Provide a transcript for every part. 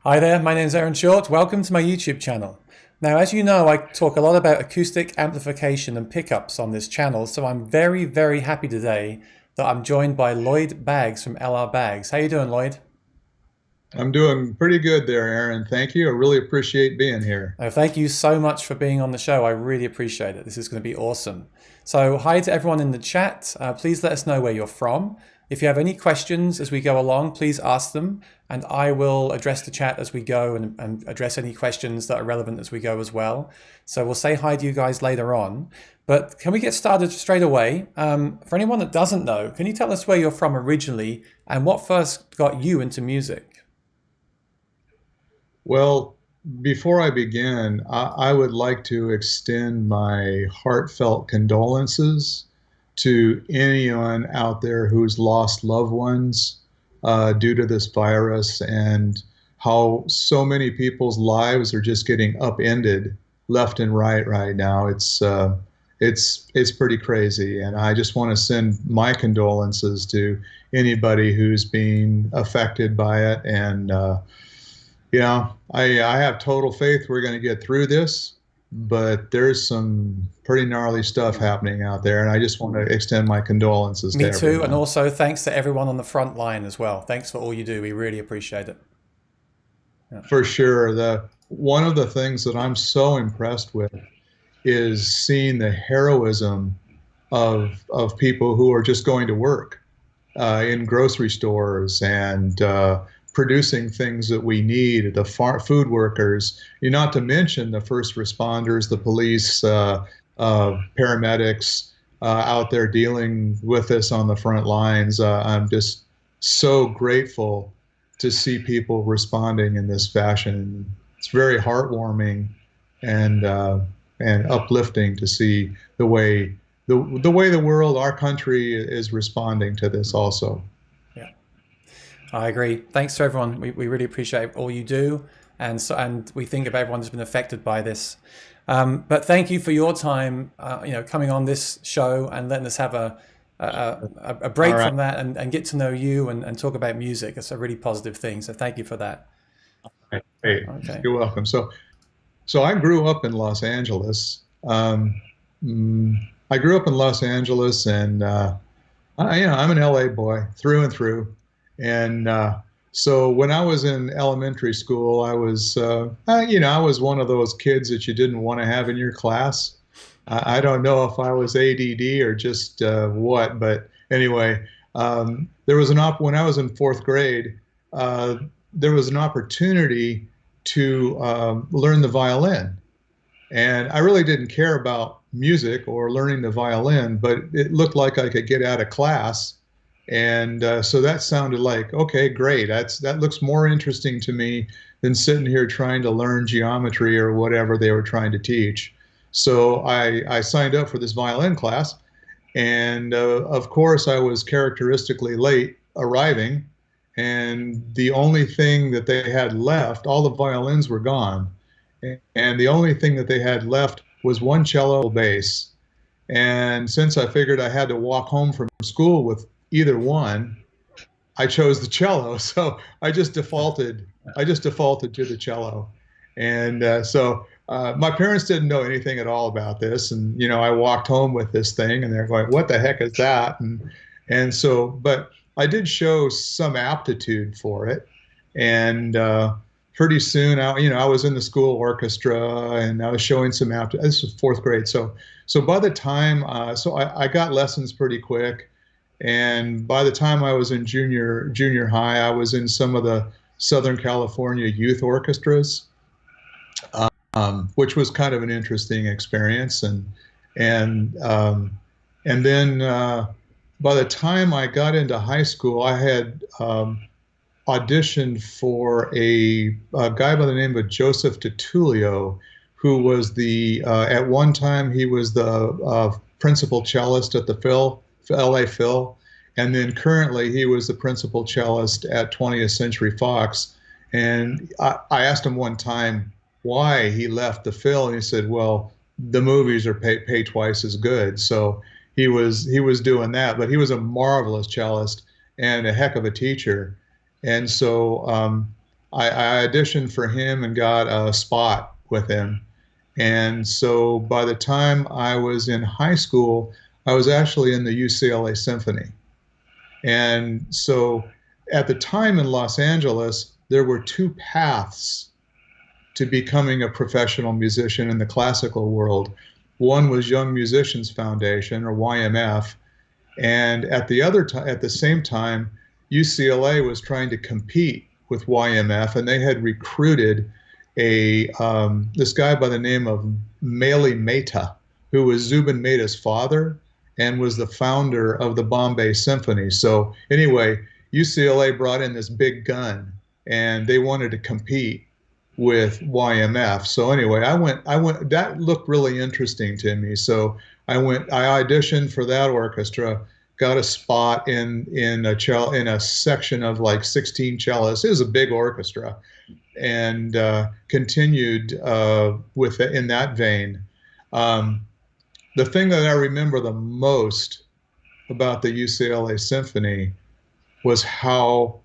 Hi there, my name is Aaron Short. Welcome to my YouTube channel. Now, as you know, I talk a lot about acoustic amplification and pickups on this channel, so I'm very, very happy today that I'm joined by Lloyd Baggs from LR Baggs. How you doing, Lloyd? I'm doing pretty good there, Aaron. Thank you. I really appreciate being here. Thank you so much for being on the show. I really appreciate it. This is going to be awesome. So, hi to everyone in the chat. Please let us know where you're from. If you have any questions as we go along, please ask them, and I will address the chat as we go and address any questions that are relevant as we go as well. So, we'll say hi to you guys later on. But can we get started straight away? For anyone that doesn't know, can you tell us where you're from originally and what first got you into music? Well, before I begin, I would like to extend my heartfelt condolences to anyone out there who's lost loved ones due to this virus and how so many people's lives are just getting upended left and right now. It's pretty crazy, and I just want to send my condolences to anybody who's being affected by it. And I have total faith we're going to get through this, but there's some pretty gnarly stuff happening out there, and I just want to extend my condolences to Me too, and everyone. also thanks to everyone on the front line as well. Thanks for all you do. We really appreciate it. Yeah. For sure, the one of the things that I'm so impressed with is seeing the heroism of people who are just going to work in grocery stores and producing things that we need, the food workers, not to mention the first responders, the police, paramedics out there dealing with us on the front lines. I'm just so grateful to see people responding in this fashion. It's very heartwarming and and uplifting to see the way the world, our country, is responding to this also. Yeah, I agree. Thanks to everyone. We really appreciate all you do, and we think of everyone who's been affected by this. But thank you for your time, coming on this show and letting us have a All break right. from that and get to know you and talk about music. It's a really positive thing. So thank you for that. Hey, Okay. you're welcome. So I grew up in Los Angeles. I grew up in Los Angeles, and I'm an LA boy through and through. And so when I was in elementary school, I was one of those kids that you didn't want to have in your class. I don't know if I was ADD or just what, but anyway, there was when I was in fourth grade, uh, there was an opportunity to learn the violin. And I really didn't care about music or learning the violin, but it looked like I could get out of class. And so that sounded like, okay, great. That looks more interesting to me than sitting here trying to learn geometry or whatever they were trying to teach. So I signed up for this violin class. And of course, I was characteristically late arriving. And the only thing that they had left, all the violins were gone. And the only thing that they had left was one cello bass. And since I figured I had to walk home from school with either one, I chose the cello. So I just defaulted to the cello. And my parents didn't know anything at all about this. And, I walked home with this thing and they're going, what the heck is that? But I did show some aptitude for it. And pretty soon, I was in the school orchestra and I was showing some aptitude. This was fourth grade. So by the time, I got lessons pretty quick. And by the time I was in junior high, I was in some of the Southern California youth orchestras, which was kind of an interesting experience. And and then by the time I got into high school, I had auditioned for a guy by the name of Joseph DiTullio, who was at one time he was the principal cellist at the LA Phil, and then currently he was the principal cellist at 20th Century Fox. And I asked him one time why he left the Phil, and he said, "Well, the movies are pay twice as good." So he was doing that, but he was a marvelous cellist and a heck of a teacher. And so I auditioned for him and got a spot with him. And so by the time I was in high school, I was actually in the UCLA Symphony. And so at the time in Los Angeles, there were two paths to becoming a professional musician in the classical world. One was Young Musicians Foundation, or YMF, and at the same time, UCLA was trying to compete with YMF, and they had recruited a this guy by the name of Meli Mehta, who was Zubin Mehta's father and was the founder of the Bombay Symphony. So anyway, UCLA brought in this big gun, and they wanted to compete with YMF. So anyway, I went, that looked really interesting to me. So I auditioned for that orchestra, got a spot in a section of like 16 cellists. It was a big orchestra, and continued in that vein. Um, the thing that I remember the most about the UCLA Symphony was how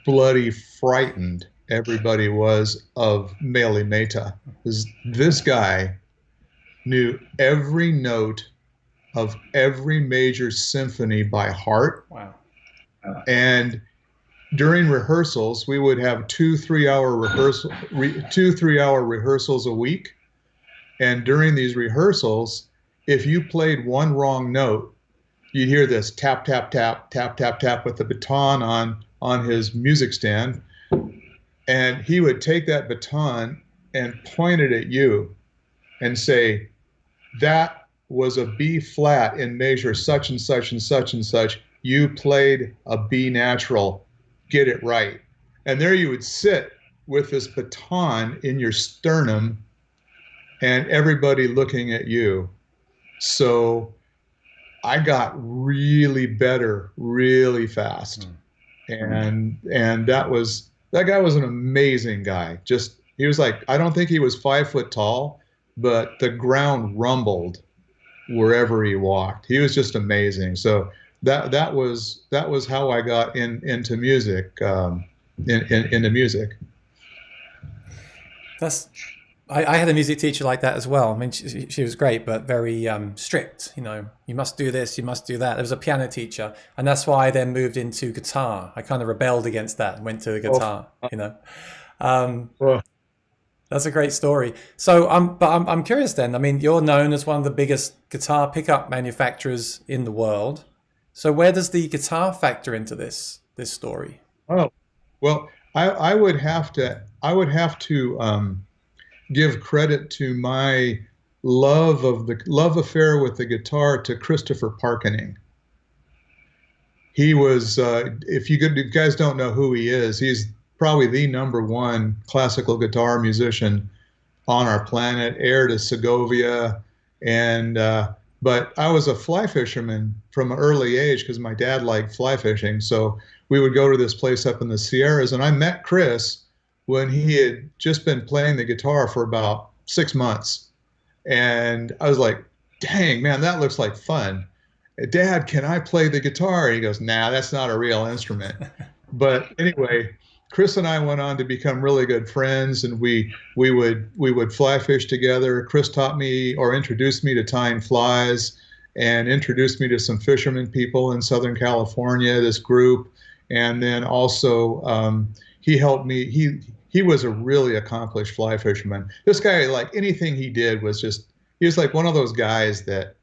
bloody frightened everybody was of Meli Mehta. This guy knew every note of every major symphony by heart. Wow. And during rehearsals, we would have 2 3 hour rehearsals a week. And during these rehearsals, if you played one wrong note, you'd hear this tap, tap, tap, tap, tap, tap with the baton on his music stand. And he would take that baton and point it at you and say, that was a B flat in measure such and such and such and such. You played a B natural. Get it right. And there you would sit with this baton in your sternum and everybody looking at you. So I got really better really fast. And that guy was an amazing guy. Just he was like, I don't think he was 5 foot tall, but the ground rumbled wherever he walked. He was just amazing. So that was how I got into music, into music. I had a music teacher like that as well. I mean, she was great, but very strict. You know, you must do this, you must do that. There was a piano teacher, and that's why I then moved into guitar. I kind of rebelled against that and went to the guitar. You know, Well, that's a great story. So, I'm curious then. I mean, you're known as one of the biggest guitar pickup manufacturers in the world. So, where does the guitar factor into this story? oh, well, I would have to give credit to my love affair with the guitar to Christopher Parkening. He was, if you guys don't know who he is, he's probably the #1 classical guitar musician on our planet, heir to Segovia. And but I was a fly fisherman from an early age because my dad liked fly fishing. So we would go to this place up in the Sierras, and I met Chris when he had just been playing the guitar for about 6 months. And I was like, dang, man, that looks like fun. Dad, can I play the guitar? He goes, nah, that's not a real instrument. But anyway, Chris and I went on to become really good friends, and we would fly fish together. Chris taught me or introduced me to tying flies and introduced me to some fishermen people in Southern California, this group. And then also he helped me. He was a really accomplished fly fisherman. This guy, like anything he did was just, he was like one of those guys that,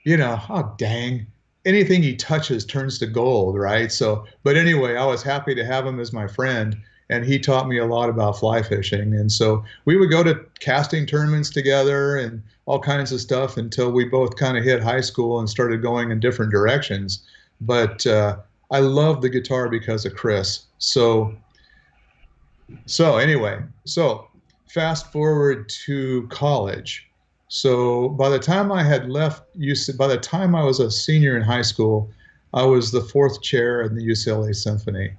you know, oh dang, anything he touches turns to gold, right? So, but anyway, I was happy to have him as my friend, and he taught me a lot about fly fishing. And so we would go to casting tournaments together and all kinds of stuff until we both kind of hit high school and started going in different directions. But I love the guitar because of Chris. So anyway, so fast forward to college. So by the time I had left by the time I was a senior in high school, I was the 4th chair in the UCLA Symphony.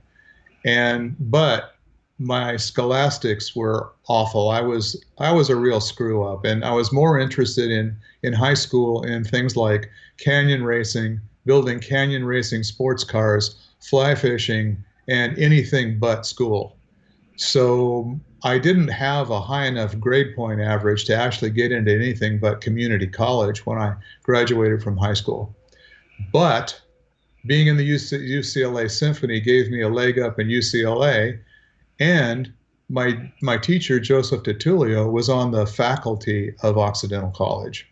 But my scholastics were awful. I was a real screw up, and I was more interested in high school in things like canyon racing, building canyon racing sports cars, fly fishing, and anything but school. So I didn't have a high enough grade point average to actually get into anything but community college when I graduated from high school. But being in the UCLA Symphony gave me a leg up in UCLA, and my teacher Joseph DiTullio was on the faculty of Occidental College.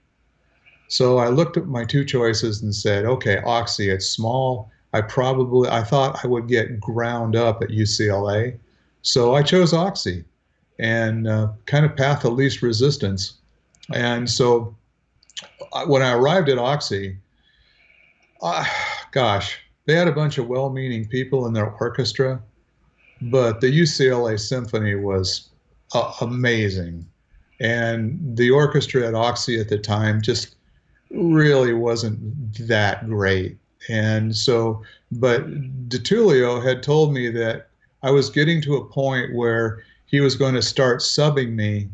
So I looked at my two choices and said, okay, Oxy, it's small. I thought I would get ground up at UCLA. So I chose Oxy and kind of path of least resistance. And so when I arrived at Oxy, uh, gosh, they had a bunch of well-meaning people in their orchestra, but the UCLA Symphony was amazing. And the orchestra at Oxy at the time just really wasn't that great. And so, but DiTullio had told me that I was getting to a point where he was going to start subbing me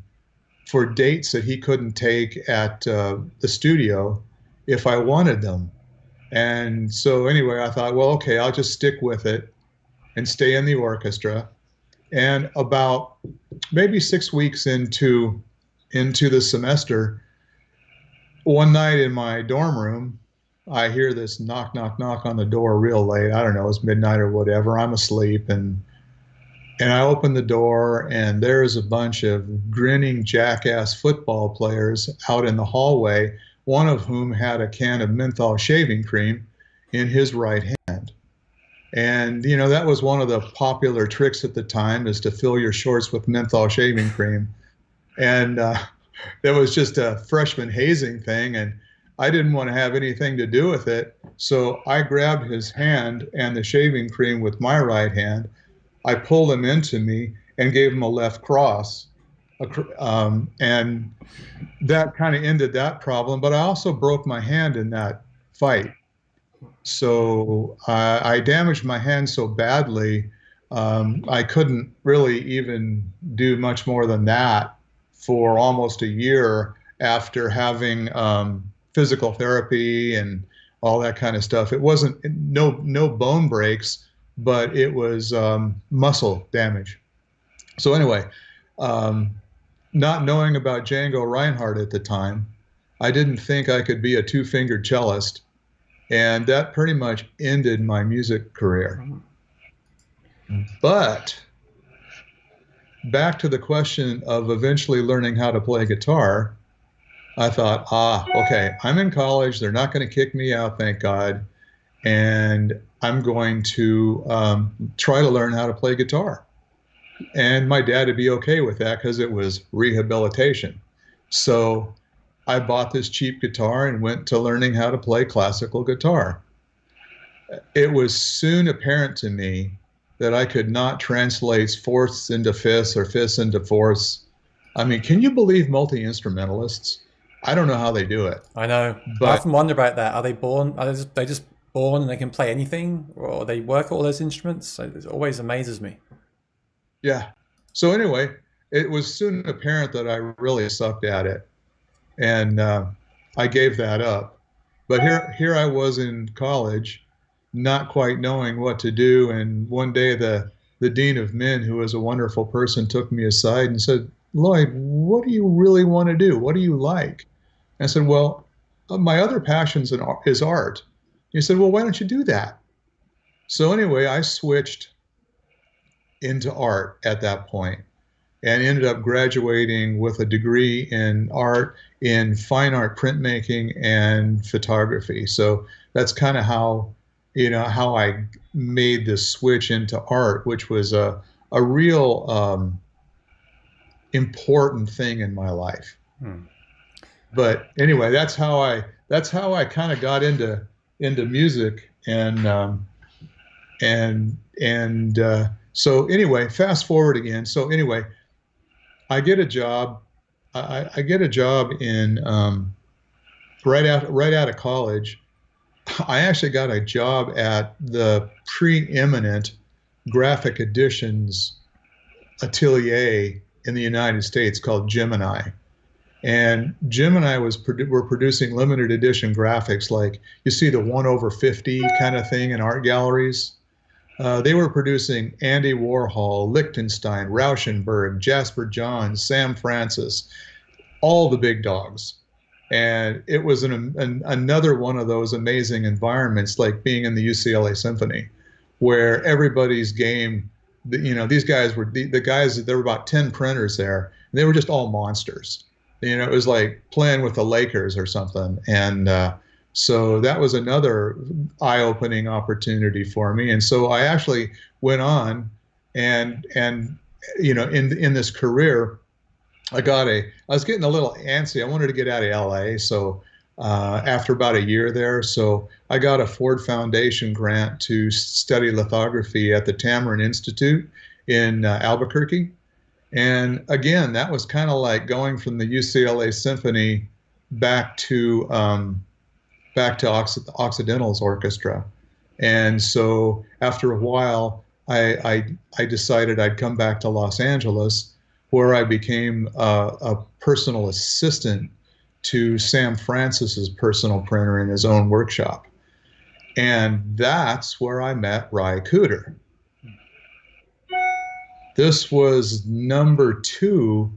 for dates that he couldn't take at the studio if I wanted them. And so, anyway, I thought, well, okay, I'll just stick with it and stay in the orchestra. And about maybe 6 weeks into the semester, one night in my dorm room, I hear this knock, knock, knock on the door real late. I don't know, it's midnight or whatever. I'm asleep, and I open the door, and there's a bunch of grinning jackass football players out in the hallway, one of whom had a can of menthol shaving cream in his right hand. And that was one of the popular tricks at the time, is to fill your shorts with menthol shaving cream. And that was just a freshman hazing thing, and I didn't want to have anything to do with it. So I grabbed his hand and the shaving cream with my right hand. I pulled him into me and gave him a left cross. And that kind of ended that problem. But I also broke my hand in that fight. So I damaged my hand so badly, I couldn't really even do much more than that for almost a year after having physical therapy and all that kind of stuff. It wasn't no bone breaks, but it was muscle damage. So anyway, um, not knowing about Django Reinhardt at the time, I didn't think I could be a two-fingered cellist, and that pretty much ended my music career. But back to the question of eventually learning how to play guitar, I thought, okay, I'm in college. They're not going to kick me out, thank God. And I'm going to try to learn how to play guitar. And my dad would be okay with that because it was rehabilitation. So I bought this cheap guitar and went to learning how to play classical guitar. It was soon apparent to me that I could not translate fourths into fifths or fifths into fourths. I mean, can you believe multi-instrumentalists? I don't know how they do it. I know. I But often wonder about that. Are they born? Are they just born and they can play anything, or they work all those instruments? So it always amazes me. yeah. So anyway, it was soon apparent that I really sucked at it, and I gave that up. But here I was in college, not quite knowing what to do. And one day the dean of men, who was a wonderful person, took me aside and said, "Lloyd, what do you really want to do? What do you like?" And I said, "Well, my other passions is art." He said, "Well, why don't you do that?" So anyway, I switched into art at that point and ended up graduating with a degree in art, in fine art printmaking and photography. So that's kind of how I made the switch into art, which was a real important thing in my life. Hmm. But anyway, that's how I kind of got into music. And so anyway, fast forward again. So anyway, I get a job. I get a job in right out of college. I actually got a job at the preeminent graphic editions atelier in the United States called Gemini. And Gemini were producing limited edition graphics, like you see the 1/50 kind of thing in art galleries. They were producing Andy Warhol, Lichtenstein, Rauschenberg, Jasper Johns, Sam Francis, all the big dogs. And it was another one of those amazing environments, like being in the UCLA Symphony, where everybody's game, these guys were the guys, there were about 10 printers there, and they were just all monsters. It was like playing with the Lakers or something. And so that was another eye-opening opportunity for me. And so I actually went on and in this career, I was getting a little antsy. I wanted to get out of LA. So after about a year there, so I got a Ford Foundation grant to study lithography at the Tamarind Institute in Albuquerque. And again, that was kind of like going from the UCLA Symphony back to Occidental's orchestra. And so after a while, I decided I'd come back to Los Angeles, where I became a personal assistant to Sam Francis's personal printer in his own workshop. And that's where I met Ry Cooder. This was number two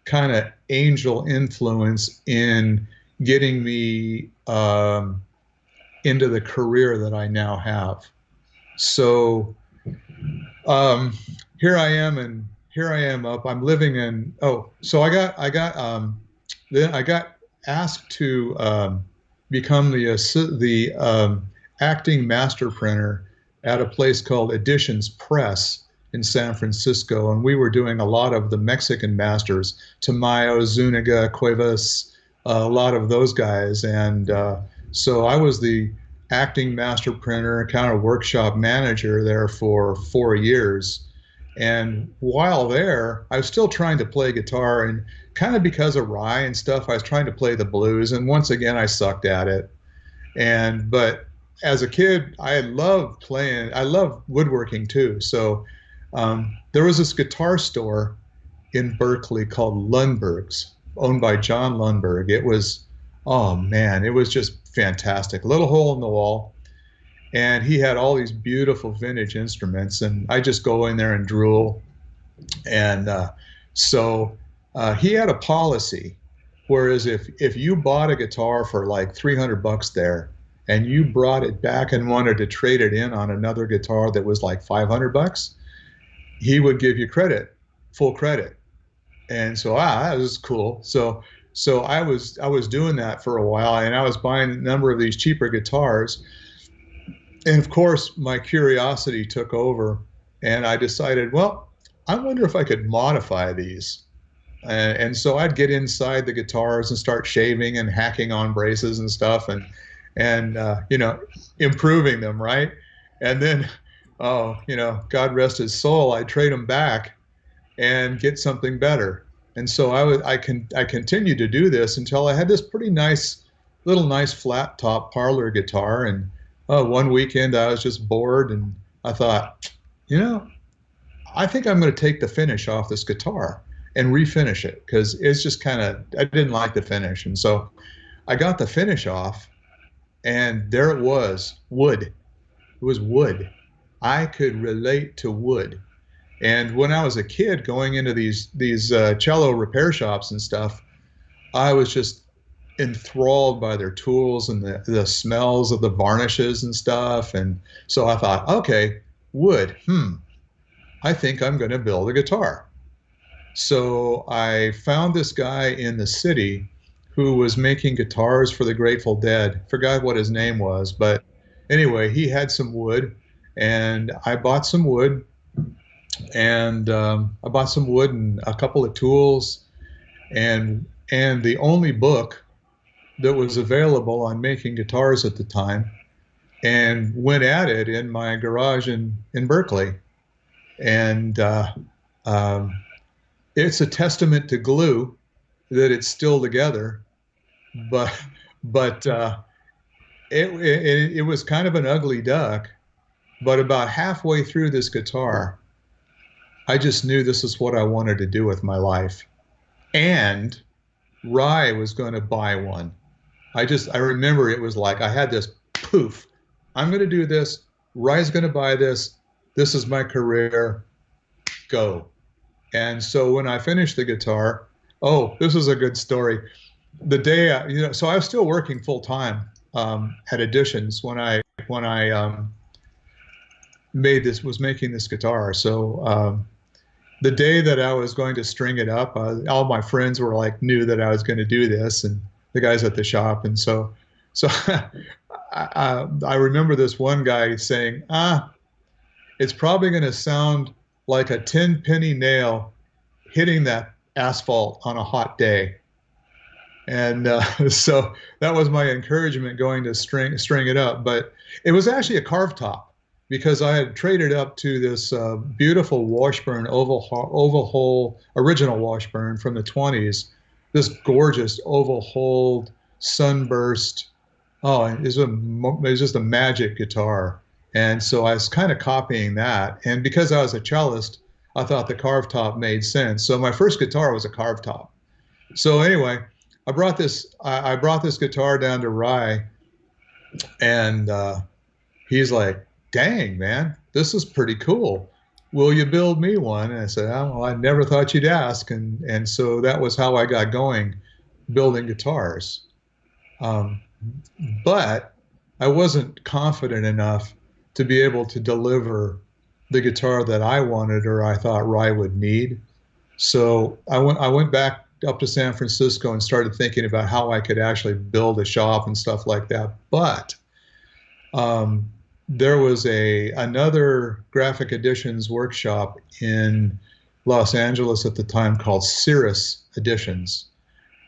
kind of angel influence in getting me into the career that I now have. So here I am, and here I am up. I'm living in. So then I got asked to become the acting master printer at a place called Editions Press in San Francisco, and we were doing a lot of the Mexican masters, Tamayo, Zuniga, Cuevas, a lot of those guys. And so I was the acting master printer, kind of workshop manager there for 4 years. And while there, I was still trying to play guitar, and kind of because of Ry and stuff, I was trying to play the blues. And once again, I sucked at it. But as a kid, I loved playing. I loved woodworking too. So there was this guitar store in Berkeley called Lundberg's, owned by John Lundberg. It was, oh man, it was just fantastic. Little hole in the wall. And he had all these beautiful vintage instruments, and I just go in there and drool. And so he had a policy, whereas if you bought a guitar for like $300 there, and you brought it back and wanted to trade it in on another guitar that was like $500, he would give you credit, full credit. And so that was cool. So I was doing that for a while, and I was buying a number of these cheaper guitars. And of course, my curiosity took over, and I decided, well, I wonder if I could modify these. And so I'd get inside the guitars and start shaving and hacking on braces and stuff, and improving them, right? And then, God rest his soul, I'd trade them back and get something better. And so I continued to do this until I had this pretty nice flat top parlor guitar. And one weekend I was just bored, and I thought, I think I'm going to take the finish off this guitar and refinish it, because it's just I didn't like the finish. And so I got the finish off, and there it was, wood. It was wood. I could relate to wood. And when I was a kid going into these cello repair shops and stuff, I was just enthralled by their tools and the smells of the varnishes and stuff. And so I thought, okay, wood, I think I'm going to build a guitar. So I found this guy in the city who was making guitars for the Grateful Dead. Forgot what his name was, but anyway, he had some wood, and I bought some wood, and a couple of tools, and the only book that was available on making guitars at the time, and went at it in my garage in Berkeley. And it's a testament to glue that it's still together, but it was kind of an ugly duck. But about halfway through this guitar, I just knew this is what I wanted to do with my life. And Ry was going to buy one. I remember it was like I had this poof. I'm going to do this. Ry's going to buy this. This is my career. Go. And so when I finished the guitar, oh, this is a good story. The day, so I was still working full time at Editions when I was making this guitar. So the day that I was going to string it up, all my friends were like knew that I was going to do this, and the guys at the shop, and so I remember this one guy saying, it's probably going to sound like a 10-penny nail hitting that asphalt on a hot day. And so that was my encouragement going to string it up. But it was actually a carved top because I had traded up to this beautiful Washburn oval hole original Washburn from the 20s. This gorgeous oval holed sunburst. Oh, it was just a magic guitar. And so I was kind of copying that. And because I was a cellist, I thought the carved top made sense. So my first guitar was a carved top. So anyway, I brought this guitar down to Rye, and he's like, "Dang, man, this is pretty cool. Will you build me one?" And I said, "Oh, well, I never thought you'd ask." And so that was how I got going, building guitars. Um, but I wasn't confident enough to be able to deliver the guitar that I wanted or I thought Rye would need. So I went back up to San Francisco and started thinking about how I could actually build a shop and stuff like that. But um, there was another graphic editions workshop in Los Angeles at the time called Cirrus Editions,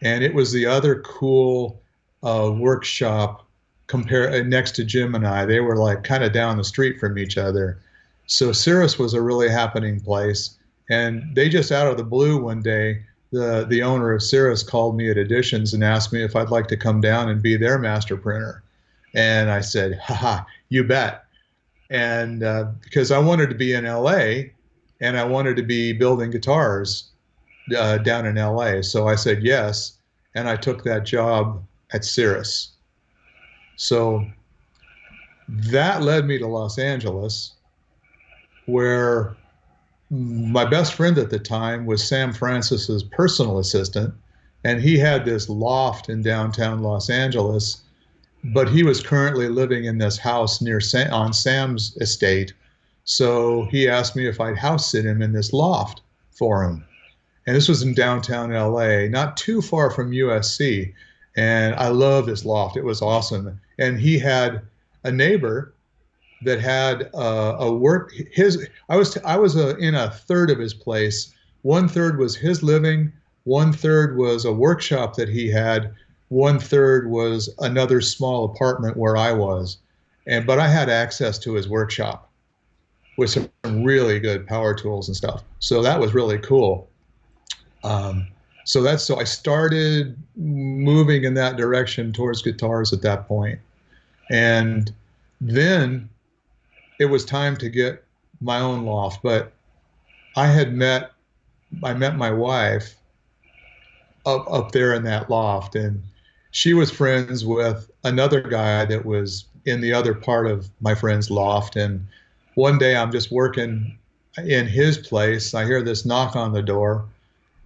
and it was the other cool workshop next to Jim and I. They were like kind of down the street from each other. So Cirrus was a really happening place. And they just out of the blue one day, the owner of Cirrus called me at Editions and asked me if I'd like to come down and be their master printer. And I said, haha, you bet. And because I wanted to be in LA and I wanted to be building guitars down in LA. So I said yes. And I took that job at Cirrus. So that led me to Los Angeles, where my best friend at the time was Sam Francis's personal assistant, and he had this loft in downtown Los Angeles, but he was currently living in this house on Sam's estate. So he asked me if I'd house sit him in this loft for him. And this was in downtown LA, not too far from USC. And I love this loft. It was awesome. And he had a neighbor that had I was in a third of his place. One third was his living, one third was a workshop that he had, one third was another small apartment where I was. But I had access to his workshop with some really good power tools and stuff. So that was really cool. So I started moving in that direction towards guitars at that point. And then it was time to get my own loft, but I met my wife up there in that loft, and she was friends with another guy that was in the other part of my friend's loft. And one day I'm just working in his place. I hear this knock on the door,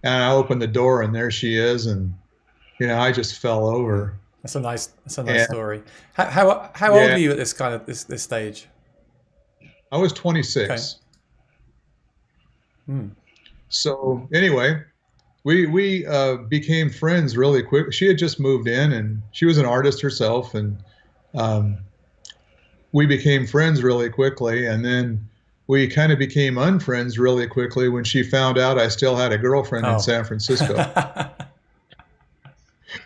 and I open the door, and there she is, and I just fell over. That's a nice story. How old were you at this stage? I was 26. Okay. So anyway, we became friends really quick. She had just moved in, and she was an artist herself, and we became friends really quickly. And then we kind of became unfriends really quickly when she found out I still had a girlfriend in San Francisco.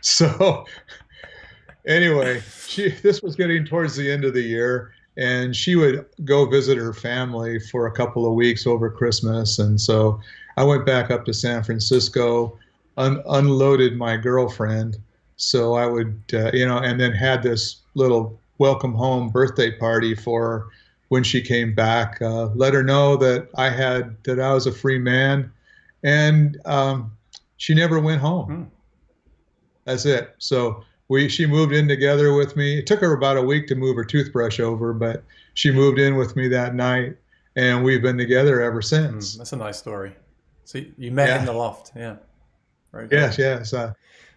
So anyway, this was getting towards the end of the year, and she would go visit her family for a couple of weeks over Christmas. And so I went back up to San Francisco, unloaded my girlfriend. So I would, and then had this little welcome home birthday party for her when she came back, let her know that I was a free man. And she never went home. That's it. So she moved in together with me. It took her about a week to move her toothbrush over, but she moved in with me that night. and we've been together ever Mm, since. that's a nice story. So you met in Yeah. the loft. Yeah. Very Yes. cool. Yes.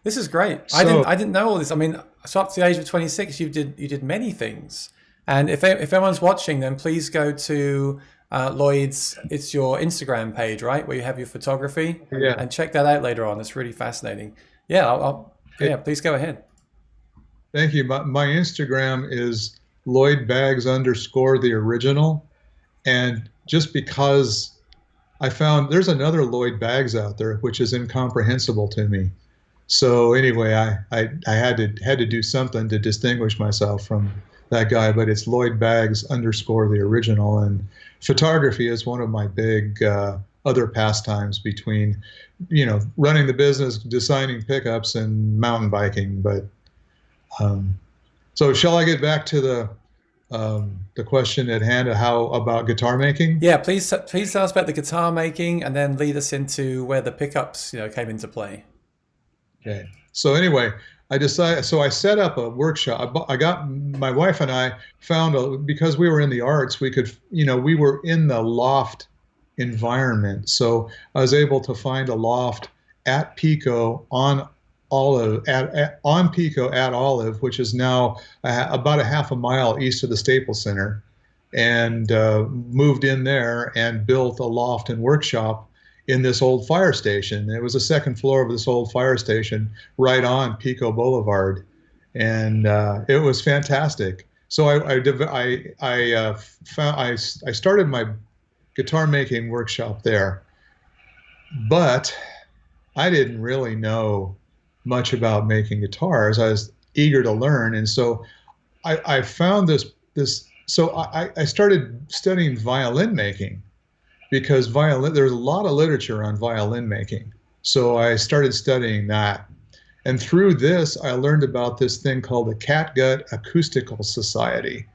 This is great. So I didn't know all this. I mean, so up to the age of 26, you did many things. And if anyone's watching, then please go to Lloyd's. It's your Instagram page, right, where you have your photography, yeah. and check that out later on. It's really fascinating. Yeah, yeah. Please go ahead. Thank you. My Instagram is Lloyd Bags underscore the original. And just because I found there's another Lloyd Bags out there, which is incomprehensible to me. So anyway, I had to do something to distinguish myself from that guy, but it's Lloyd Bags underscore the original. And photography is one of my big other pastimes between, running the business, designing pickups, and mountain biking. But um, so shall I get back to the question at hand of how about guitar making? Yeah, please tell us about the guitar making, and then lead us into where the pickups came into play. Okay. So anyway, I set up a workshop. I got my wife and I found because we were in the arts, we were in the loft environment. So I was able to find a loft at Pico on on Pico at Olive, which is now about a half a mile east of the Staples Center, and moved in there and built a loft and workshop in this old fire station. It was the second floor of this old fire station right on Pico Boulevard, and it was fantastic. So I started my guitar making workshop there, but I didn't really know much about making guitars. I was eager to learn, and so I found this. So I started studying violin making because there's a lot of literature on violin making. So I started studying that. And through this, I learned about this thing called the Catgut Acoustical Society.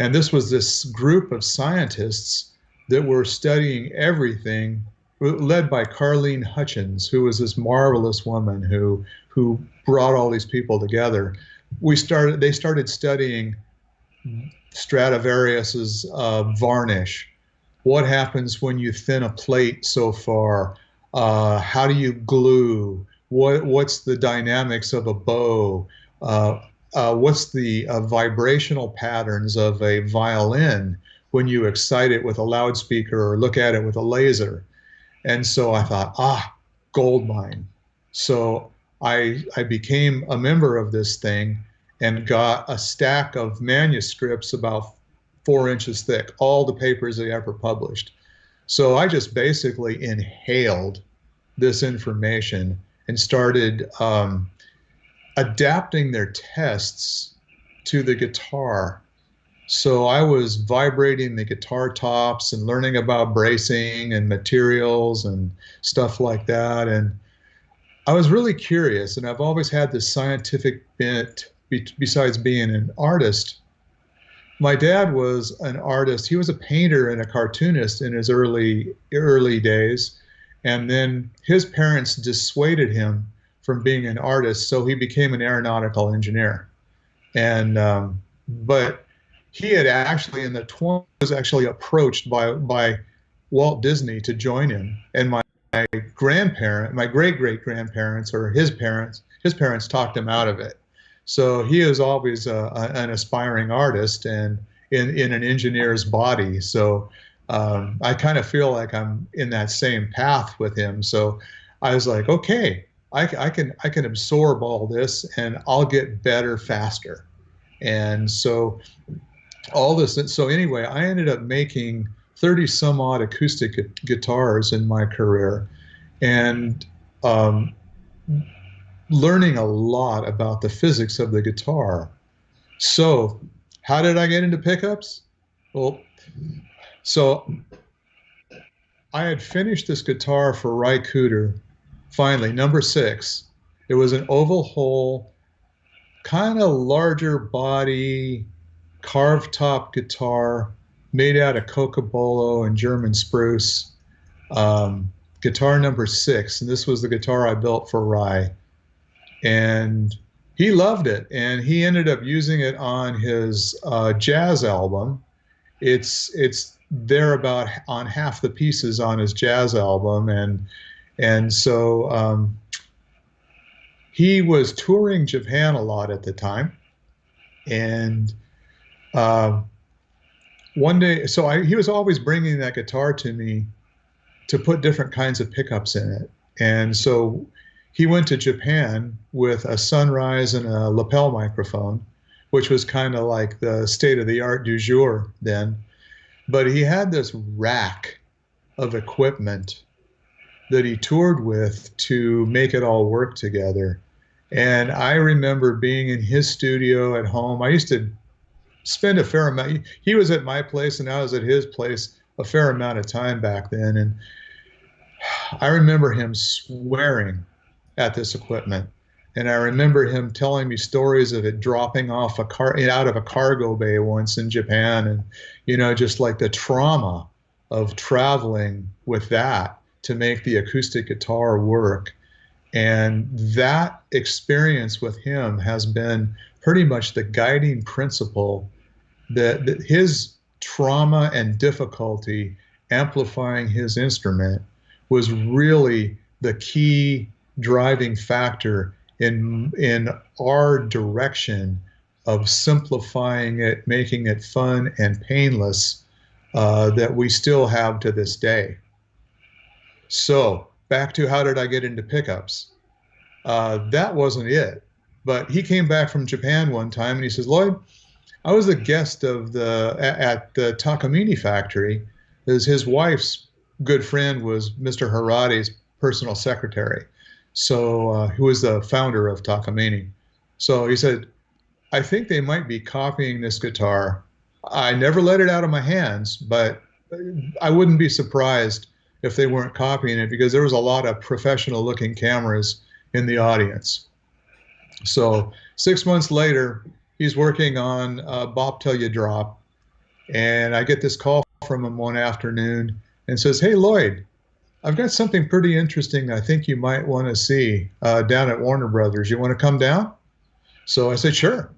And this was this group of scientists that were studying everything, led by Carleen Hutchins, who was this marvelous woman who brought all these people together. They started studying Stradivarius's varnish. What happens when you thin a plate so far? How do you glue? What's the dynamics of a bow? What's the vibrational patterns of a violin when you excite it with a loudspeaker or look at it with a laser? And so I thought, gold mine. So I became a member of this thing and got a stack of manuscripts about 4 inches thick, all the papers they ever published. So I just basically inhaled this information and started adapting their tests to the guitar. So I was vibrating the guitar tops and learning about bracing and materials and stuff like that. And I was really curious, and I've always had this scientific bent besides being an artist. My dad was an artist. He was a painter and a cartoonist in his early days, and then his parents dissuaded him from being an artist, so he became an aeronautical engineer. And but he had actually in the 20s was actually approached by Walt Disney to join him, and my great great grandparents or his parents talked him out of it. So he is always an aspiring artist and in an engineer's body. So I kind of feel like I'm in that same path with him. So I was like, okay, I can absorb all this and I'll get better faster. And so all this. So anyway, I ended up making 30 some odd acoustic guitars in my career and um, learning a lot about the physics of the guitar. So, how did I get into pickups? Well, so I had finished this guitar for Ry Cooder, finally, number 6. It was an oval hole, kind of larger body, carved top guitar made out of cocobolo and German spruce. Um, Guitar number 6, and this was the guitar I built for Ry. And he loved it, and he ended up using it on his jazz album. It's there about on half the pieces on his jazz album, and so he was touring Japan a lot at the time, and uh, one day, he was always bringing that guitar to me to put different kinds of pickups in it, and so he went to Japan with a Sunrise and a lapel microphone, which was kind of like the state of the art du jour then. But he had this rack of equipment that he toured with to make it all work together. And I remember being in his studio at home. I used to spend a fair amount. He was at my place and I was at his place a fair amount of time back then. And I remember him swearing at this equipment. And I remember him telling me stories of it dropping off out of a cargo bay once in Japan, and just like the trauma of traveling with that to make the acoustic guitar work. And that experience with him has been pretty much the guiding principle that his trauma and difficulty amplifying his instrument was really the key driving factor in our direction of simplifying it, making it fun and painless, that we still have to this day. So back to how did I get into pickups? That wasn't it. But he came back from Japan one time and he says, Lloyd, I was a guest at the Takamine factory. His wife's good friend was Mr. Harada's personal secretary, so who was the founder of Takamine. So he said, I think they might be copying this guitar. I never let it out of my hands, but I wouldn't be surprised if they weren't copying it, because there was a lot of professional looking cameras in the audience. So 6 months later, he's working on Bop Till You Drop, and I get this call from him one afternoon and says, hey, Lloyd, I've got something pretty interesting I think you might want to see down at Warner Brothers. You want to come down? So I said, sure.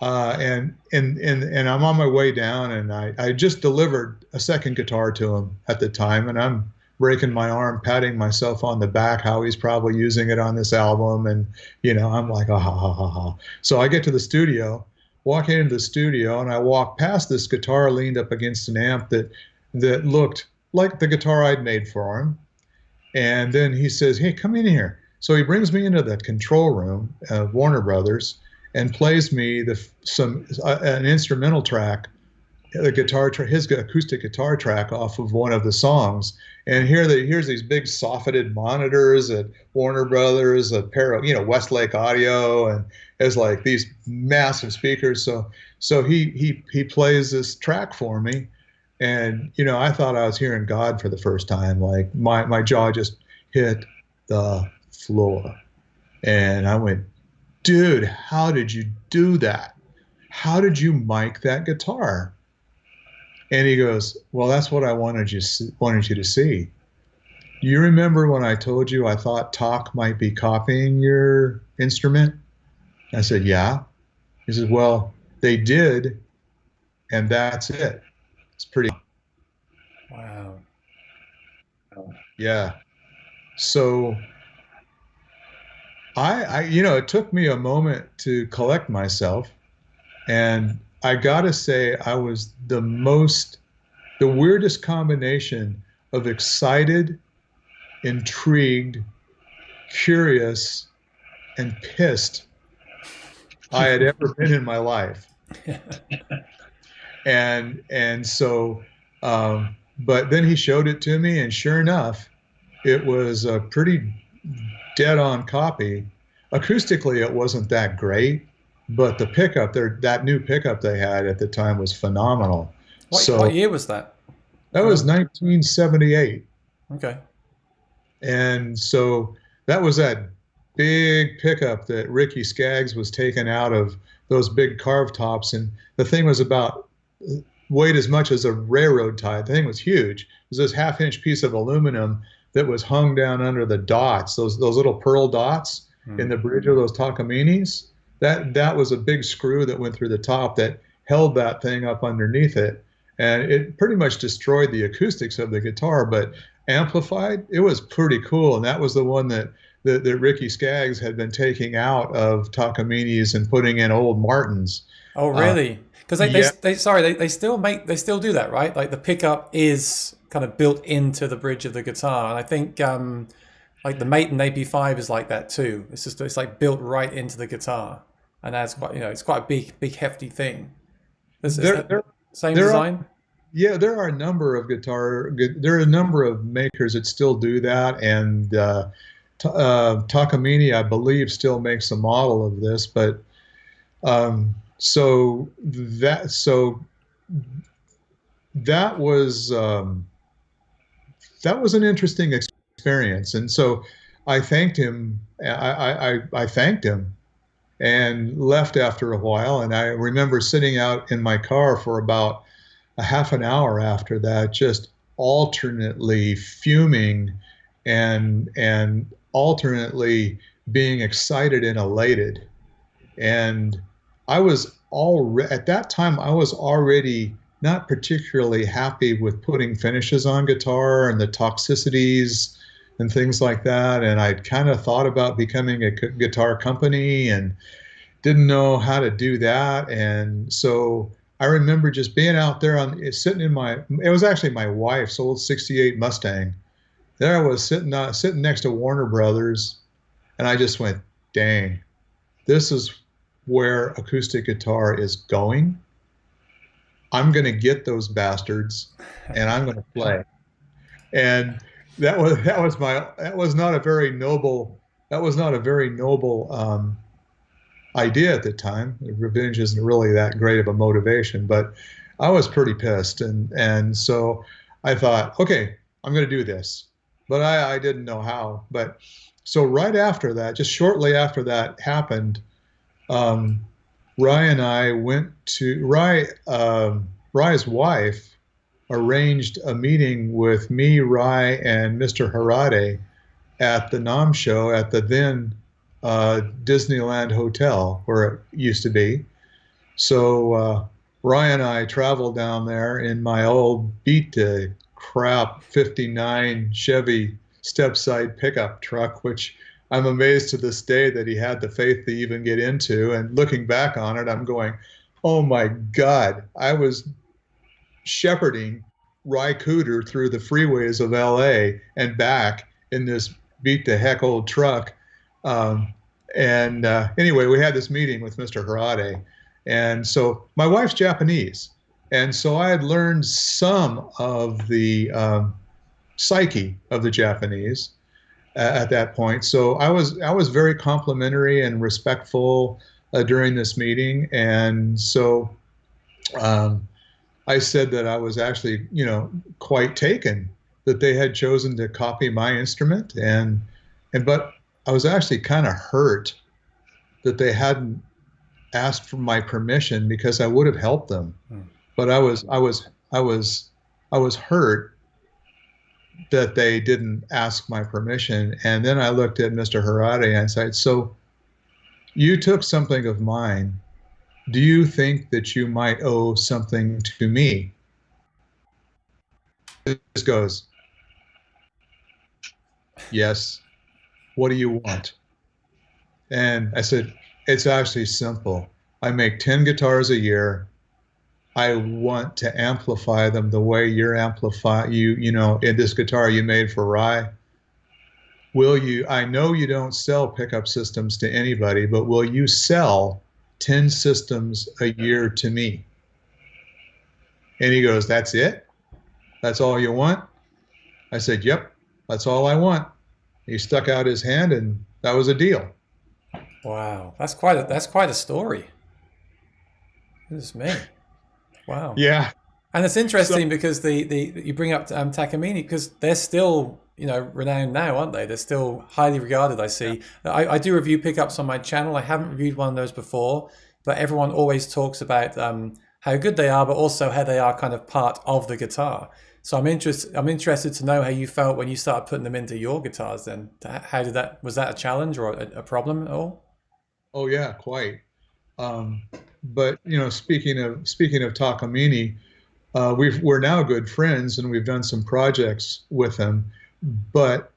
And I'm on my way down, and I just delivered a second guitar to him at the time, and I'm breaking my arm, patting myself on the back, how he's probably using it on this album. And, I'm like, ah, ha, ha, ha, ha. So I get to the studio, walk into the studio, and I walk past this guitar leaned up against an amp that looked like the guitar I'd made for him. And then he says, hey, come in here. So he brings me into the control room of Warner Brothers and plays me an instrumental track, his acoustic guitar track off of one of the songs. And here's these big soffitted monitors at Warner Brothers, a pair of Westlake Audio, and has like these massive speakers. So he plays this track for me, and I thought I was hearing God for the first time. Like my jaw just hit the floor, and I went, dude, how did you do that? How did you mic that guitar? And he goes, well, that's what I wanted you to see. Do you remember when I told you I thought Talk might be copying your instrument? I said, yeah. He said, well, they did, and that's it. It's pretty. Wow. Yeah. So it took me a moment to collect myself, and I gotta say, I was the weirdest combination of excited, intrigued, curious, and pissed I had ever been in my life. And so, but then he showed it to me, and sure enough, it was a pretty dead-on copy. Acoustically, it wasn't that great, but the pickup, that new pickup they had at the time was phenomenal. What year was that? That was 1978. Okay. And so that was that big pickup that Ricky Skaggs was taking out of those big carve tops. And the thing was about weighed as much as a railroad tie. The thing was huge. It was this half-inch piece of aluminum that was hung down under the dots, those little pearl dots in the bridge of those Takaminis. That was a big screw that went through the top that held that thing up underneath it. and it pretty much destroyed the acoustics of the guitar, but amplified, it was pretty cool. And that was the one that Ricky Skaggs had been taking out of Takamini's and putting in old Martins. Oh, Uh, really? Because yeah, they still they still do that, right? Like the pickup is kind of built into the bridge of the guitar, and I think like the Maiden AP5 is like that too. It's like built right into the guitar, and that's quite it's quite a big hefty thing. Is there, that there, same there are, design? yeah, there are a number of there are a number of makers that still do that, and Takamine, I believe, still makes a model of this, but so that was that was an interesting experience, and so I thanked him. I thanked him and left after a while. And I remember sitting out in my car for about a half an hour after that, just alternately fuming and alternately being excited and elated. And I was already at that time I was already not particularly happy with putting finishes on guitar and the toxicities and things like that. And I'd kind of thought about becoming a guitar company and didn't know how to do that. And so I remember just being out there sitting in it was actually my wife's old 68 Mustang. There I was sitting next to Warner Brothers, and I just went, dang, this is where acoustic guitar is going. I'm going to get those bastards and I'm going to play. And that was not a very noble, idea at the time. Revenge isn't really that great of a motivation, but I was pretty pissed. And so I thought, okay, I'm going to do this, but I didn't know how. But so right after that, just shortly after that happened, um, Rye and I went to Rye's wife arranged a meeting with me, Rye, and Mr. Harade at the NAM show at the then Disneyland Hotel where it used to be. So Rye and I traveled down there in my old beat to crap '59 Chevy step-side pickup truck, which I'm amazed to this day that he had the faith to even get into. And looking back on it, I'm going, oh my God, I was shepherding Ry Cooter through the freeways of LA and back in this beat the heck old truck. Um, and anyway, we had this meeting with Mr. Harade. And so my wife's Japanese. And so I had learned some of the psyche of the Japanese at that point. So I was very complimentary and respectful during this meeting. And so um, I said that I was actually, quite taken that they had chosen to copy my instrument, but I was actually kind of hurt that they hadn't asked for my permission because I would have helped them. Hmm. But I was hurt that they didn't ask my permission. And then I looked at Mr. Harade and said, "So you took something of mine. Do you think that you might owe something to me?" This goes, "Yes. What do you want?" And I said, "It's actually simple. I make 10 guitars a year. I want to amplify them the way in this guitar you made for Rye. I know you don't sell pickup systems to anybody, but will you sell 10 systems a year to me?" And he goes, "That's it? That's all you want?" I said, "Yep, that's all I want." He stuck out his hand, and that was a deal. Wow, that's quite a story. This is me. Wow. Yeah. And it's So interesting because the you bring up Takamine because they're still renowned now, aren't they? They're still highly regarded. I yeah. see. I do review pickups on my channel. I haven't reviewed one of those before, but everyone always talks about how good they are, but also how they are kind of part of the guitar. So I'm interested to know how you felt when you started putting them into your guitars. Then, how did that was that a challenge or a problem at all? Oh yeah, quite. But speaking of Takamine, we're now good friends, and we've done some projects with him. But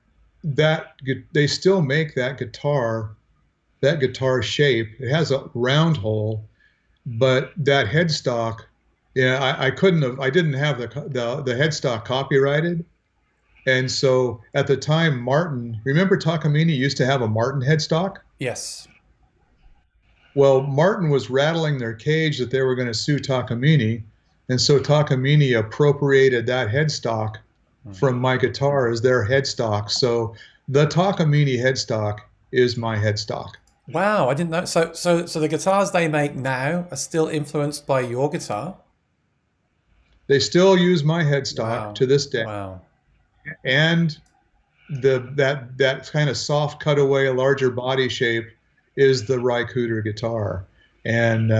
that they still make that guitar shape. It has a round hole, but that headstock, yeah, I couldn't have, I didn't have the headstock copyrighted. And so at the time, Martin, remember Takamine used to have a Martin headstock? Yes. Well, Martin was rattling their cage that they were going to sue Takamine. And so Takamine appropriated that headstock from my guitar as their headstock. So the Takamine headstock is my headstock. Wow, I didn't know. So the guitars they make now are still influenced by your guitar? They still use my headstock Wow. to this day. Wow. And that kind of soft cutaway, larger body shape is the Rycooter guitar. And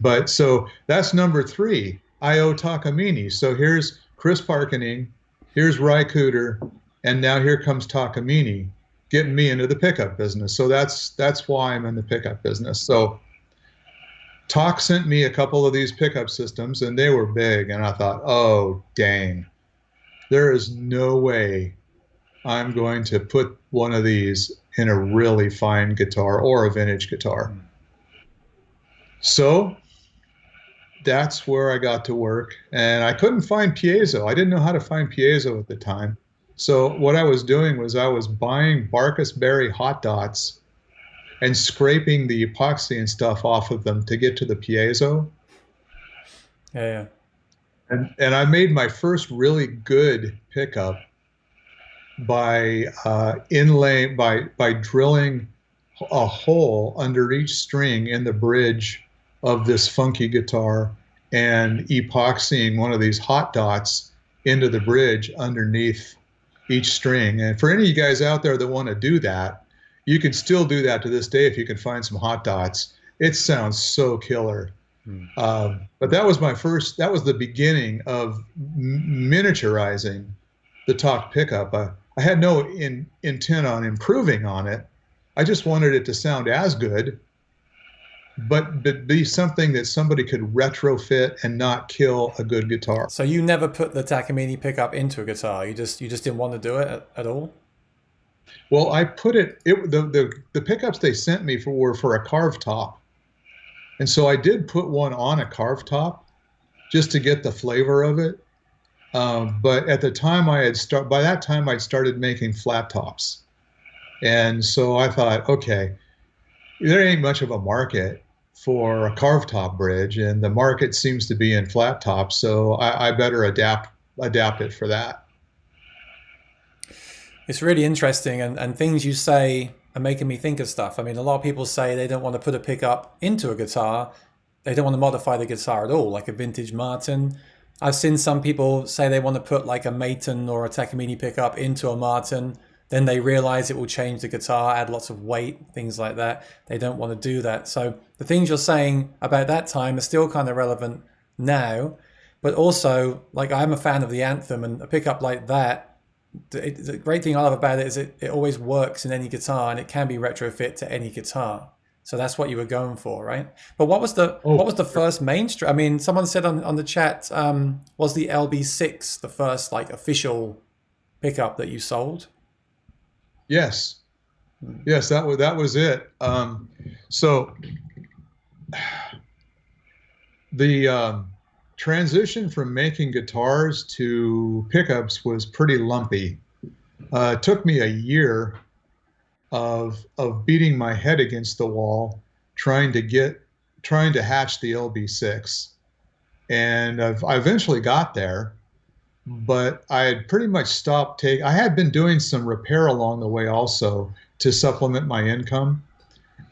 but so that's number three, Io Takamine. So here's Chris Parkening, here's Rycooter, and now here comes Takamine getting me into the pickup business. So that's why I'm in the pickup business. So Talk sent me a couple of these pickup systems, and they were big, and I thought, oh dang, there is no way I'm going to put one of these in a really fine guitar or a vintage guitar. So that's where I got to work. And I couldn't find piezo. I didn't know how to find piezo at the time. So what I was doing was I was buying Barkus Berry hot dots and scraping the epoxy and stuff off of them to get to the piezo. Yeah, yeah. And I made my first really good pickup by inlay by drilling a hole under each string in the bridge of this funky guitar and epoxying one of these hot dots into the bridge underneath each string. And for any of you guys out there that want to do that, you can still do that to this day if you can find some hot dots. It sounds so killer. But that was that was the beginning of miniaturizing the Talk pickup. I had no intent on improving on it. I just wanted it to sound as good, but be something that somebody could retrofit and not kill a good guitar. So you never put the Takamine pickup into a guitar. You just didn't want to do it at all? Well, I put the pickups they sent me were for a carved top. And so I did put one on a carved top just to get the flavor of it. But at the time by that time I'd started making flat tops. And so I thought, okay, there ain't much of a market for a carved top bridge, and the market seems to be in flat tops. So I better adapt it for that. It's really interesting, and things you say are making me think of stuff. I mean, a lot of people say they don't want to put a pickup into a guitar. They don't want to modify the guitar at all, like a vintage Martin. I've seen some people say they want to put like a Maton or a Takamine pickup into a Martin. Then they realize it will change the guitar, add lots of weight, things like that. They don't want to do that. So the things you're saying about that time are still kind of relevant now. But also, like, I'm a fan of the Anthem, and a pickup like that, the great thing I love about it is it always works in any guitar, and it can be retrofit to any guitar. So that's what you were going for, right? But what was the first mainstream? I mean, someone said on the chat, was the LB6 the first like official pickup that you sold? Yes, yes, that was it. So the transition from making guitars to pickups was pretty lumpy. It took me a year of beating my head against the wall, trying to hatch the LB6, and I eventually got there. But I had pretty much stopped take. I had been doing some repair along the way also to supplement my income,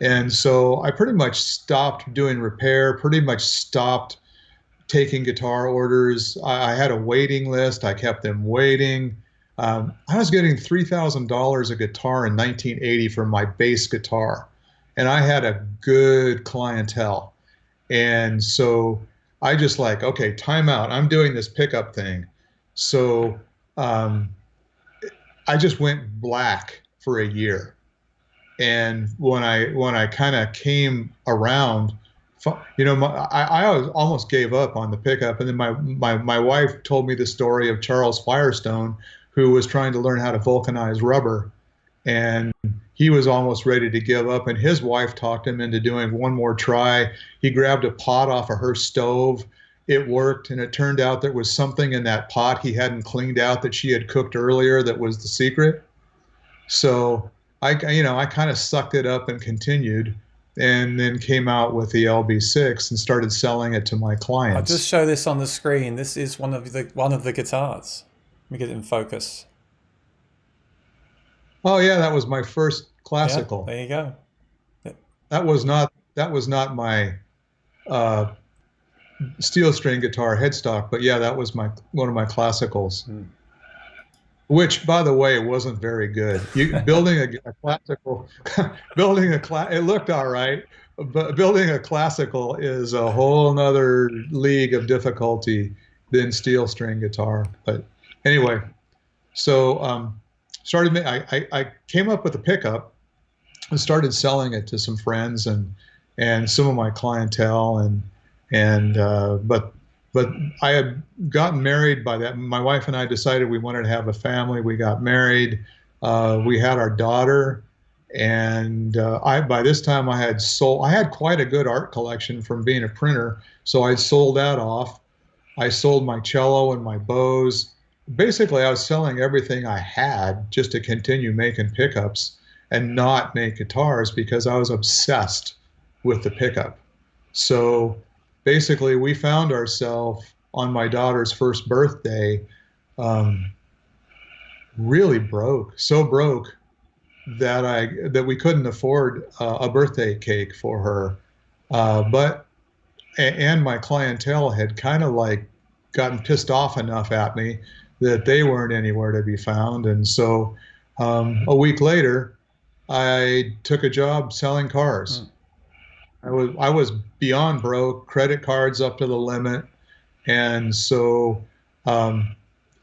and so I pretty much stopped doing repair. Pretty much stopped taking guitar orders. I had a waiting list. I kept them waiting. I was getting $3,000 a guitar in 1980 for my bass guitar, and I had a good clientele. And so I just like, okay, time out. I'm doing this pickup thing. So um, I just went black for a year. And when I kind of came around I almost gave up on the pickup, and then my wife told me the story of Charles Firestone, who was trying to learn how to vulcanize rubber, and he was almost ready to give up, and his wife talked him into doing one more try. He grabbed a pot off of her stove. It worked, and it turned out there was something in that pot he hadn't cleaned out that she had cooked earlier that was the secret. So I kind of sucked it up and continued, and then came out with the LB6 and started selling it to my I'll just clients. show this on the screen. This is one of the guitars. Let me get it in focus. Oh yeah, that was my first Yeah, classical. there you go. That was not my uh, steel string guitar headstock, but yeah, that was my one of my classicals. Hmm. Which, by the way, wasn't very good. Building a classical, building it looked all right, but building a classical is a whole nother league of difficulty than steel string guitar. But anyway, so I came up with a pickup and started selling it to some friends and some of my clientele and but I had gotten married by that. My wife and I decided we wanted to have a family. We got married. We had our daughter, and I by this time I had sold. I had quite a good art collection from being a printer, so I sold that off. I sold my cello and my bows. Basically, I was selling everything I had just to continue making pickups and not make guitars because I was obsessed with the pickup. So basically, we found ourselves on my daughter's first birthday, um, really broke, so broke that we couldn't afford a birthday cake for her. But and my clientele had kind of like gotten pissed off enough at me that they weren't anywhere to be found. And so a week later, I took a job selling cars. Hmm. I was beyond broke, credit cards up to the limit, and so um,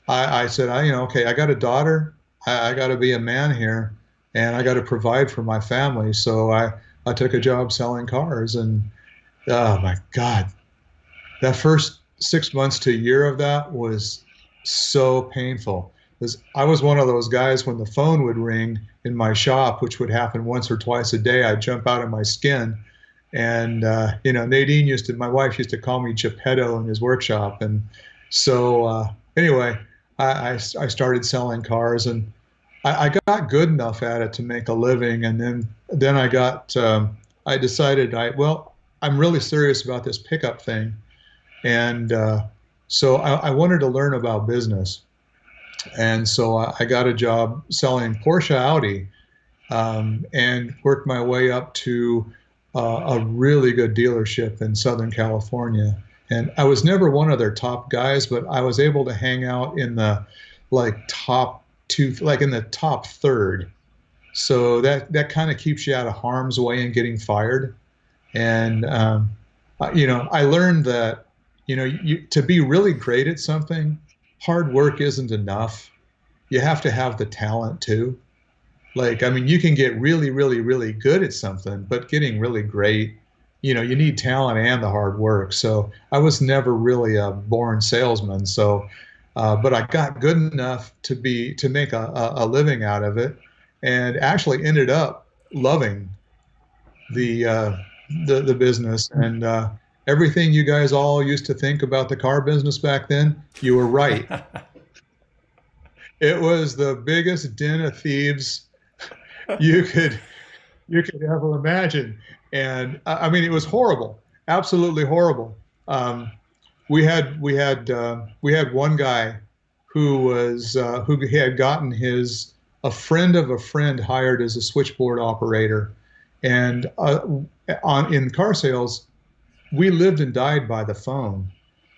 I said, okay, I got a daughter, I got to be a man here, and I got to provide for my family. So I took a job selling cars, and oh my God, that first 6 months to a year of that was so painful. Because I was one of those guys when the phone would ring in my shop, which would happen once or twice a day, I'd jump out of my skin. And my wife used to call me Geppetto in his workshop. And so anyway, I started selling cars, and I got good enough at it to make a living. And then I decided I'm really serious about this pickup thing. And so I wanted to learn about business. And so I got a job selling Porsche Audi, and worked my way up to a really good dealership in Southern California. And I was never one of their top guys, but I was able to hang out in the like top two, like in the top third. So that kind of keeps you out of harm's way and getting fired. And I learned that to be really great at something, hard work isn't enough. You have to have the talent too. Like, I mean, you can get really, really, really good at something, but getting really great, you need talent and the hard work. So I was never really a born salesman. So, but I got good enough to make a living out of it, and actually ended up loving the uh, the business. And everything you guys all used to think about the car business back then, you were right. It was the biggest den of thieves you could you could ever imagine. And I mean, it was horrible, absolutely horrible. Um, we had one guy who had gotten his a friend of a friend hired as a switchboard operator, and on in car sales, we lived and died by the phone.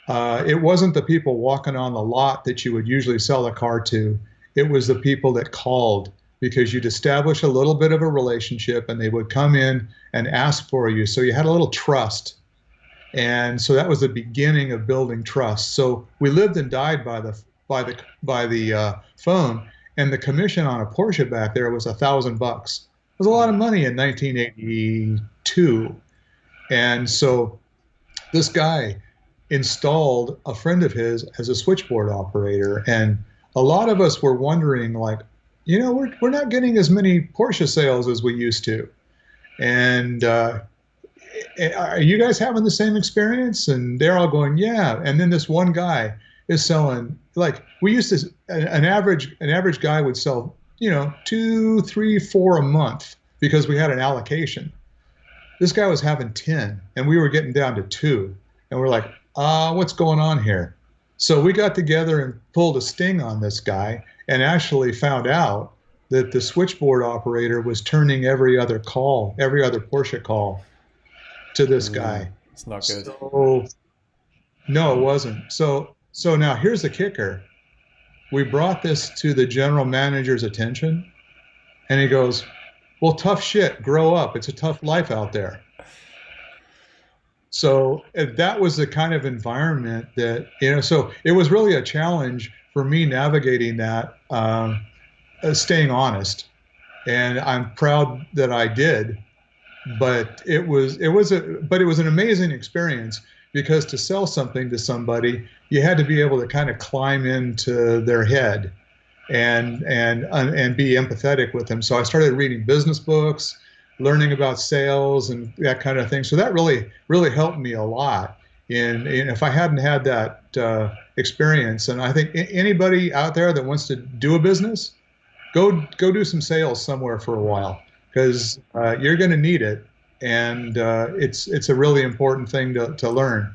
It wasn't the people walking on the lot that you would usually sell a car to. It was the people that called because you'd establish a little bit of a relationship and they would come in and ask for you. So you had a little trust. And so that was the beginning of building trust. So we lived and died by the phone. And the commission on a Porsche back there was $1,000. It was a lot of money in 1982. And so this guy installed a friend of his as a switchboard operator. And a lot of us were wondering, like, we're not getting as many Porsche sales as we used to. And are you guys having the same experience? And they're all going, yeah. And then this one guy is selling, like, we used to, an average guy would sell, two, three, four a month because we had an allocation. This guy was having 10 and we were getting down to two. And we're like, what's going on here? So we got together and pulled a sting on this guy and actually found out that the switchboard operator was turning every other call, every other Porsche call to this guy. It's not good. So no, it wasn't. So now here's the kicker. We brought this to the general manager's attention and he goes, well, tough shit, grow up. It's a tough life out there. So that was the kind of environment that, so it was really a challenge for me navigating that, staying honest. And I'm proud that I did, but but it was an amazing experience because to sell something to somebody, you had to be able to kind of climb into their head and be empathetic with them. So I started reading business books, learning about sales and that kind of thing. So that really helped me a lot. And if I hadn't had that experience, and I think anybody out there that wants to do a business, go do some sales somewhere for a while because you're going to need it, and it's a really important thing to learn.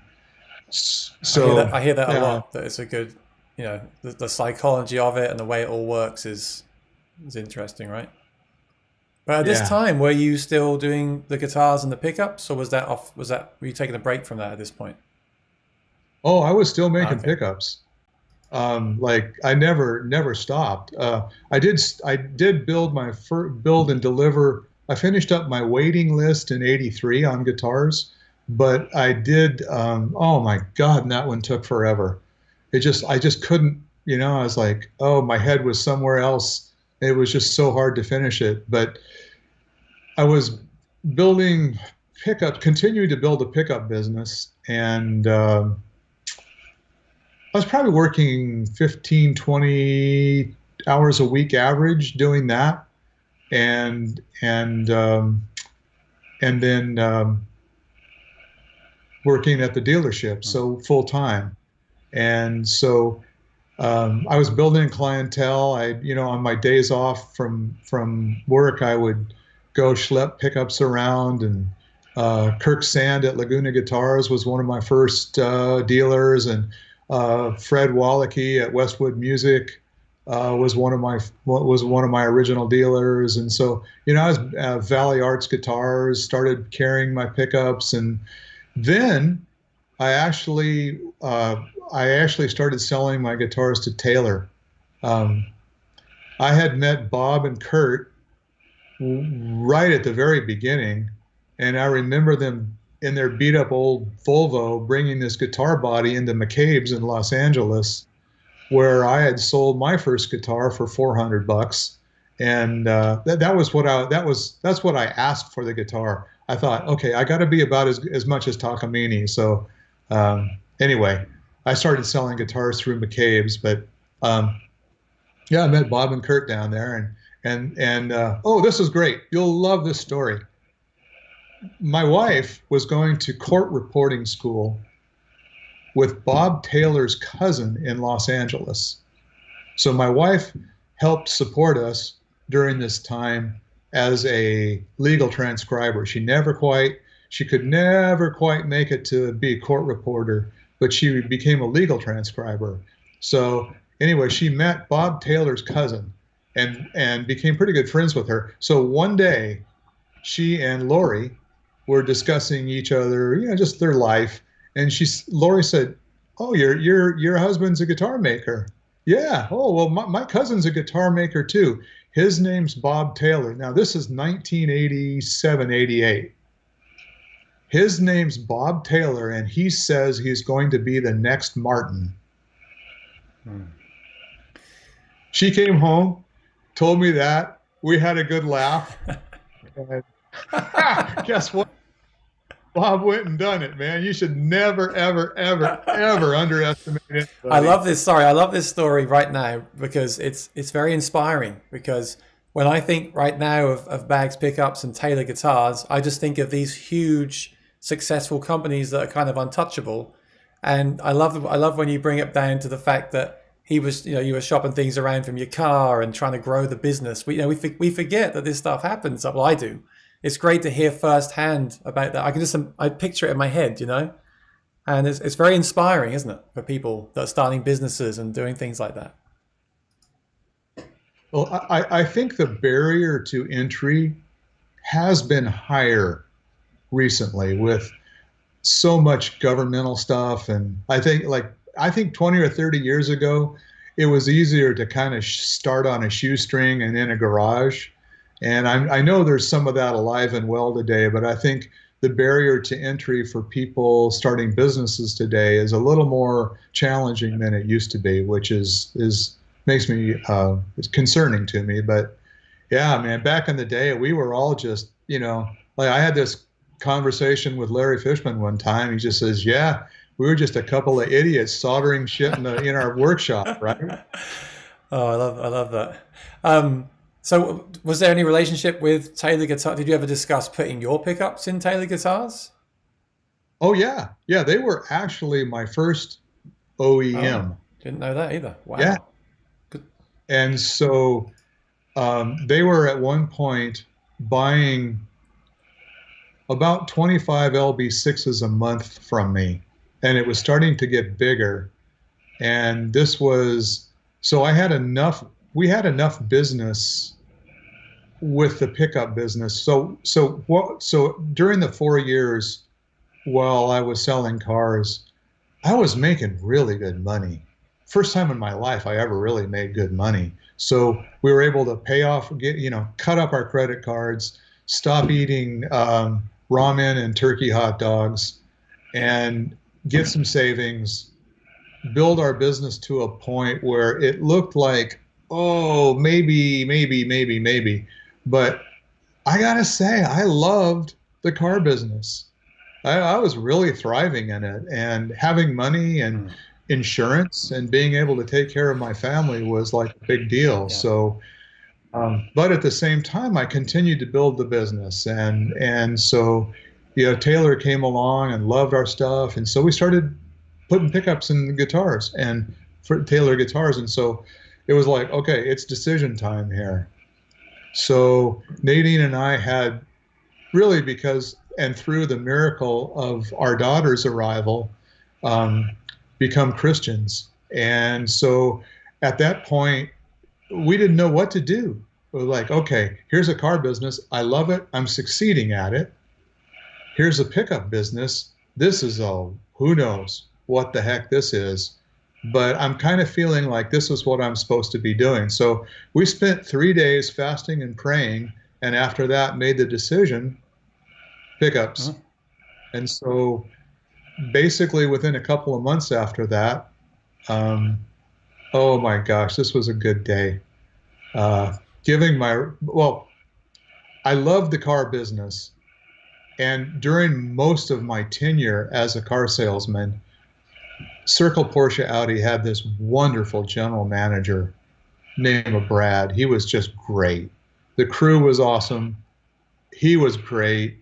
So I hear that a lot. That it's a good, the psychology of it and the way it all works is interesting, right? But at this time, were you still doing the guitars and the pickups, or was that off? Were you taking a break from that at this point? Oh, I was still making pickups. Like I never stopped. I did build and deliver. I finished up my waiting list in '83 on guitars, but I did. Oh my God, and that one took forever. I just couldn't. I was like, oh, my head was somewhere else. It was just so hard to finish it. But I was building continuing to build a pickup business, and I was probably working 15, 20 hours a week average doing that, and then working at the dealership, so full time. And so I was building clientele. On my days off from work, I would go schlep pickups around, and Kirk Sand at Laguna Guitars was one of my first dealers, and Fred Wallachy at Westwood Music was one of my original dealers. And so I was Valley Arts Guitars, started carrying my pickups, and then I actually started selling my guitars to Taylor. I had met Bob and Kurt right at the very beginning, and I remember them in their beat up old Volvo bringing this guitar body into McCabe's in Los Angeles, where I had sold my first guitar for $400. And that's what I asked for the guitar. I thought, okay, I got to be about as much as Takamine. So anyway, I started selling guitars through McCabe's, but I met Bob and Kurt down there, and oh, this is great. You'll love this story. My wife was going to court reporting school with Bob Taylor's cousin in Los Angeles. So my wife helped support us during this time as a legal transcriber. She could never quite make it to be a court reporter, but she became a legal transcriber. So anyway, she met Bob Taylor's cousin and became pretty good friends with her. So one day, she and Lori were discussing each other, just their life. And Lori said, "Oh, your husband's a guitar maker." "Yeah." "Oh, well, my cousin's a guitar maker too. His name's Bob Taylor." Now this is 1987, 88. "His name's Bob Taylor, and he says he's going to be the next Martin." She came home, told me that. We had a good laugh. And guess what? Bob went and done it, man. You should never, ever, ever, ever underestimate I anybody. love this. Sorry, I love this story right now because it's very inspiring. Because when I think right now of Bags pickups and Taylor guitars, I just think of these huge successful companies that are kind of untouchable. And I love when you bring it down to the fact that he was, you were shopping things around from your car and trying to grow the business. We forget that this stuff happens. Well, I do. It's great to hear firsthand about that. I picture it in my head. And it's very inspiring, isn't it, for people that are starting businesses and doing things like that? Well, I think the barrier to entry has been higher recently with so much governmental stuff. And I think 20 or 30 years ago, it was easier to kind of start on a shoestring and in a garage. And I know there's some of that alive and well today, but I think the barrier to entry for people starting businesses today is a little more challenging than it used to be, which is makes me it's concerning to me. But yeah, man, back in the day, we were all just, like I had this conversation with Larry Fishman one time. He just says, "Yeah, we were just a couple of idiots soldering shit in our workshop, right?" Oh, I love that. So, was there any relationship with Taylor Guitar? Did you ever discuss putting your pickups in Taylor guitars? Oh yeah, yeah, they were actually my first Oh, OEM. didn't know that either. Yeah, Wow. Good. and so they were at one point buying about 25 LB6s a month from me, and it was starting to get bigger. And this was so I had enough. We had enough business with the pickup business. So during the 4 years while I was selling cars, I was making really good money. First time in my life I ever really made good money. So we were able to pay off, cut up our credit cards, stop eating ramen and turkey hot dogs, and get some savings, build our business to a point where it looked like, oh, maybe. But I gotta say, I loved the car business. I was really thriving in it, and having money and Mm, insurance and being able to take care of my family was like a big deal. yeah. So, but at the same time, I continued to build the business, and so, Taylor came along and loved our stuff, and so we started putting pickups in the guitars and for Taylor guitars, and so it was like, okay, it's decision time here. So Nadine and I had really because and through the miracle of our daughter's arrival, um, become Christians. And so at that point, we didn't know what to do. We were like, okay, here's a car business. I love it. I'm succeeding at it. Here's a pickup business. This is who knows what the heck this is. But I'm kind of feeling like this is what I'm supposed to be doing. So we spent 3 days fasting and praying. And after that, made the decision pickups. Mm. And so basically within a couple of months after that, um, oh my gosh, this was a good day. Uh, well, I loved the car business. And during most of my tenure as a car salesman, Circle Porsche Audi had this wonderful general manager named Brad. He was just great. The crew was awesome. He was great.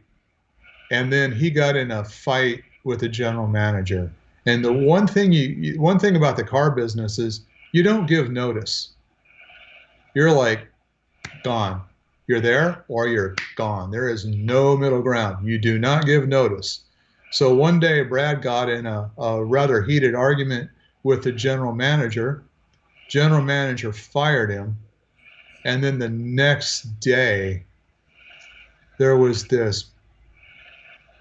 And then he got in a fight with the general manager. And the one thing about the car business is you don't give notice. You're like gone. You're there or you're gone. There is no middle ground. You do not give notice. So one day Brad got in a rather heated argument with the general manager. General manager fired him. And then the next day there was this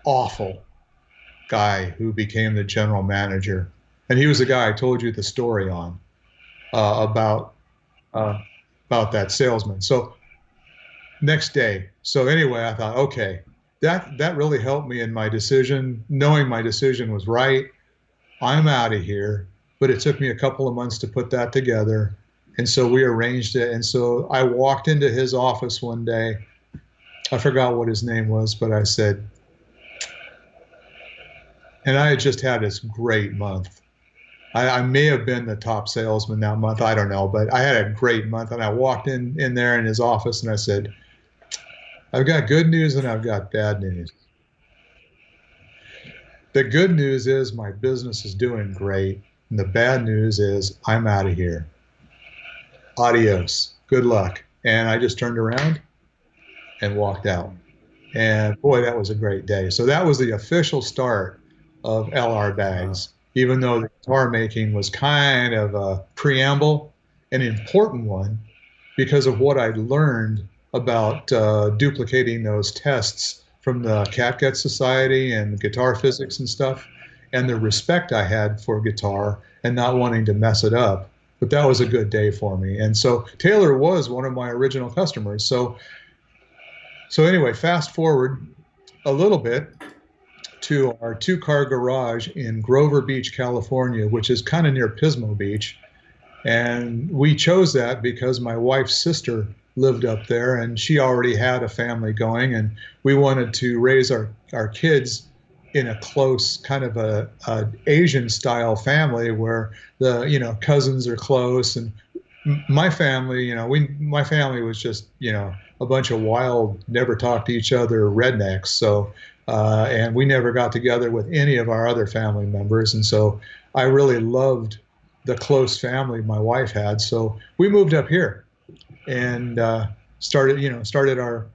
awful guy who became the general manager. And he was the guy I told you the story on uh, about uh, about that salesman. So next day. So anyway, I thought, okay, that really helped me in my decision, knowing my decision was right. I'm out of here. But it took me a couple of months to put that together. And so we arranged it. And so I walked into his office one day. I forgot what his name was, but I said, and I had just had this great month. I may have been the top salesman that month. I don't know, but I had a great month. And I walked in there in his office and I said, I've got good news and I've got bad news. The good news is my business is doing great. And the bad news is I'm out of here. Adios. Good luck. And I just turned around and walked out. And boy, that was a great day. So that was the official start of LR Wow. Bags, even though the guitar making was kind of a preamble, an important one, because of what I'd learned about duplicating those tests from the Catgut Society and guitar physics and stuff, and the respect I had for guitar and not wanting to mess it up. But that was a good day for me. And so Taylor was one of my original customers. So anyway, fast forward a little bit to our two-car garage in Grover Beach, California, which is kind of near Pismo Beach. And we chose that because my wife's sister lived up there and she already had a family going. And we wanted to raise our kids in a close kind of a Asian style family where the, cousins are close. And my family, my family was just, a bunch of wild, never talked to each other rednecks. So, and we never got together with any of our other family members. And so I really loved the close family my wife had. So we moved up here and started our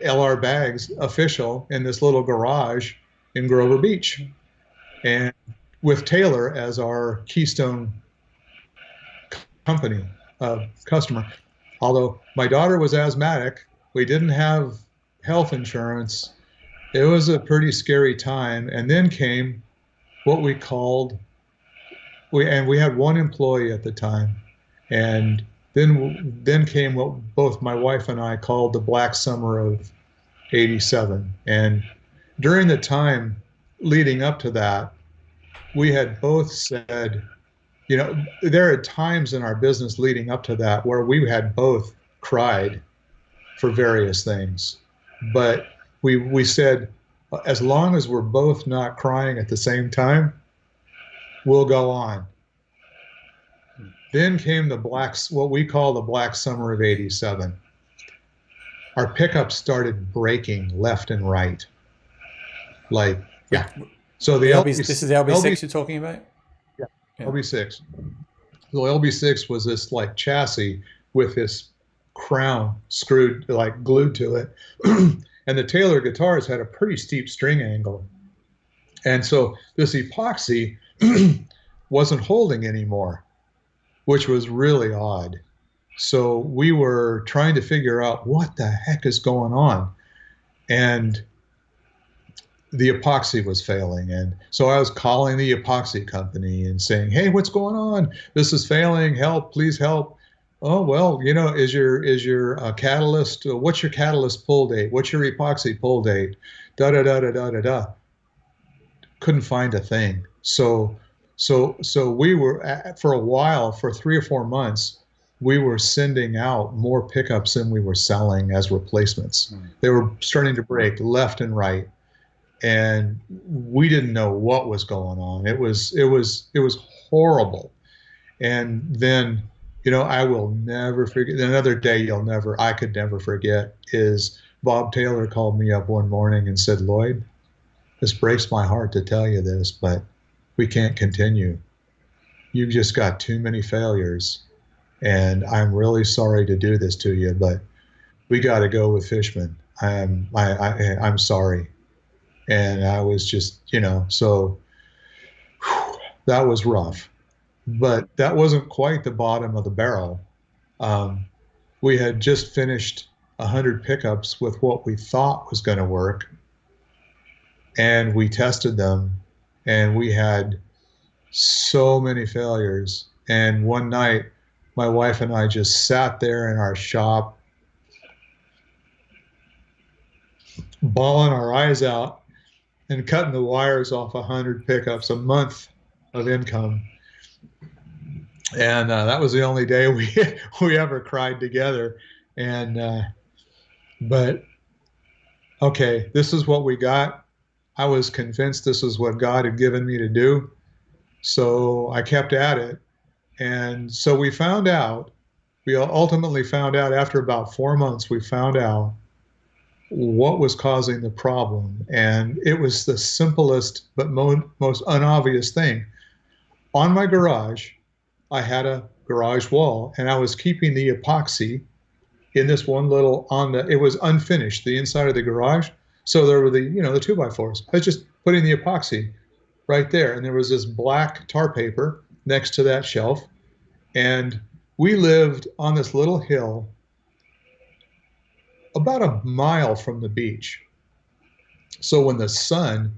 LR Bags official in this little garage in Grover Beach, and with Taylor as our keystone company customer. Although my daughter was asthmatic, we didn't have health insurance. It was a pretty scary time. And then came what we called we had one employee at the time, and then came what both my wife and I called the Black Summer of '87. And during the time leading up to that, we had both said, there are times in our business leading up to that where we had both cried for various things, but we said, as long as we're both not crying at the same time, we'll go on. Then came what we call the Black Summer of '87. Our pickups started breaking left and right. Like, With yeah. So the LB, this is the LB6 you're talking about? Yeah, Yeah. LB6. So LB6 was this like chassis with this crown screwed, like glued to it. And the Taylor guitars had a pretty steep string angle. And so this epoxy wasn't holding anymore, which was really odd. So we were trying to figure out what the heck is going on. And the epoxy was failing. And so I was calling the epoxy company and saying, hey, what's going on? This is failing. Help, please help. Oh, well, is your catalyst, what's your catalyst pull date? What's your epoxy pull date? Da, da, da, da, da, da, da. Couldn't find a thing. So we were, for a while, for 3 or 4 months, we were sending out more pickups than we were selling as replacements. They were starting to break left and right, and we didn't know what was going on. It was horrible. And then, I will never forget. Another day I could never forget is Bob Taylor called me up one morning and said, Lloyd, this breaks my heart to tell you this, but we can't continue. You've just got too many failures. And I'm really sorry to do this to you, but we got to go with Fishman. I'm sorry. And I was just, so that was rough, but that wasn't quite the bottom of the barrel. We had just finished 100 pickups with what we thought was going to work, and we tested them, and we had so many failures. And one night, my wife and I just sat there in our shop, bawling our eyes out and cutting the wires off 100 pickups, a month of income. And that was the only day we ever cried together. And but okay, this is what we got. I was convinced this was what God had given me to do. So I kept at it. And so we ultimately found out after about 4 months, we found out what was causing the problem. And it was the simplest but most unobvious thing. On my garage, I had a garage wall and I was keeping the epoxy in this one little it was unfinished, the inside of the garage. So there were the 2x4s. I was just putting the epoxy right there. And there was this black tar paper next to that shelf. And we lived on this little hill about a mile from the beach. So when the sun,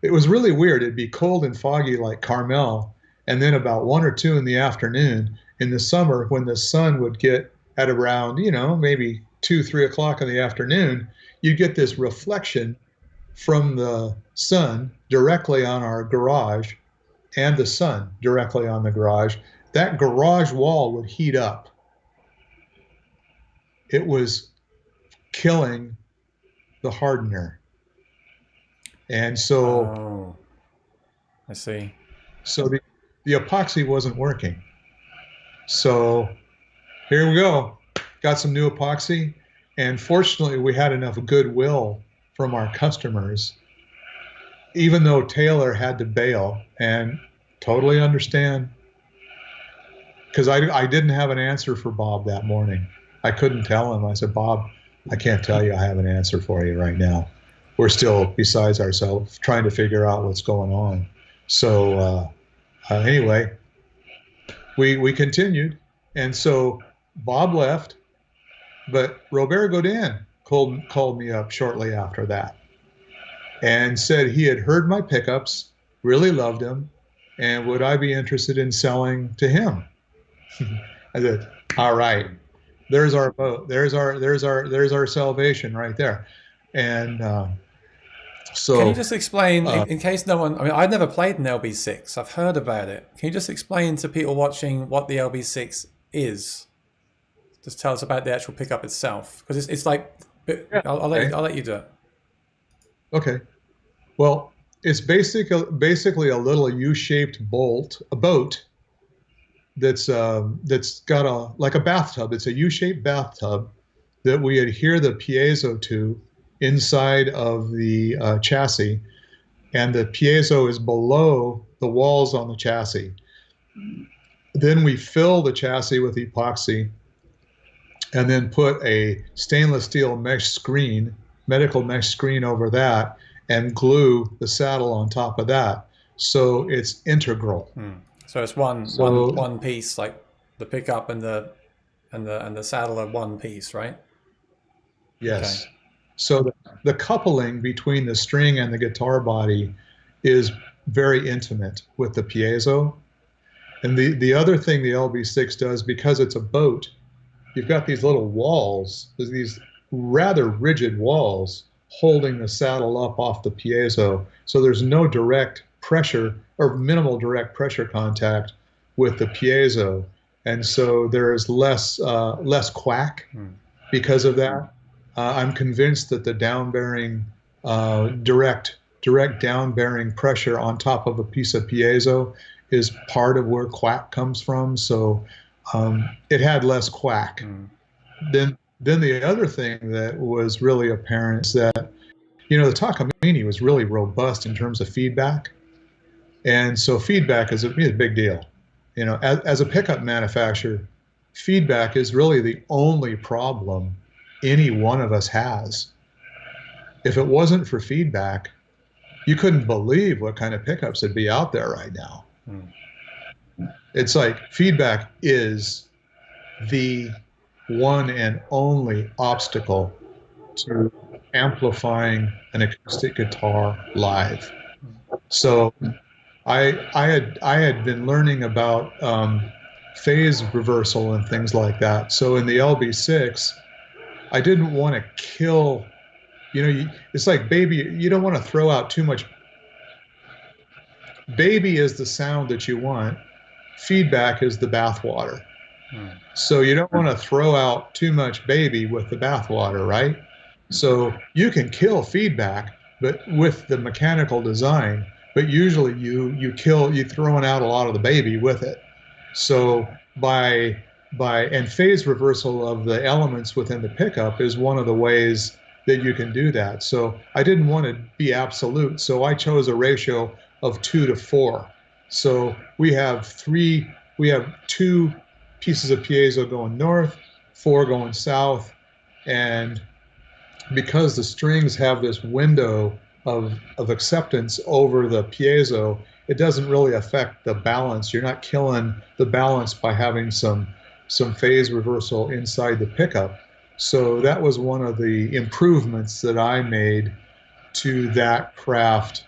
it was really weird. It'd be cold and foggy like Carmel. And then about 1 or 2 in the afternoon in the summer, when the sun would get at around, maybe 2, 3 o'clock in the afternoon, you'd get this reflection from the sun directly on our garage and the sun directly on the garage. That garage wall would heat up. It was killing the hardener. And so, Oh, I see. so the epoxy wasn't working. So here we go. Got some new epoxy. And fortunately, we had enough goodwill from our customers, even though Taylor had to bail, and totally understand, because I didn't have an answer for Bob that morning. I couldn't tell him. I said, Bob, I can't tell you I have an answer for you right now. We're still besides ourselves trying to figure out what's going on. So anyway, we continued. And so Bob left, but Robert Godin called me up shortly after that and said he had heard my pickups, really loved them, and would I be interested in selling to him? I said, all right, there's our boat. There's our salvation right there. And Can you so just explain, in case no one, I mean, I've never played an LB6. I've heard about it. Can you just explain to people watching what the LB6 is? Just tell us about the actual pickup itself. Because it's like, yeah, I'll let you do it. okay. Well, it's basically a little U-shaped boat that's got like a bathtub. It's a U-shaped bathtub that we adhere the piezo to inside of the chassis, and the piezo is below the walls on the chassis. Then we fill the chassis with epoxy and then put a stainless steel medical mesh screen over that, and glue the saddle on top of that. So it's integral. So it's one piece, like the pickup and the saddle are one piece, right? Yes. Okay. So the coupling between the string and the guitar body is very intimate with the piezo. And the other thing the LB6 does, because it's a boat, you've got these little walls, there's these rather rigid walls holding the saddle up off the piezo. So there's no direct pressure or minimal direct pressure contact with the piezo. And so there is less quack because of that. I'm convinced that the down-bearing, direct down-bearing pressure on top of a piece of piezo is part of where quack comes from. So it had less quack. Then the other thing that was really apparent is that, the Takamine was really robust in terms of feedback. And so feedback is a big deal. As a pickup manufacturer, feedback is really the only problem any one of us has. If it wasn't for feedback, you couldn't believe what kind of pickups would be out there right now. It's like feedback is the one and only obstacle to amplifying an acoustic guitar live. So I had been learning about phase reversal and things like that. So in the LB6, I didn't want to kill, it's like baby, you don't want to throw out too much. Baby is the sound that you want. Feedback is the bathwater. So you don't want to throw out too much baby with the bathwater, right? So you can kill feedback, but with the mechanical design. But usually you throwing out a lot of the baby with it. So and phase reversal of the elements within the pickup is one of the ways that you can do that. So I didn't want to be absolute, so I chose a ratio of 2 to 4. So we have two pieces of piezo going north, four going south, and because the strings have this window of acceptance over the piezo, it doesn't really affect the balance. You're not killing the balance by having some phase reversal inside the pickup. So that was one of the improvements that I made to that craft.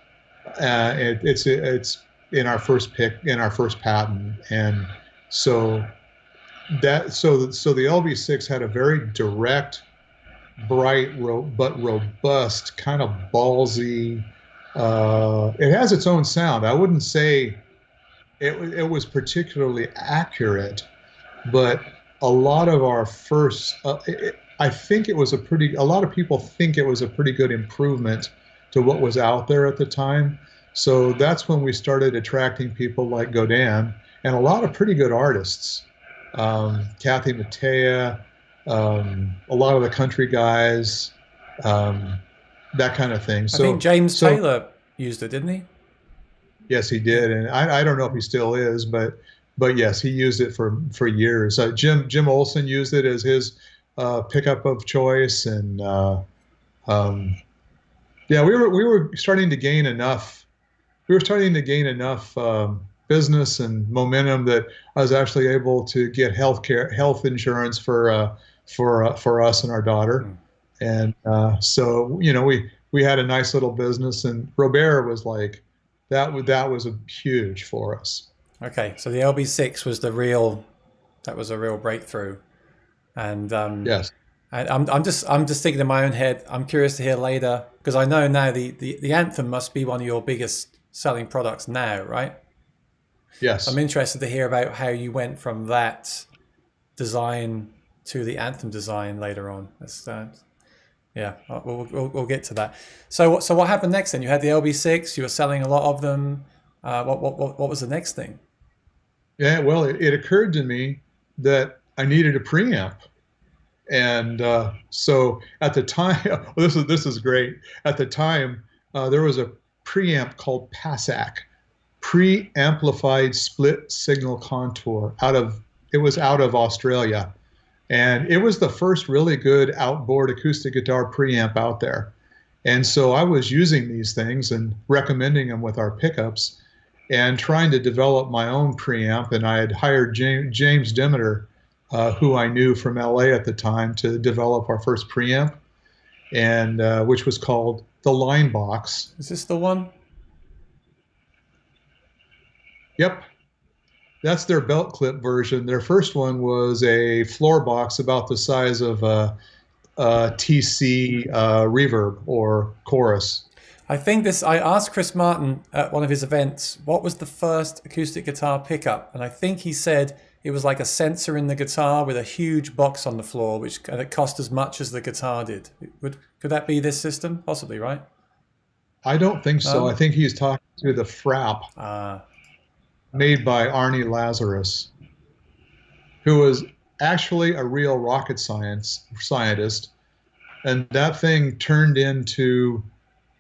It's in our first patent, and so so the LB6 had a very direct, bright, but robust, kind of ballsy. It has its own sound. I wouldn't say it was particularly accurate, but a lot of our first, I think it was a lot of people think it was a pretty good improvement to what was out there at the time. So that's when we started attracting people like Godin and a lot of pretty good artists. Kathy Mattea, a lot of the country guys, um, that kind of thing. I think James Taylor used it, didn't he? Yes, he did, and I don't know if he still is, but yes, he used it for years. Jim Olson used it as his pickup of choice, and um, yeah, we were starting to gain enough. We were starting to gain enough business and momentum that I was actually able to get health insurance for us and our daughter, and so we had a nice little business, and Robert was like that was a huge for us. Okay, so the LB6 was that was a real breakthrough, and Yes. I'm just thinking in my own head. I'm curious to hear later because I know now the Anthem must be one of your biggest selling products now, right? Yes. I'm interested to hear about how you went from that design to the Anthem design later on. Yeah, we'll get to that. So what happened next then? You had the LB6. You were selling a lot of them. What was the next thing? Yeah. Well, it occurred to me that I needed a preamp, and so at the time, well, this is great. At the time, there was a preamp called PASAC, pre-amplified split signal contour. It was out of Australia, and it was the first really good outboard acoustic guitar preamp out there. And so I was using these things and recommending them with our pickups and trying to develop my own preamp. And I had hired James Demeter, who I knew from LA at the time, to develop our first preamp, and which was called the Line Box. Is this the one? Yep. That's their belt clip version. Their first one was a floor box about the size of a TC reverb or chorus. I asked Chris Martin at one of his events, what was the first acoustic guitar pickup? And I think he said it was like a sensor in the guitar with a huge box on the floor, and it cost as much as the guitar did. Could that be this system? Possibly, right? I don't think so. I think he's talking to the Frap. Made by Arnie Lazarus, who was actually a real rocket scientist, and that thing turned into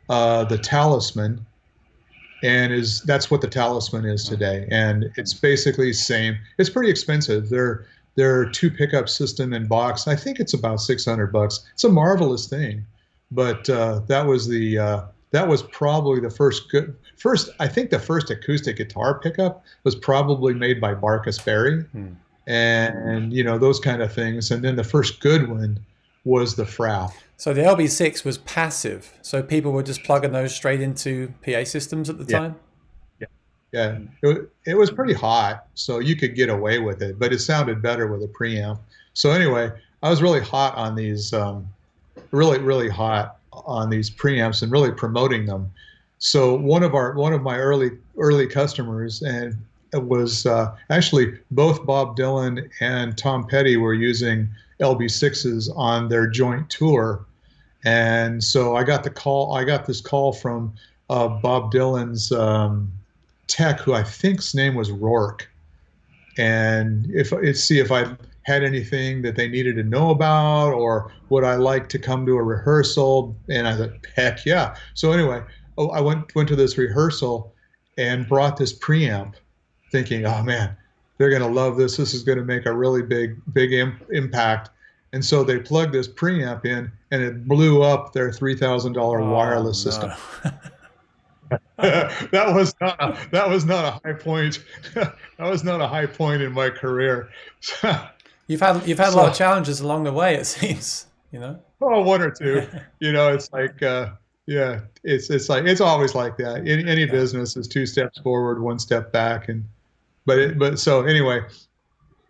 the Talisman, and that's what the Talisman is today. And it's basically the same. It's pretty expensive. They're two pickup system and box. I think it's about $600. It's a marvelous thing, but that was probably the first. I think the first acoustic guitar pickup was probably made by Barkus Berry, and those kind of things. And then the first good one was the Frap. So the LB6 was passive, so people were just plugging those straight into PA systems at the time. Yeah. It was pretty hot, so you could get away with it, but it sounded better with a preamp. So anyway, I was really hot on these, really hot on these preamps and really promoting them. So one of my early customers, and it was actually both Bob Dylan and Tom Petty were using LB6s on their joint tour, And so I got the call. I got this call from Bob Dylan's tech, who I think's name was Rourke, and if it's see if I had anything that they needed to know about, or would I like to come to a rehearsal. And I said, heck yeah. So anyway, I went to this rehearsal and brought this preamp, thinking, oh man, they're going to love this. This is going to make a really big impact. And so they plugged this preamp in, and it blew up their $3,000 Oh wireless system. no. That was not a high point. That was not a high point in my career. You've had a lot of So, challenges along the way, it seems, you know? oh, one or two. It's like yeah, it's like it's always like that. Any Yeah. business is two steps forward, one step back, and but so anyway,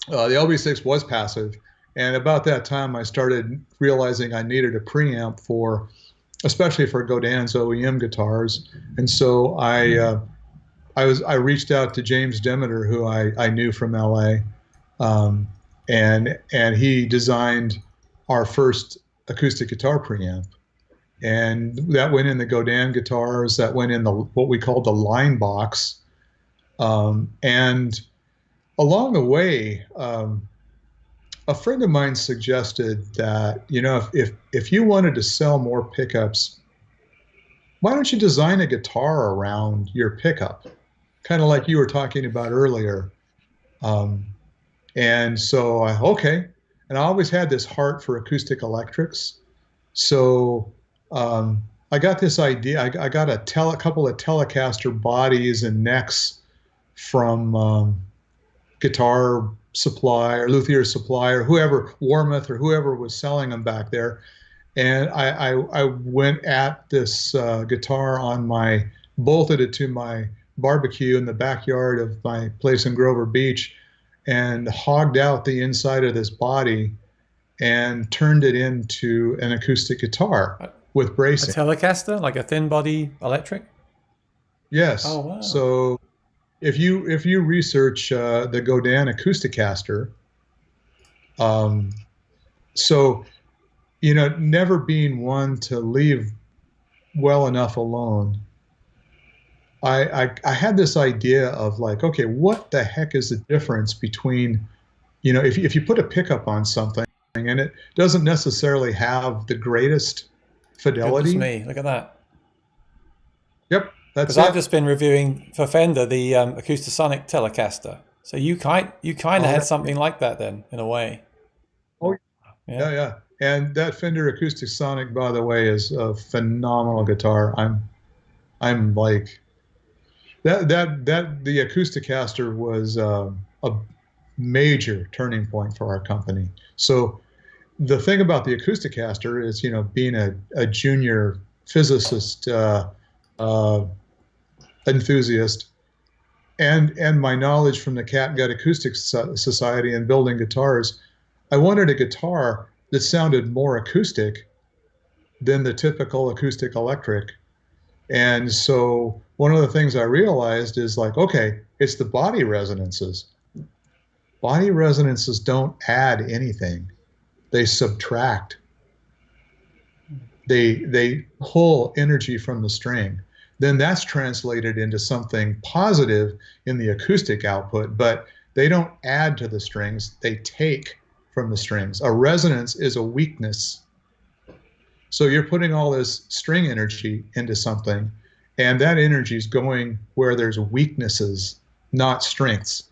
the LB6 was passive, and about that time I started realizing I needed a preamp for, especially for Godin's OEM guitars, and so I reached out to James Demeter, who I knew from LA, um, and he designed our first acoustic guitar preamp, and that went in the Godin guitars. That went in the what we called the line box, and along the way, a friend of mine suggested that if you wanted to sell more pickups, why don't you design a guitar around your pickup, kind of like you were talking about earlier. Um, and so okay, and I always had this heart for acoustic electrics. So I got this idea. I got a couple of Telecaster bodies and necks from Guitar Supply or Luthier Supply or whoever, Warmoth or whoever was selling them back there. And I went at this guitar bolted it to my barbecue in the backyard of my place in Grover Beach, and hogged out the inside of this body and turned it into an acoustic guitar A, with a bracing. Telecaster, like a thin body electric? Oh Yes. wow. So if you research the Godin Acousticaster, um, so never being one to leave well enough alone, I had this idea of like, okay, what the heck is the difference between, if you put a pickup on something and it doesn't necessarily have the greatest Goodness fidelity. me, look at that. Yep, Because that's I've it. just been reviewing for Fender the Acoustasonic Telecaster. So you kind of Oh, had something like that then, in a way. oh Yeah. yeah, yeah. And that Fender Acoustic Sonic, by the way, is a phenomenal guitar. I'm like that the Acousticaster was a major turning point for our company. So the thing about the Acousticaster is, being a junior physicist uh, enthusiast, and my knowledge from the Catgut Acoustic Society and building guitars, I wanted a guitar that sounded more acoustic than the typical acoustic electric. And so one of the things I realized is like, okay, it's the body resonances. Body resonances don't add anything. They subtract. They pull energy from the string. Then that's translated into something positive in the acoustic output, but they don't add to the strings, they take from the strings. A resonance is a weakness. So you're putting all this string energy into something, and that energy is going where there's weaknesses, not strengths.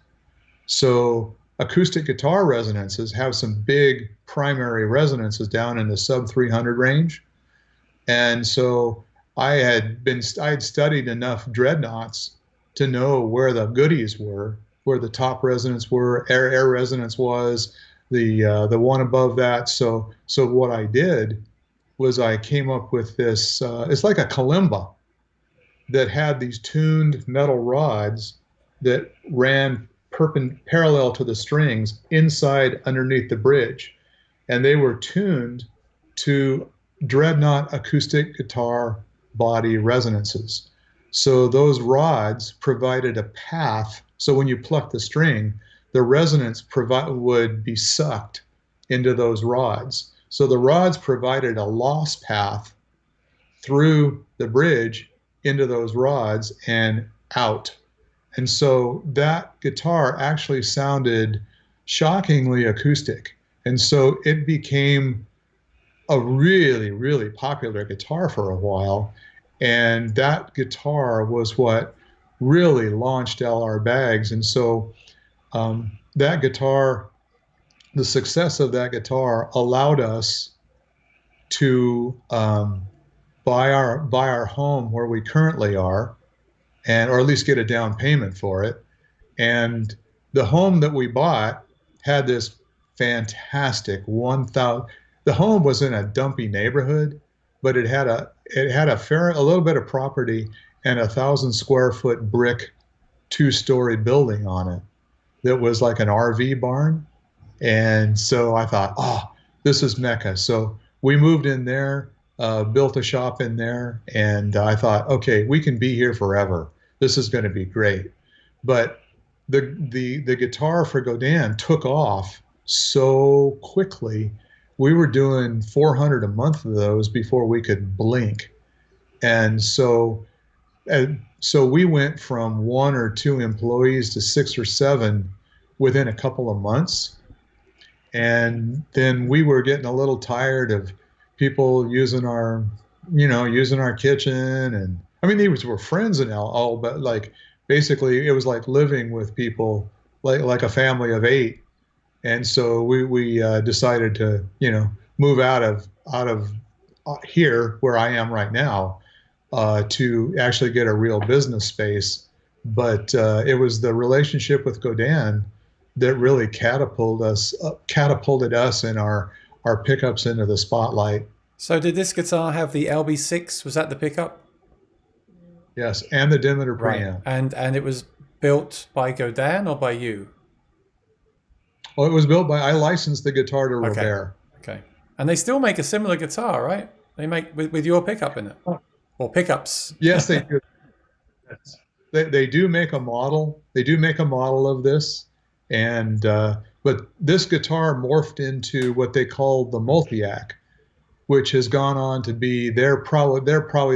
So acoustic guitar resonances have some big primary resonances down in the sub 300 range. And so I had studied enough dreadnoughts to know where the goodies were, where the top resonance were, air resonance was, the one above that. So what I did was I came up with this. It's like a kalimba that had these tuned metal rods that ran parallel to the strings inside underneath the bridge, and they were tuned to dreadnought acoustic guitar body resonances. So those rods provided a path. So when you pluck the string, the resonance would be sucked into those rods. So the rods provided a loss path through the bridge into those rods and out. And so that guitar actually sounded shockingly acoustic. And so it became a really, really popular guitar for a while. And that guitar was what really launched LR Baggs. And so that guitar, the success of that guitar allowed us to buy our home where we currently are, and or at least get a down payment for it. And the home that we bought had this fantastic 1,000. The home was in a dumpy neighborhood, but it had a little bit of property and 1,000 square foot brick 2-story building on it that was like an RV barn. And so I thought, oh, this is Mecca. So we moved in there, built a shop in there, and I thought, okay, we can be here forever. This is going to be great. But the guitar for Godin took off so quickly. We were doing 400 a month of those before we could blink. And so we went from 1 or 2 employees to 6 or 7 within a couple of months. And then we were getting a little tired of people using our kitchen. And I mean, these were friends and all, but like basically it was like living with people like a family of 8. And so we decided to, move out of here where I am right now, to actually get a real business space. But it was the relationship with Godin that really catapulted us and our pickups into the spotlight. So did this guitar have the LB6? Was that the pickup? Yes, and the Demeter Right. preamp. And it was built by Godin or by you? Well, it was built by, I licensed the guitar to Okay. Robert. Okay. And they still make a similar guitar, right? They make with your pickup in it. Or pickups. Yes, they do. Yes. They do make a model. They do make a model of this, and but this guitar morphed into what they call the Multiac, which has gone on to be probably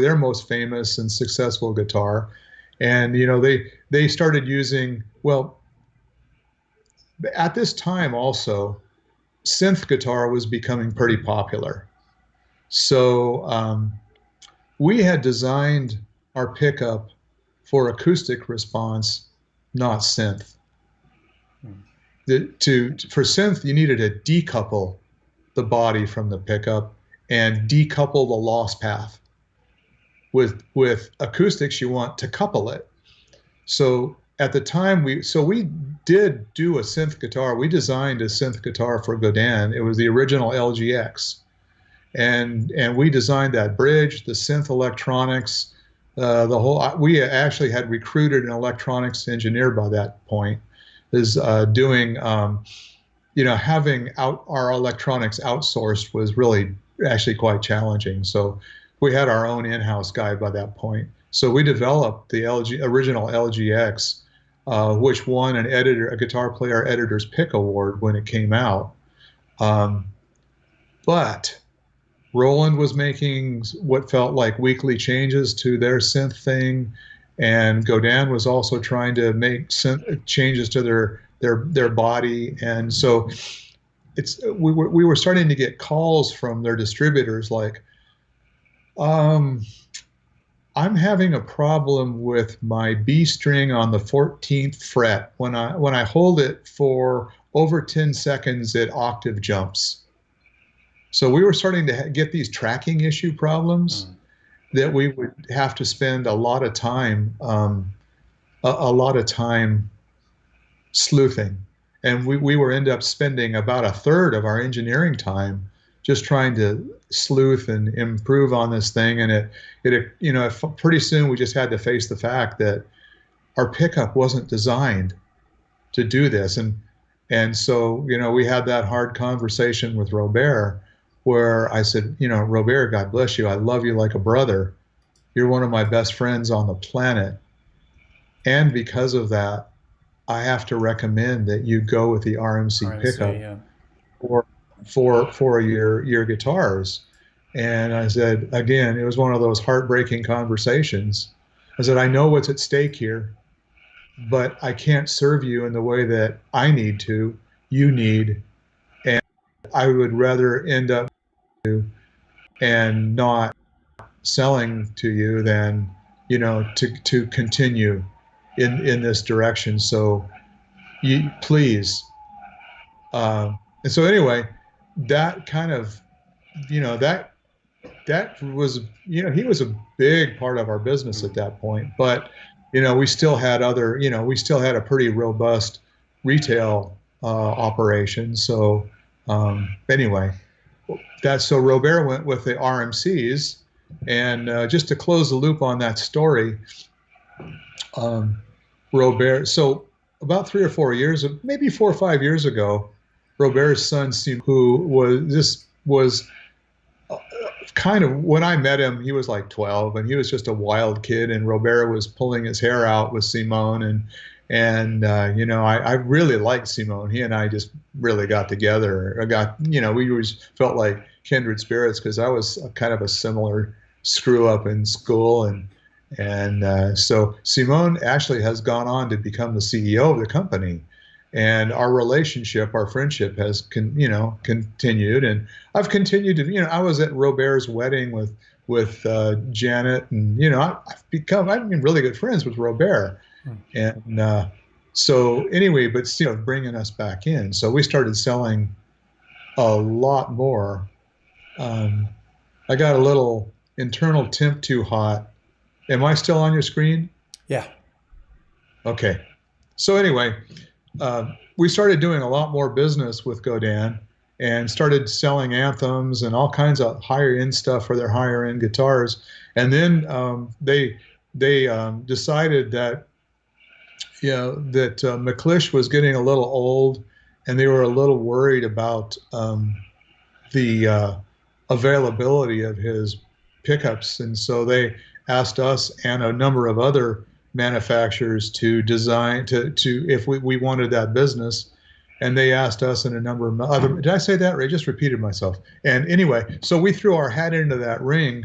their most famous and successful guitar. And they started using, well, at this time also synth guitar was becoming pretty popular. So we had designed our pickup for acoustic response, not synth. For synth, you needed to decouple the body from the pickup and decouple the loss path. With acoustics, you want to couple it. So at the time, we did do a synth guitar. We designed a synth guitar for Godin. It was the original LGX. And we designed that bridge, the synth electronics, the whole. We actually had recruited an electronics engineer by that point, is doing, having our electronics outsourced was really actually quite challenging. So we had our own in-house guy by that point. So we developed the original LGX, which won a guitar player editor's pick award when it came out. But Roland was making what felt like weekly changes to their synth thing, and Godin was also trying to make changes to their body. And so we were starting to get calls from their distributors like, I'm having a problem with my B string on the 14th fret. When I hold it for over 10 seconds, it octave jumps. So we were starting to get these tracking issue problems that we would have to spend a lot of time sleuthing. And we were end up spending about a third of our engineering time just trying to sleuth and improve on this thing. And pretty soon we just had to face the fact that our pickup wasn't designed to do this. And so, we had that hard conversation with Robert where I said, Robert, God bless you. I love you like a brother. You're one of my best friends on the planet. And because of that, I have to recommend that you go with the RMC pickup. Yeah. for your guitars. And I said, again, it was one of those heartbreaking conversations. I said, I know what's at stake here, but I can't serve you in the way that I need to, you need, and I would rather end up and not selling to you than, to continue in this direction. So you please. And so anyway, that kind of, that was, he was a big part of our business at that point. But, we still had we still had a pretty robust retail operation. So anyway, so Robert went with the RMCs. And just to close the loop on that story, um, Robert, so about 3 or 4 years, maybe 4 or 5 years ago, Robert's son, who was kind of, when I met him, he was like 12 and he was just a wild kid. And Robert was pulling his hair out with Simone. I really liked Simone. He and I just really got together. We always felt like kindred spirits because I was kind of a similar screw up in school. So Simone actually has gone on to become the CEO of the company. And our relationship, our friendship has continued. And I've continued to, I was at Robert's wedding with Janet, and I've been really good friends with Robert. And so anyway, but bringing us back in, so we started selling a lot more. I got a little internal temp too hot. Am I still on your screen? Yeah. Okay. So anyway, we started doing a lot more business with Godin and started selling anthems and all kinds of higher end stuff for their higher end guitars. And then they decided that McClish was getting a little old, and they were a little worried about the availability of his pickups, and so they asked us and a number of other manufacturers to design to if we wanted that business. And they asked us and a number of other, did I say that right? I just repeated myself. And anyway, so we threw our hat into that ring,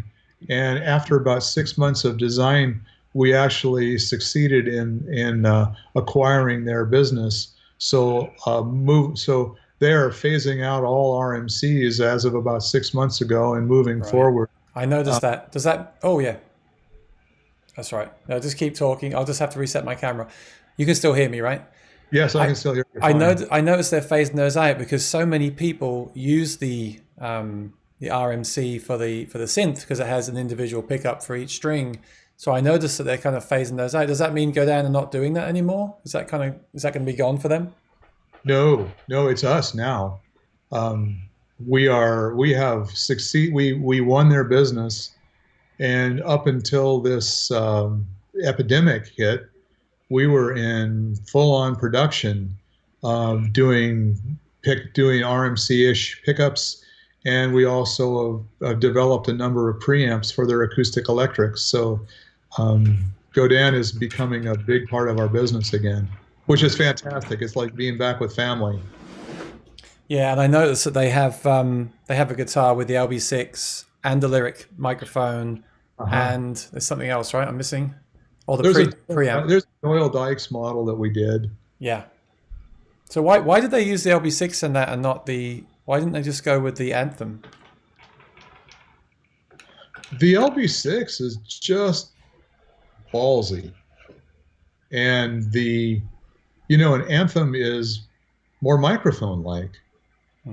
and after about 6 months of design, we actually succeeded in acquiring their business. So so they are phasing out all RMCs as of about 6 months ago and moving forward. I noticed that. Does that? Oh yeah, that's right. No, just keep talking. I'll just have to reset my camera. You can still hear me, right? Yes, I can still hear you. I noticed they're phasing those out because so many people use the RMC for the synth because it has an individual pickup for each string. So I noticed that they're kind of phasing those out. Does that mean Godin and not doing that anymore? Is that going to be gone for them? No, it's us now. We have succeed. We won their business, and up until this epidemic hit, we were in full-on production, doing RMC-ish pickups, and we also have developed a number of preamps for their acoustic electrics. So Godin is becoming a big part of our business again, which is fantastic. It's like being back with family. Yeah, and I noticed that they have a guitar with the LB6 and the lyric microphone, and there's something else, right? I'm missing. Oh, the preamp. There's an Doyle Dykes model that we did. Yeah. So why did they use the LB6 in that and not why didn't they just go with the Anthem? The LB6 is just ballsy. And an Anthem is more microphone-like.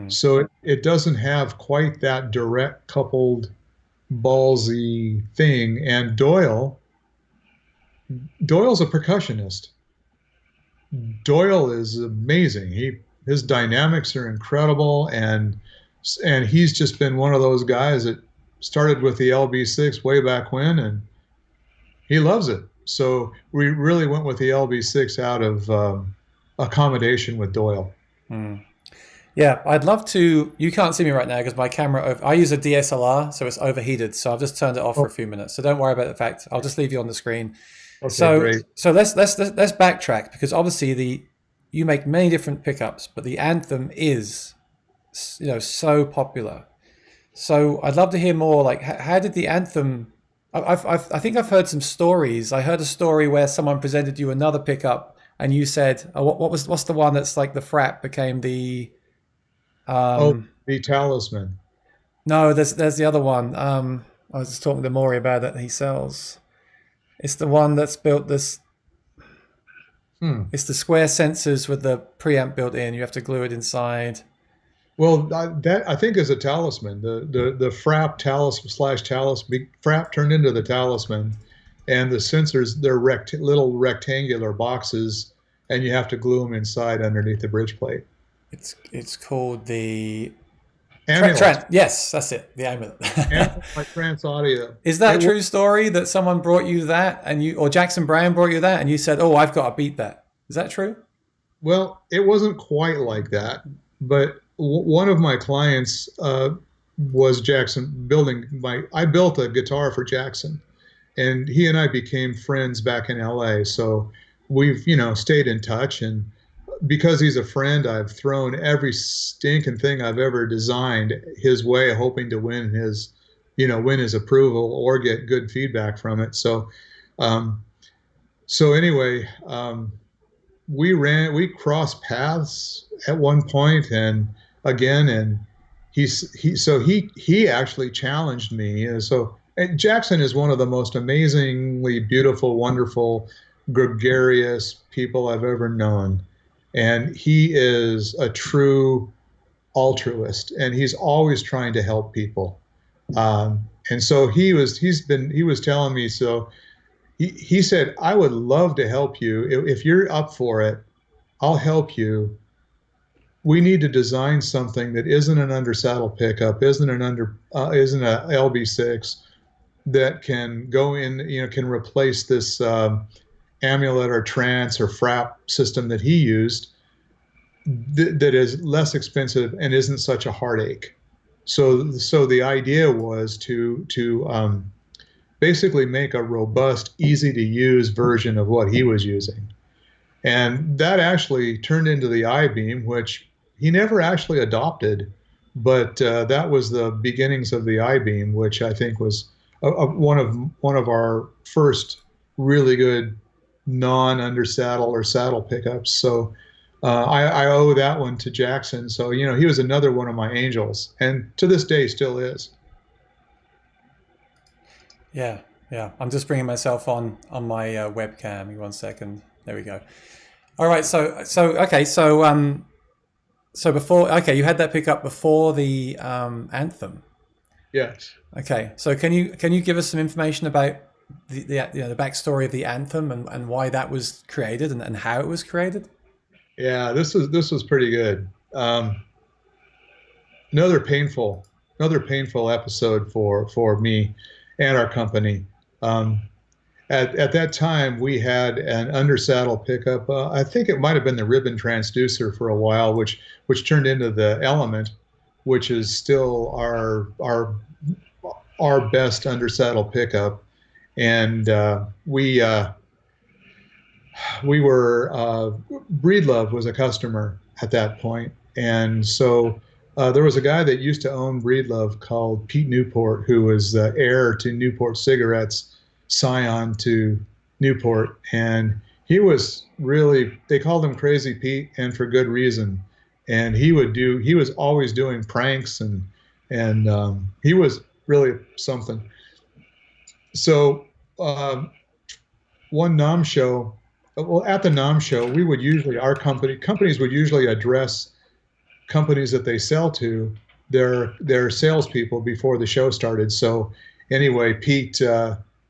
So it doesn't have quite that direct coupled ballsy thing. And Doyle's a percussionist. Doyle is amazing. His dynamics are incredible, and he's just been one of those guys that started with the LB6 way back when, and he loves it. So we really went with the LB6 out of accommodation with Doyle. Yeah, I'd love to. You can't see me right now because my camera. I use a DSLR, so it's overheated. So I've just turned it off for a few minutes. So don't worry about the fact. I'll just leave you on the screen. Okay, great. So let's backtrack because obviously you make many different pickups, but the Anthem is so popular. So I'd love to hear more. Like, how did the anthem? I think I've heard some stories. I heard a story where someone presented you another pickup, and you said, oh, what's the one that's like the frap became the Oh, um the talisman. no, there's the other one. I was just talking to Maury about it. He sells. It's the one that's built this. Hmm. It's the square sensors with the preamp built in. You have to glue it inside. Well, that I think is a talisman. The frap talisman slash talisman frap turned into the talisman, and the sensors they're little rectangular boxes, and you have to glue them inside underneath the bridge plate. It's called the Amulet, Yes, that's it. The amulet. amulet by Trans Audio. Is that It a was, true story that someone brought you that and you or Jackson Brown brought you that and you said, "Oh, I've got to beat that." Is that true? well, it wasn't quite like that, but one of my clients was Jackson building my. I built a guitar for Jackson, and he and I became friends back in LA. So we've, stayed in touch. And because he's a friend, I've thrown every stinking thing I've ever designed his way, hoping to win his approval or get good feedback from it. Um, so anyway, we crossed paths at one point and again, and he actually challenged me. And so and Jackson is one of the most amazingly beautiful, wonderful, gregarious people I've ever known. And he is a true altruist, and he's always trying to help people. And so he was telling me, so he said, I would love to help you. If you're up for it, I'll help you. We need to design something that isn't an undersaddle pickup, isn't a LB6 that can go in, can replace this amulet or trance or frap system that he used that is less expensive and isn't such a heartache. So the idea was to basically make a robust, easy to use version of what he was using. And that actually turned into the I-beam, which he never actually adopted, but that was the beginnings of the I-beam, which I think was one of our first really good non-undersaddle or saddle pickups. So I owe that one to Jackson. So he was another one of my angels, and to this day still is. Yeah, yeah. I'm just bringing myself on my webcam. Give me 1 second. There we go. All right. So before, okay, you had that pickup before the anthem. Yes. Okay. So can you give us some information about the backstory of the anthem and why that was created and how it was created? Yeah, this was pretty good. Another painful episode for me and our company. Um, at that time, we had an undersaddle pickup. I think it might have been the ribbon transducer for a while, which turned into the Element, which is still our best undersaddle pickup. And we were Breedlove was a customer at that point, and so there was a guy that used to own Breedlove called Pete Newport, who was the heir to Newport Cigarettes, scion to Newport, and he was really, they called him Crazy Pete, and for good reason. And he was always doing pranks, and he was really something. So one NOM show, well, at the NOM show, we would usually, companies would usually address companies that they sell to, their salespeople before the show started. So anyway, Pete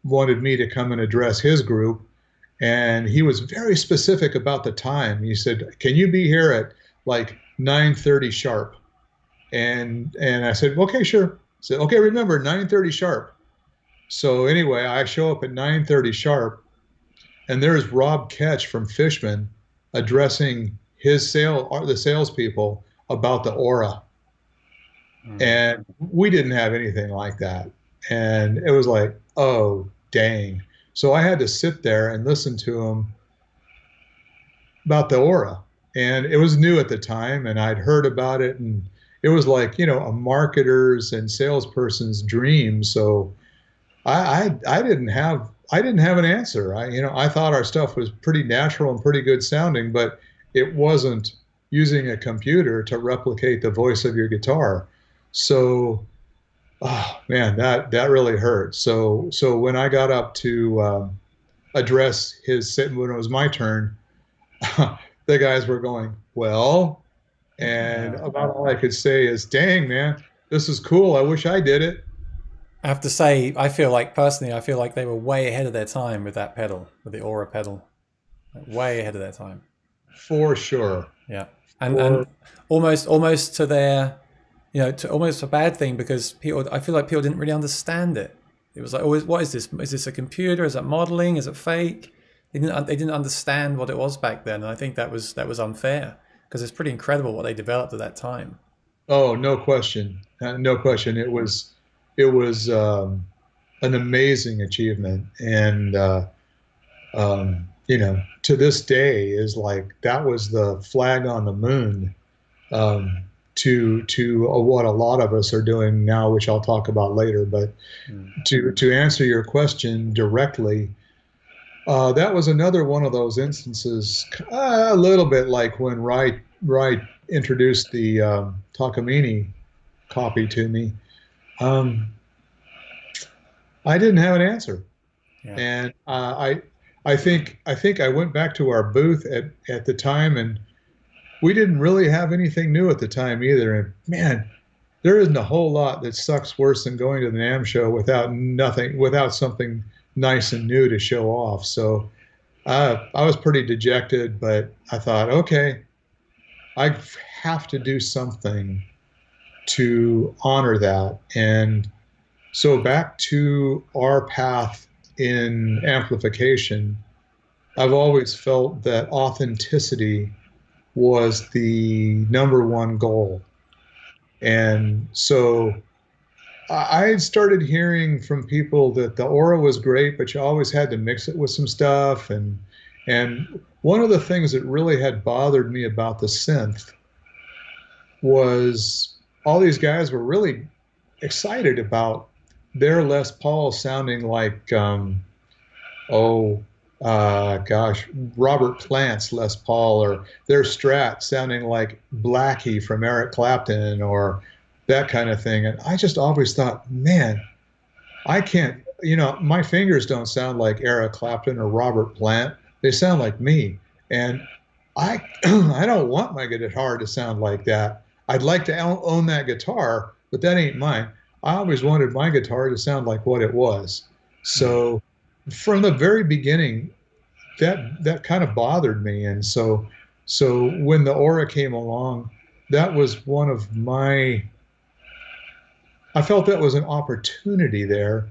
wanted me to come and address his group, and he was very specific about the time. He said, "Can you be here at like 9:30 sharp?" And I said, "Okay, sure." He said, "Okay, remember 9:30 sharp." So anyway, I show up at 9:30 sharp, and there's Rob Ketch from Fishman addressing the salespeople about the Aura, and we didn't have anything like that, and it was like, oh dang! So I had to sit there and listen to him about the Aura, and it was new at the time, and I'd heard about it, and it was like, a marketer's and salesperson's dream. So I didn't have an answer. I thought our stuff was pretty natural and pretty good sounding, but it wasn't using a computer to replicate the voice of your guitar. So, oh man, that really hurt. So when I got up to address when it was my turn, the guys were going, well, and Yeah. about all I could say is, dang man, this is cool. I wish I did it. I have to say, I feel like personally, I feel like they were way ahead of their time with that pedal, with the Aura pedal, like way ahead of their time. For sure. Yeah, and For almost to their, to almost a bad thing because people. I feel like people didn't really understand it. It was like, oh, what is this? Is this a computer? Is that modeling? Is it fake? They didn't understand what it was back then, and I think that was unfair because it's pretty incredible what they developed at that time. Oh, no question. No question. It was an amazing achievement, and to this day is like that was the flag on the moon, um, to what a lot of us are doing now, which I'll talk about later. But Mm. to answer your question directly, that was another one of those instances, a little bit like when Wright introduced the Takamine copy to me. Um, I didn't have an answer, Yeah. and I think I went back to our booth at the time, and we didn't really have anything new at the time either. And man, there isn't a whole lot that sucks worse than going to the NAMM show without something nice and new to show off. So I was pretty dejected, but I thought, okay, I have to do something to honor that. And so back to our path in amplification, I've always felt that authenticity was the number one goal. And so I had started hearing from people that the aura was great, but you always had to mix it with some stuff. And one of the things that really had bothered me about the synth was all these guys were really excited about their Les Paul sounding like oh gosh, Robert Plant's Les Paul, or their Strat sounding like Blackie from Eric Clapton, or that kind of thing. And I just always thought, man, I can't, my fingers don't sound like Eric Clapton or Robert Plant. They sound like me. And I I don't want my guitar to sound like that. I'd like to own that guitar, but that ain't mine. I always wanted my guitar to sound like what it was. Mm. So from the very beginning, that kind of bothered me. And so when the Aura came along, that was one of my I felt that was an opportunity there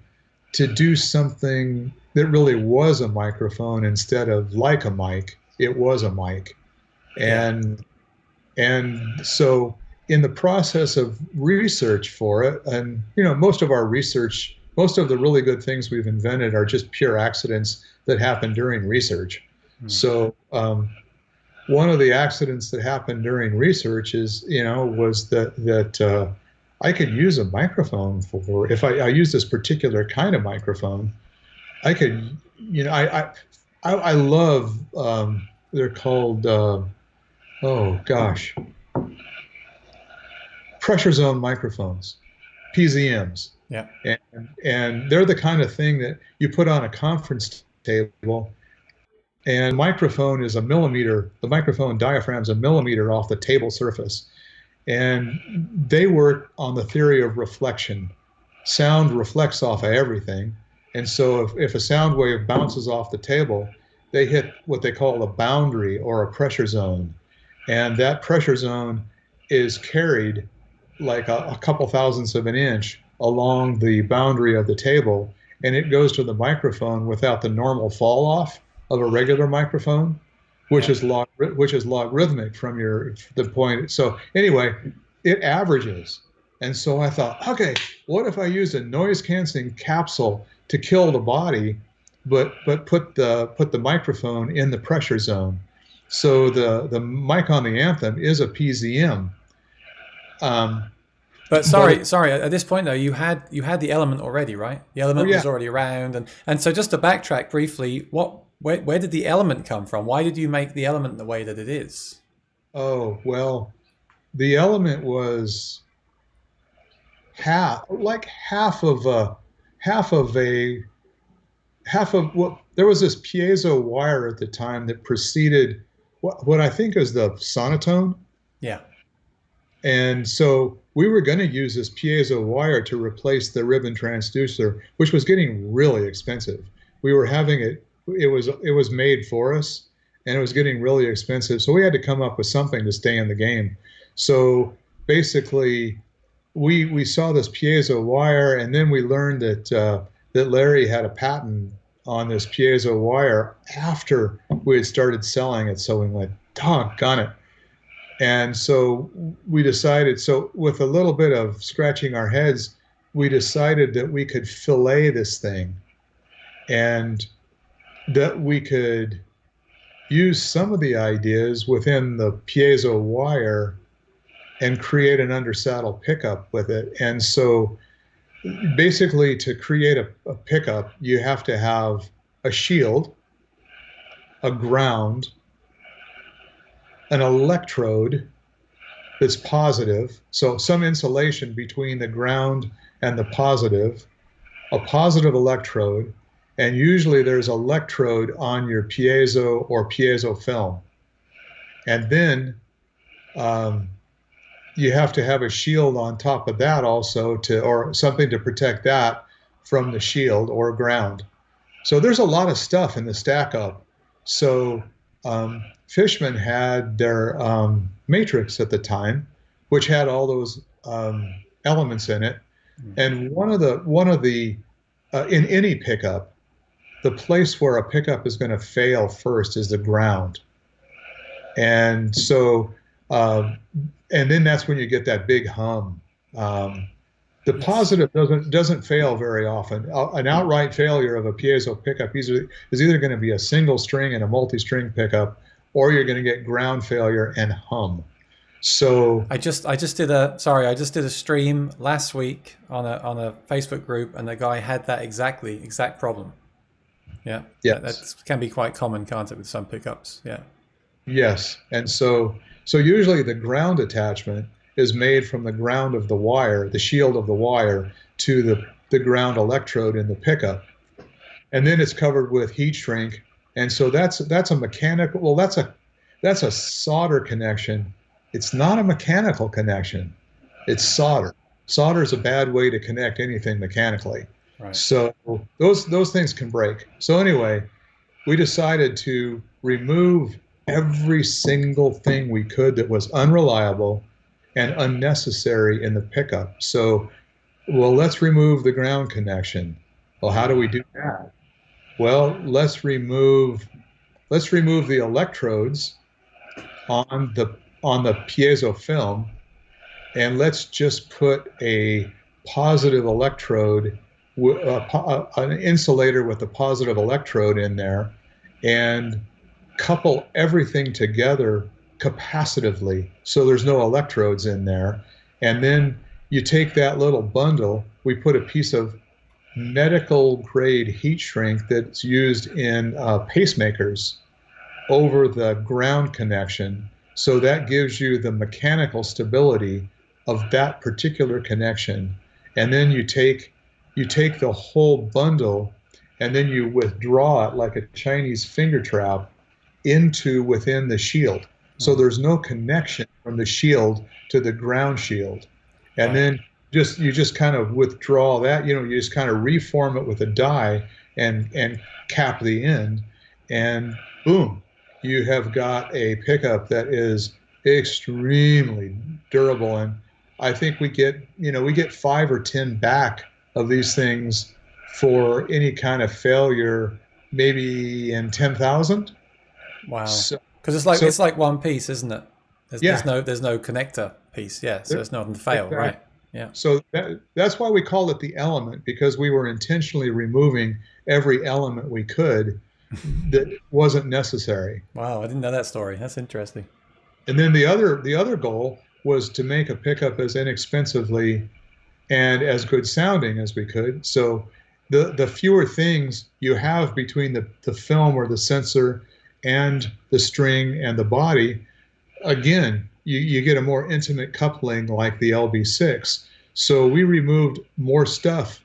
to do something that really was a microphone instead of like a mic. It was a mic. Yeah. And so in the process of research for it, and most of the really good things we've invented are just pure accidents that happen during research. Mm. So one of the accidents that happened during research was that I could use a microphone for if I use this particular kind of microphone. I could, I love they're called oh gosh, pressure zone microphones, PZMs. Yeah. And they're the kind of thing that you put on a conference table, and the microphone diaphragm's a millimeter off the table surface. And they work on the theory of reflection. Sound reflects off of everything. And so if a sound wave bounces off the table, they hit what they call a boundary or a pressure zone. And that pressure zone is carried like a couple thousandths of an inch along the boundary of the table, and it goes to the microphone without the normal fall off of a regular microphone, which Yeah. is logarithmic from the point. So anyway, it averages. And so I thought, okay, what if I used a noise canceling capsule to kill the body, but put the microphone in the pressure zone? So the mic on the Anthem is a PZM. Um, But but sorry. At this point, though, you had the element already, right? The oh element yeah. was already around, and so just to backtrack briefly, where did the element come from? Why did you make the element the way that it is? Oh well, the element was half of half of a half of what there was this piezo wire at the time that preceded what I think is the sonotone. Yeah. And so we were going to use this piezo wire to replace the ribbon transducer, which was getting really expensive. We were having it was made for us and it was getting really expensive. So we had to come up with something to stay in the game. So basically we saw this piezo wire and then we learned that Larry had a patent on this piezo wire after we had started selling it. So we went, doggone it. And so we decided, so with a little bit of scratching our heads, we decided that we could fillet this thing and that we could use some of the ideas within the piezo wire and create an undersaddle pickup with it. And so basically, to create a pickup, you have to have a shield, a ground, an electrode that's positive, so some insulation between the ground and the positive, a positive electrode, and usually there's electrode on your piezo or piezo film. And then um, you have to have a shield on top of that also or something to protect that from the shield or ground. So there's a lot of stuff in the stack up. So Fishman had their matrix at the time, which had all those elements in it. And one of the in any pickup, the place where a pickup is going to fail first is the ground. And so, and then that's when you get that big hum. The Yes. positive doesn't fail very often. An outright failure of a piezo pickup is either going to be a single string and a multi-string pickup, or you're going to get ground failure and hum. So I just did a stream last week on a Facebook group, and the guy had that exact problem. Yeah, yes, that can be quite common, can't it, with some pickups? Yeah. yes, and so usually the ground attachment is made from the ground of the wire, the shield of the wire, to the ground electrode in the pickup, and then it's covered with heat shrink. And so that's a mechanical. Well, that's a solder connection. It's not a mechanical connection. It's solder. Solder is a bad way to connect anything mechanically. Right. So those things can break. So anyway, we decided to remove every single thing we could that was unreliable and unnecessary in the pickup. So, well, let's remove the ground connection. Well, how do we do that? Well, let's remove the electrodes on the piezo film, and let's just put a positive electrode, an insulator with a positive electrode in there, and couple everything together capacitively so there's no electrodes in there. And then you take that little bundle, we put a piece of medical grade heat shrink that's used in pacemakers over the ground connection. So that gives you the mechanical stability of that particular connection. And then you take the whole bundle and then you withdraw it like a Chinese finger trap into within the shield. So there's no connection from the shield to the ground shield. And Right. then you just kind of withdraw that, you just kind of reform it with a die and cap the end, and boom, you have got a pickup that is extremely durable. And I think we get 5 or 10 back of these things for any kind of failure, maybe in 10,000. Wow. So, Because so it's like one piece, isn't it? yeah, There's no connector piece. Yeah. So it's not to fail. exactly. Right. Yeah. So that's why we call it the element, because we were intentionally removing every element we could that wasn't necessary. Wow. I didn't know that story. That's interesting. And then the other goal was to make a pickup as inexpensively and as good sounding as we could. So the fewer things you have between the film or the sensor and the string and the body, again, you get a more intimate coupling like the LB6. So we removed more stuff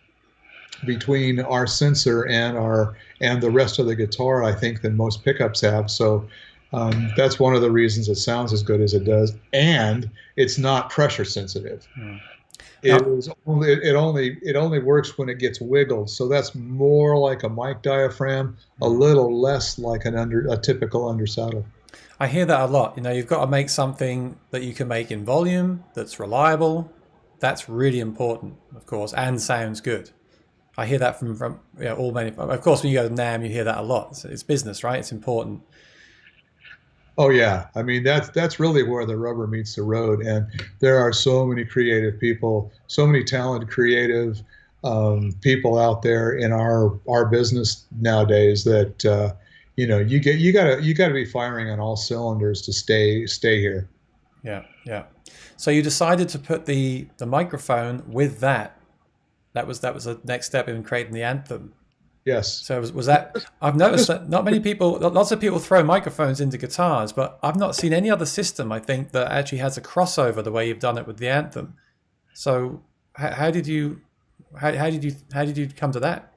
between our sensor and the rest of the guitar, I think, than most pickups have. So that's one of the reasons it sounds as good as it does, and it's not pressure sensitive. Mm. It Now, is only it only works when it gets wiggled. So that's more like a mic diaphragm, a little less like a typical undersaddle. I hear that a lot. You've got to make something that you can make in volume, that's reliable. That's really important, of course, and sounds good. I hear that from all many. Of course, when you go to NAM, you hear that a lot. It's business, right? It's important. Oh yeah, I mean that's really where the rubber meets the road, and there are so many creative people, so many talented creative people out there in our business nowadays that you gotta be firing on all cylinders to stay here. Yeah, yeah. So you decided to put the microphone with that. That was the next step in creating the anthem. Yes. So was that? I've noticed Just that not many people, lots of people throw microphones into guitars, but I've not seen any other system, I think, that actually has a crossover the way you've done it with the anthem. So how did you how did you come to that?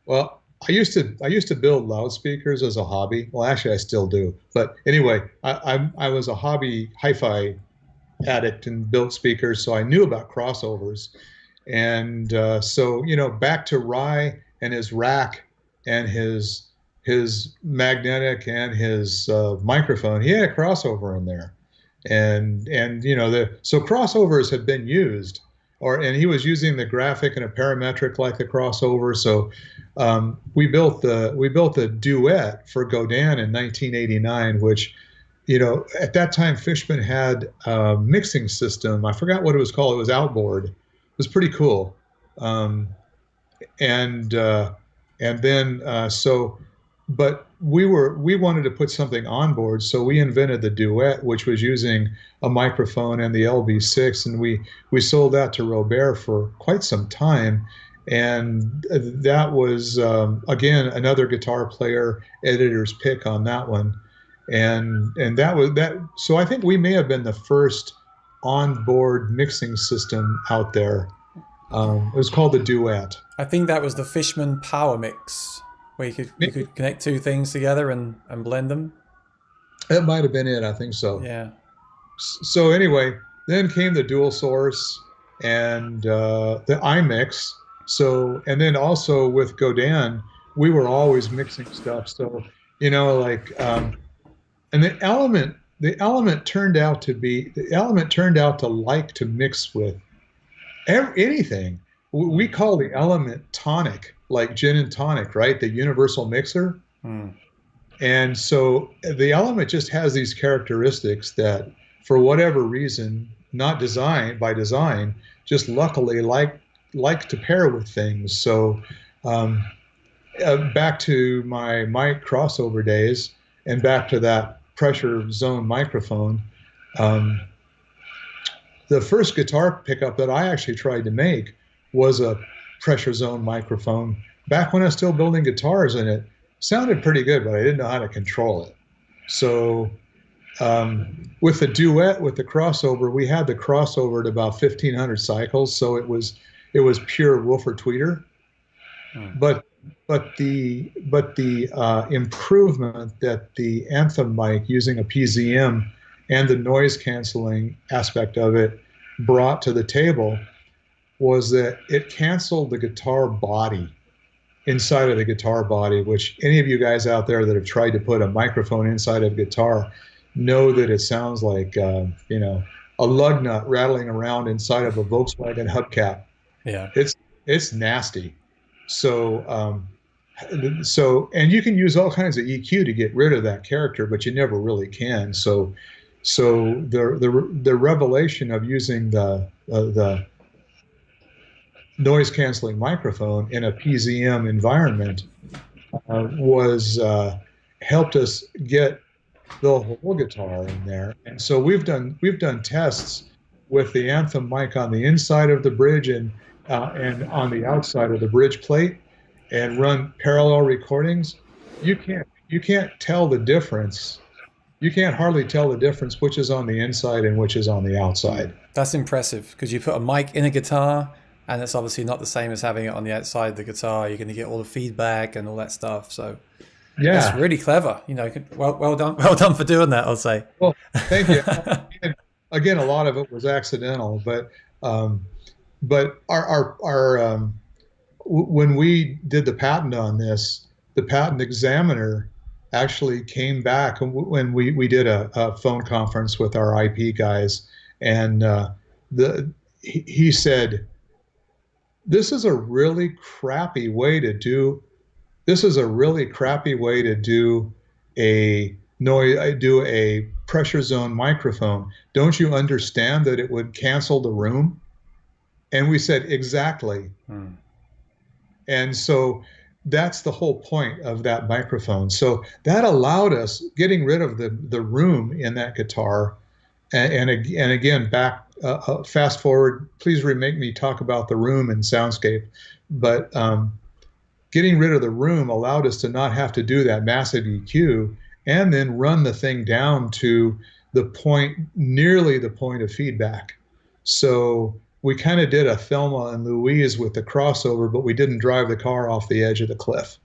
Well, I used to build loudspeakers as a hobby. Well, actually, I still do. But anyway, I was a hobby hi-fi addict and built speakers, so I knew about crossovers. And so, back to Rye and his rack and his magnetic and his microphone, he had a crossover in there. And so crossovers have been used, and he was using the graphic and a parametric like the crossover. So we built the duet for Godin in 1989, which at that time, Fishman had a mixing system. I forgot what it was called. It was outboard. It was pretty cool. Um, and and then but we wanted to put something on board, so we invented the duet, which was using a microphone and the LB6, and we sold that to Robert for quite some time. And that was again another guitar player editor's pick on that one, and that was that. So I think we may have been the first on-board mixing system out there. It was called the Duet. I think that was the Fishman Power Mix, where you could connect two things together and blend them. That might have been it. I think so. Yeah. So anyway, then came the dual source and the iMix. So and then also with Godin, we were always mixing stuff. So like and the element turned out to like to mix with anything. We call the element tonic, like gin and tonic, right? The universal mixer. Hmm. And so the element just has these characteristics that, for whatever reason, not designed by design, just luckily like to pair with things. So um, back to my mic crossover days, and back to that pressure zone microphone. Um, the first guitar pickup that I actually tried to make was a pressure zone microphone. Back when I was still building guitars, and it sounded pretty good, but I didn't know how to control it. So with the duet, with the crossover, we had the crossover at about 1,500 cycles, so it was pure woofer tweeter. Hmm. But the improvement that the Anthem mic using a PZM and the noise canceling aspect of it brought to the table was that it canceled the guitar body inside of the guitar body, which any of you guys out there that have tried to put a microphone inside of a guitar know that it sounds like a lug nut rattling around inside of a Volkswagen hubcap. Yeah. It's nasty. So and you can use all kinds of EQ to get rid of that character, but you never really can. So the revelation of using the noise canceling microphone in a PZM environment was helped us get the whole guitar in there. And so we've done tests with the Anthem mic on the inside of the bridge and on the outside of the bridge plate, and run parallel recordings. You can't tell the difference. You can't hardly tell the difference which is on the inside and which is on the outside. That's impressive because you put a mic in a guitar, and it's obviously not the same as having it on the outside of the guitar. You're going to get all the feedback and all that stuff. So that's Yeah. really clever. Well done, well done for doing that. I'll say. Well, thank you. And again, a lot of it was accidental, um, but when we did the patent on this, the patent examiner actually came back when we did a phone conference with our IP guys, and he said, "This is a really crappy way to do. This is a really crappy way to do a do a pressure zone microphone. Don't you understand that it would cancel the room?" And we said, "Exactly." Hmm. And so that's the whole point of that microphone. So that allowed us getting rid of the room in that guitar. And again, back fast forward, please remake me talk about the room and soundscape. But getting rid of the room allowed us to not have to do that massive EQ and then run the thing down to the point, nearly the point of feedback. So we kind of did a Thelma and Louise with the crossover, but we didn't drive the car off the edge of the cliff.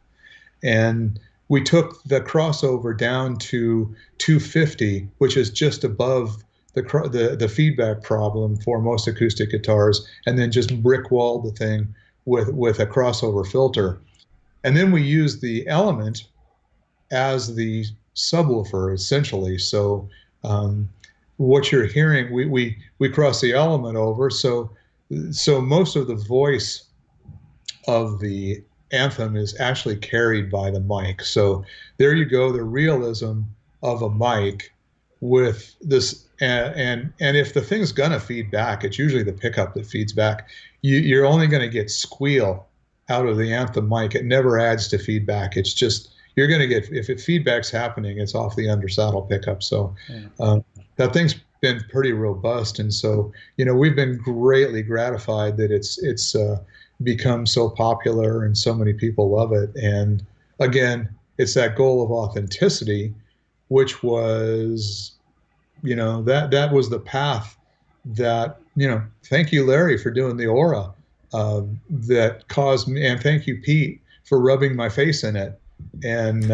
And we took the crossover down to 250, which is just above the feedback problem for most acoustic guitars, and then just brick walled the thing with a crossover filter. And then we used the Element as the subwoofer essentially. So what you're hearing, we cross the Element over. So most of the voice of the Anthem is actually carried by the mic. So there you go, the realism of a mic with this. And if the thing's gonna feed back, it's usually the pickup that feeds back. You're only going to get squeal out of the Anthem mic. It never adds to feedback. It's just you're going to get, if it feedback's happening, it's off the undersaddle pickup. So that thing's been pretty robust, and so we've been greatly gratified that it's become so popular and so many people love it. And again, it's that goal of authenticity, which was that was the path that thank you, Larry, for doing the aura that caused me, and thank you, Pete, for rubbing my face in it. And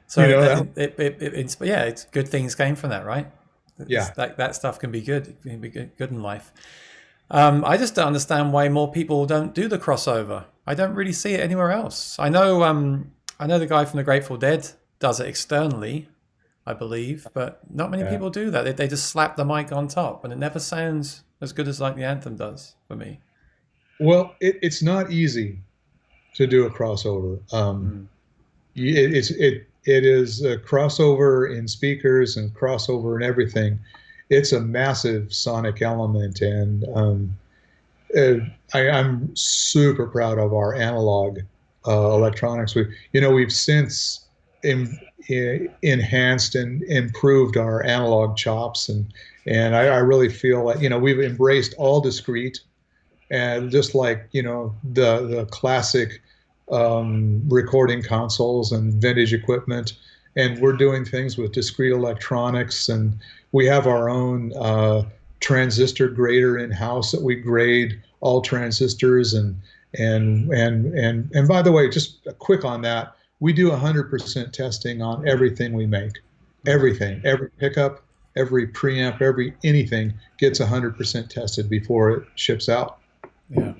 so yeah, it's good things came from that, right? Yeah. That stuff can be good. It can be good in life. I just don't understand why more people don't do the crossover. I don't really see it anywhere else. I know the guy from the Grateful Dead does it externally, I believe, but not many people do that. They just slap the mic on top, and it never sounds as good as like the Anthem does for me. Well, it's not easy to do a crossover. It is a crossover in speakers and crossover in everything. It's a massive sonic element, and I'm super proud of our analog electronics. We've since enhanced and improved our analog chops, and I really feel like we've embraced all discrete, and just like the classic recording consoles and vintage equipment, and we're doing things with discrete electronics, and we have our own transistor grader in house that we grade all transistors, and by the way, just quick on that, we do 100% testing on everything we make. Everything, every pickup, every preamp, anything gets 100% tested before it ships out. Yeah.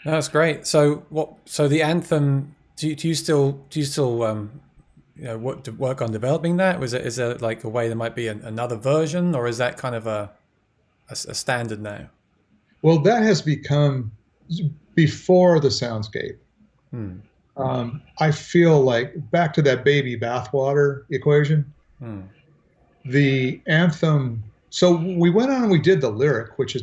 That's great. So the Anthem, do you still work on developing that? Is there like a way there might be another version, or is that kind of a standard now? Well, that has become before the soundscape. I feel like back to that baby bathwater equation. The Anthem. So we went on and we did the lyric, which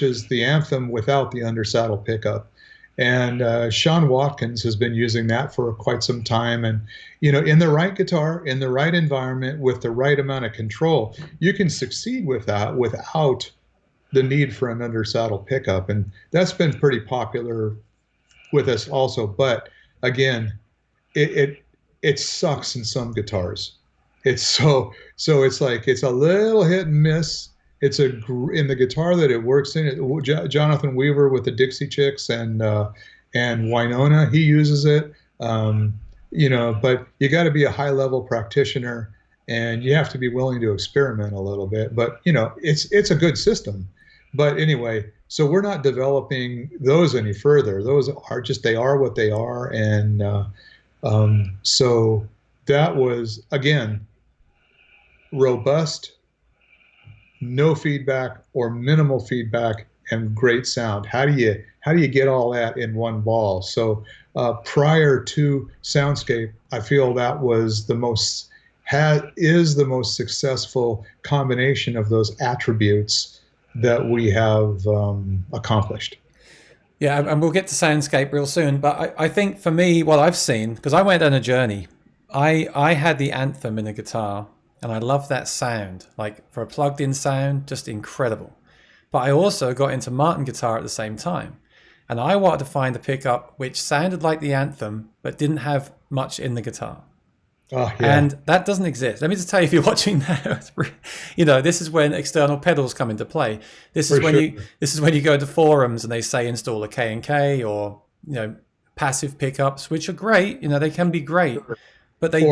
is the Anthem without the undersaddle pickup, And Sean Watkins has been using that for quite some time. And, in the right guitar, in the right environment, with the right amount of control, you can succeed with that without the need for an undersaddle pickup. And that's been pretty popular with us also. But again, it, it, it sucks in some guitars. It's so it's like it's a little hit and miss. In the guitar that it works in. Jonathan Weaver with the Dixie Chicks and Winona, he uses it. But you got to be a high level practitioner, and you have to be willing to experiment a little bit. But it's a good system. But anyway, so we're not developing those any further. Those are just they are what they are, and so that was again robust, no feedback or minimal feedback, and great sound. How do you get all that in one ball? So prior to Soundscape, I feel that was is the most successful combination of those attributes that we have accomplished. Yeah, and we'll get to Soundscape real soon. But I think for me, what I've seen, because I went on a journey, I had the Anthem in the guitar, and I love that sound. Like for a plugged-in sound, just incredible. But I also got into Martin guitar at the same time, and I wanted to find a pickup which sounded like the Anthem but didn't have much in the guitar. Oh, yeah. And that doesn't exist. Let me just tell you, if you're watching now, this is when external pedals come into play. This is when you go to forums and they say install a K&K or passive pickups, which are great. They can be great, but they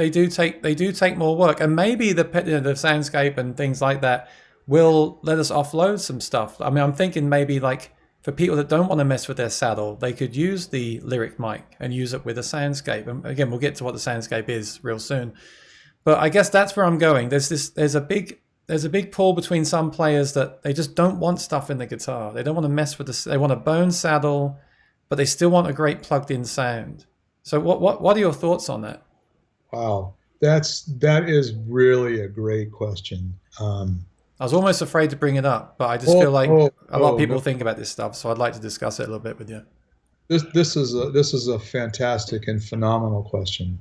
do take more work. And maybe the Soundscape and things like that will let us offload some stuff. I mean, I'm thinking maybe like for people that don't want to mess with their saddle, they could use the Lyric mic and use it with a Soundscape. And again, we'll get to what the Soundscape is real soon. But I guess that's where I'm going. There's a big pull between some players that they just don't want stuff in the guitar. They don't want to mess with they want a bone saddle, but they still want a great plugged-in sound. So what are your thoughts on that? Wow, that is really a great question. I was almost afraid to bring it up, but I just feel like a lot of people think about this stuff, so I'd like to discuss it a little bit with you. This is a fantastic and phenomenal question.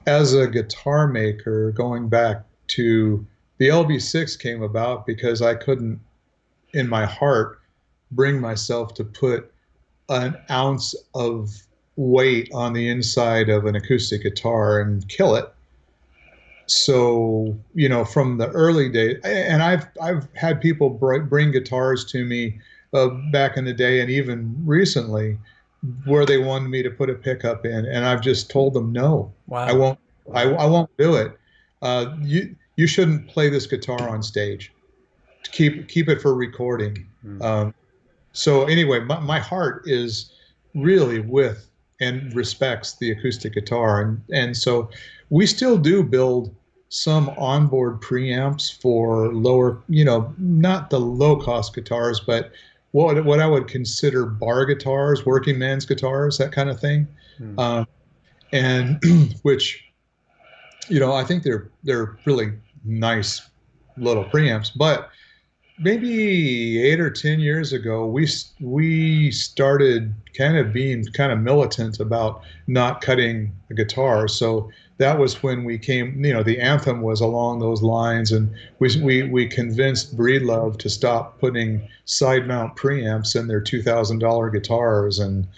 As a guitar maker, going back to the LB6 came about because I couldn't, in my heart, bring myself to put an ounce of weight on the inside of an acoustic guitar and kill it. So, from the early days, and I've had people bring guitars to me back in the day and even recently where they wanted me to put a pickup in, and I've just told them no. Wow. I won't do it. You shouldn't play this guitar on stage. Keep it for recording. So anyway, my heart is really with and respects the acoustic guitar, and so we still do build some onboard preamps for lower, not the low cost guitars, but what I would consider bar guitars, working man's guitars, that kind of thing. And which, I think they're really nice little preamps. But maybe 8 or 10 years ago, we started being kind of militant about not cutting the guitar. So that was when we came, the Anthem was along those lines, and we convinced Breedlove to stop putting side mount preamps in their $2,000 guitars, and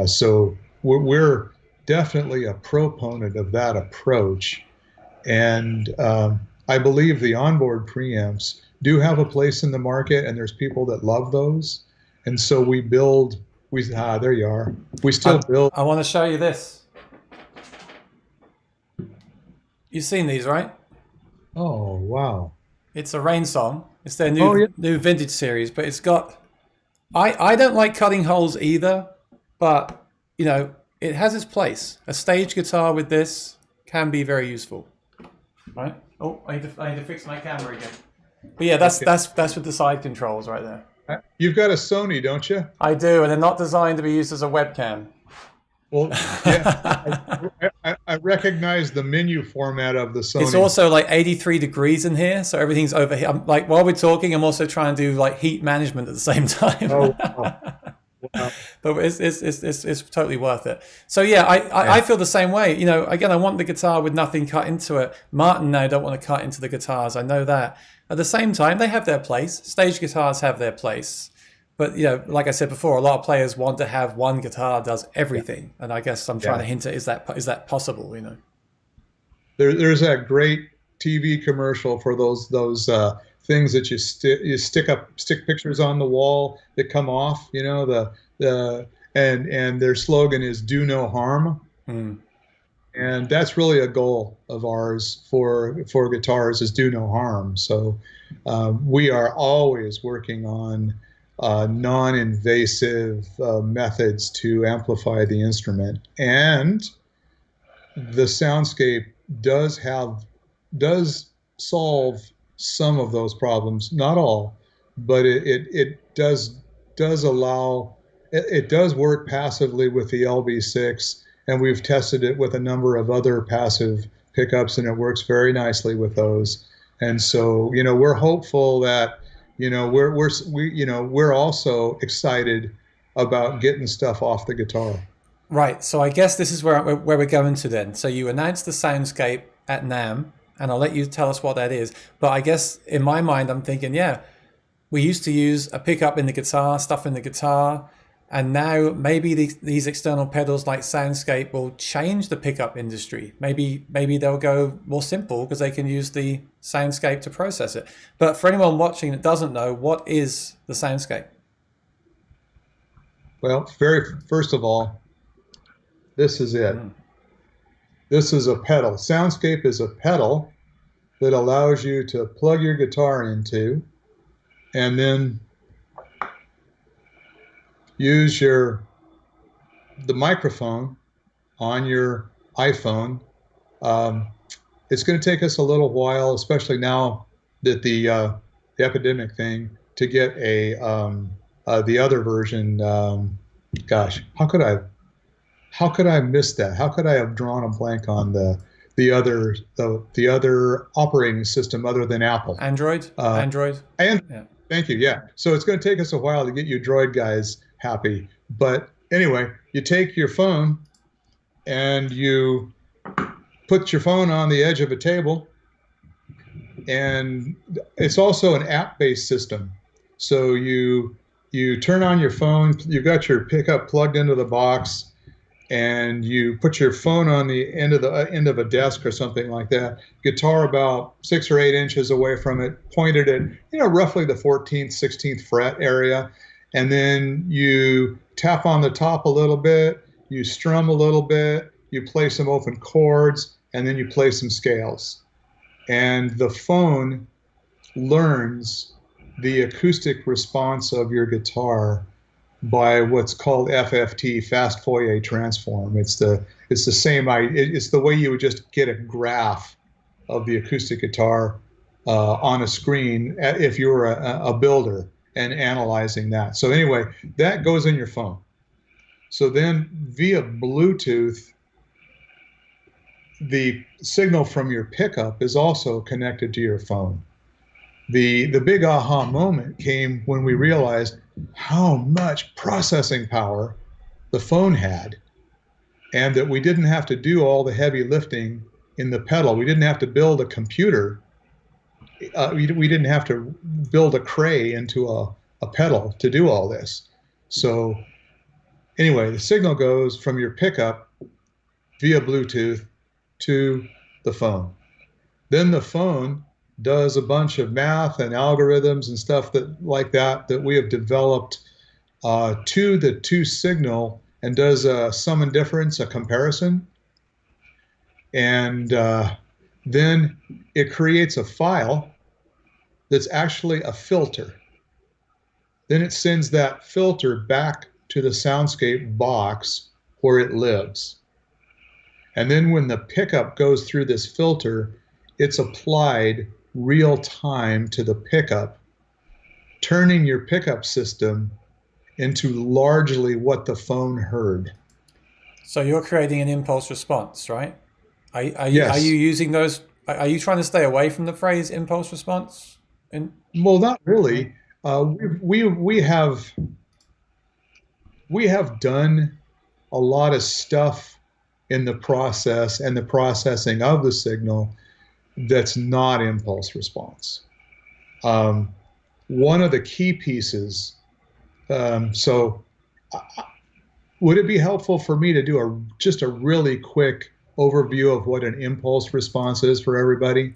so we're definitely a proponent of that approach, and I believe the onboard preamps do have a place in the market, and there's people that love those, and so there you are. We still build. I want to show you this. You've seen these, right? Oh, wow. It's a Rain Song. It's their new vintage series, but it's got... I don't like cutting holes either, but, it has its place. A stage guitar with this can be very useful. Right? Oh, I need to fix my camera again. But yeah, that's with the side controls right there. You've got a Sony, don't you? I do, and they're not designed to be used as a webcam. Well, yeah, I recognize the menu format of the It's Sony. also like 83 degrees in here, so everything's over here. I'm, like while we're talking, I'm also trying to do like heat management at the same time. Oh, wow. Wow. But it's totally worth it. So yeah, I Yeah. feel the same way. You know, again, I want the guitar with nothing cut into it. Martin and I don't want to cut into the guitars. I know that. At the same time, they have their place. Stage guitars have their place. But you know, like I said before, a lot of players want to have one guitar does Yeah. everything, and I guess I'm trying Yeah. to hint at is that possible? You know. There's that great TV commercial for those things that you stick pictures on the wall that come off. You know the and their slogan is "Do no harm." Hmm. And that's really a goal of ours for guitars is do no harm. So we are always working on non-invasive methods to amplify the instrument, and the soundscape does have does solve some of those problems, not all, but it does allow it does work passively with the LB6, and we've tested it with a number of other passive pickups, and it works very nicely with those. And so, we're hopeful that, we're also excited about getting stuff off the guitar. Right. So I guess this is where we're going to then. So you announced the soundscape at NAMM, and I'll let you tell us what that is. But I guess in my mind, I'm thinking, yeah, we used to use a pickup in the guitar, stuff in the guitar, and now maybe these external pedals like Soundscape will change the pickup industry. Maybe they'll go more simple because they can use the Soundscape to process it. But for anyone watching that doesn't know, what is the Soundscape? Well, very first of all, this is it. Mm. This is a pedal. Soundscape is a pedal that allows you to plug your guitar into and then use the microphone on your iPhone. Um, it's going to take us a little while, especially now that the epidemic thing, to get the other version. Gosh, how could I miss that? How could I have drawn a blank on the other operating system other than Apple? Android? Android? And Yeah. thank you. Yeah. So it's going to take us a while to get you Droid guys happy. But anyway, you take your phone and you put your phone on the edge of a table, and it's also an app-based system. So you turn on your phone, you've got your pickup plugged into the box, and you put your phone on the end of a desk or something like that, guitar about 6 or 8 inches away from it, pointed at roughly the 14th, 16th fret area, and then you tap on the top a little bit, you strum a little bit, you play some open chords, and then you play some scales. And the phone learns the acoustic response of your guitar by what's called FFT, fast Fourier transform. It's the same. It's the way you would just get a graph of the acoustic guitar on a screen if you were a builder and analyzing that. So anyway, that goes in your phone. So then via Bluetooth, the signal from your pickup is also connected to your phone. The big aha moment came when we realized how much processing power the phone had, and that we didn't have to do all the heavy lifting in the pedal. We didn't have to build a computer. We didn't have to build a cray into a pedal to do all this. So anyway, the signal goes from your pickup via Bluetooth to the phone. Then the phone does a bunch of math and algorithms and stuff that we have developed to the two signal, and does a sum and difference, a comparison, and then it creates a file that's actually a filter. Then it sends that filter back to the Soundscape box where it lives. And then when the pickup goes through this filter, it's applied real time to the pickup, turning your pickup system into largely what the phone heard. So you're creating an impulse response, right? Are you Yes. using those? Are you trying to stay away from the phrase impulse response? In, Well, not no? really. We have done a lot of stuff in the process and the processing of the signal that's not impulse response. Um, One of the key pieces. So, would it be helpful for me to do just a really quick overview of what an impulse response is for everybody?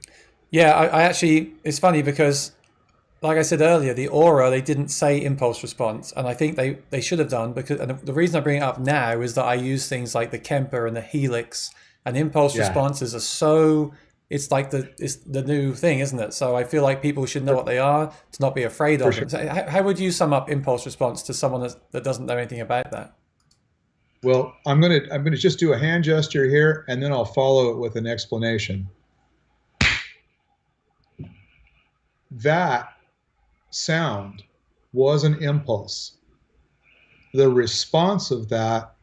Yeah, I actually, it's funny because, like I said earlier, the aura, they didn't say impulse response. And I think they should have done because, and the reason I bring it up now is that I use things like the Kemper and the Helix, and impulse Yeah, responses are so, it's the new thing, isn't it? So I feel like people should know for, what they are to not be afraid for of sure. them. So how would you sum up impulse response to someone that doesn't know anything about that? Well, I'm gonna just do a hand gesture here, and then I'll follow it with an explanation. That sound was an impulse. The response of that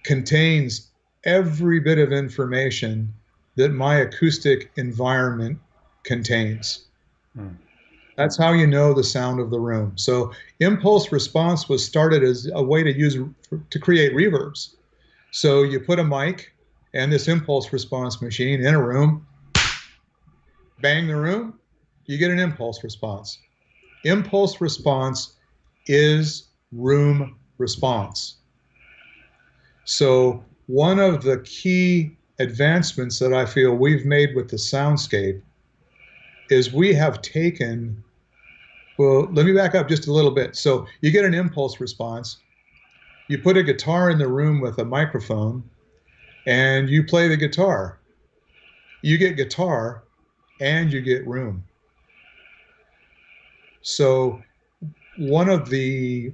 contains every bit of information that my acoustic environment contains. Hmm. That's how you know the sound of the room. So impulse response was started as a way to create reverbs. So you put a mic and this impulse response machine in a room, bang the room, you get an impulse response. Impulse response is room response. So one of the key advancements that I feel we've made with the soundscape is we have taken, well, let me back up just a little bit. So you get an impulse response, you put a guitar in the room with a microphone, and you play the guitar. You get guitar and you get room. So one of the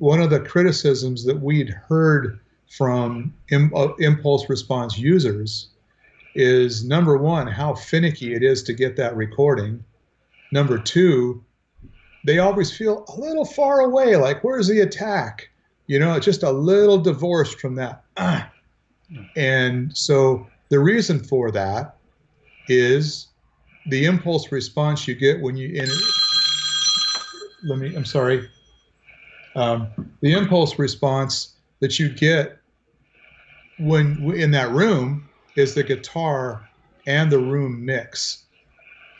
criticisms that we'd heard from impulse response users is number one, how finicky it is to get that recording. Number two, they always feel a little far away, like where's the attack? It's just a little divorced from that. And so the reason for that is the impulse response you get when you in I'm sorry. Um, the impulse response that you get when in that room is the guitar and the room mix.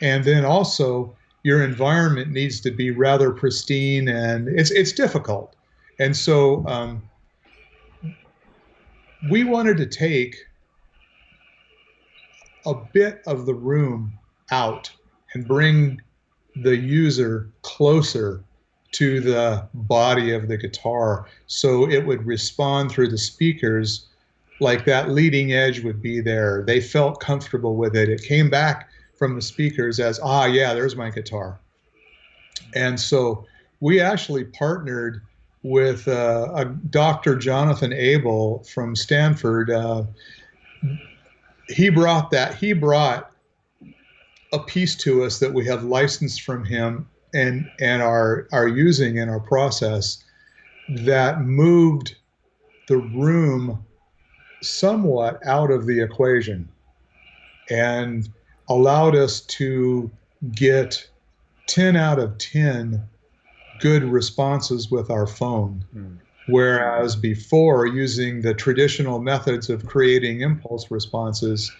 And then also your environment needs to be rather pristine, and it's difficult. And so we wanted to take a bit of the room out and bring the user closer to the body of the guitar so it would respond through the speakers like that leading edge would be there. They felt comfortable with it. It came back from the speakers as, ah, yeah, there's my guitar. And so we actually partnered with a Dr. Jonathan Abel from Stanford. He brought a piece to us that we have licensed from him and are using in our process that moved the room somewhat out of the equation and allowed us to get 10 out of 10 good responses with our phone. Hmm. Whereas before, using the traditional methods of creating impulse responses,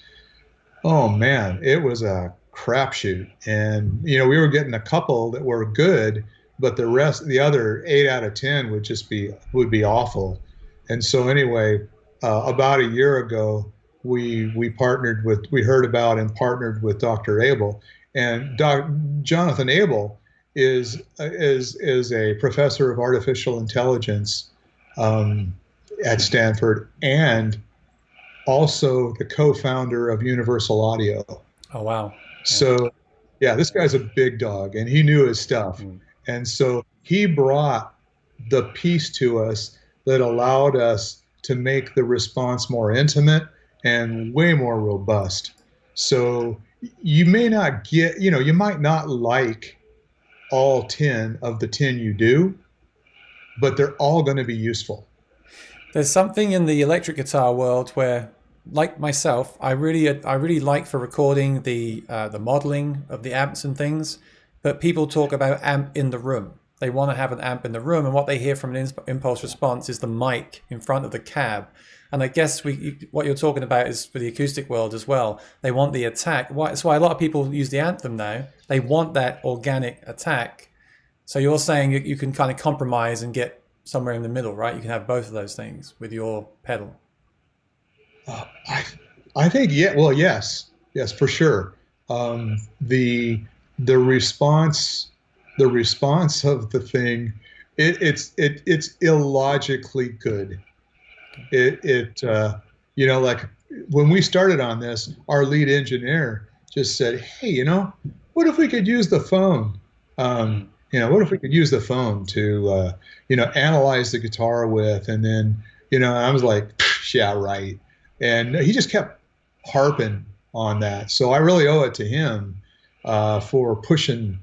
oh man, it was a crapshoot. And we were getting a couple that were good, but the other 8 out of 10 would be awful. And so anyway, about a year ago, we heard about and partnered with Dr. Abel, and Jonathan Abel is a professor of artificial intelligence um, at Stanford and also the co-founder of Universal Audio. Oh, wow. Yeah. So, yeah, this guy's a big dog and he knew his stuff. Hmm. And so he brought the piece to us that allowed us to make the response more intimate and way more robust. So you might not like all 10 of the 10 you do, but they're all going to be useful. There's something in the electric guitar world where, like myself, I really like for recording the modeling of the amps and things, but people talk about amp in the room. They want to have an amp in the room, and what they hear from an impulse response is the mic in front of the cab. And I guess what you're talking about is for the acoustic world as well. They want the attack. That's why a lot of people use the Anthem now. They want that organic attack. So you're saying you can kind of compromise and get somewhere in the middle, right? You can have both of those things with your pedal. Uh, I, I think, yeah, well, yes, yes, for sure. The response, the response of the thing, it's illogically good. It like when we started on this, our lead engineer just said, "Hey, what if we could use the phone? Mm. What if we could use the phone to, analyze the guitar with?" And then, I was like, "Psh, yeah, right." And he just kept harping on that. So I really owe it to him for pushing,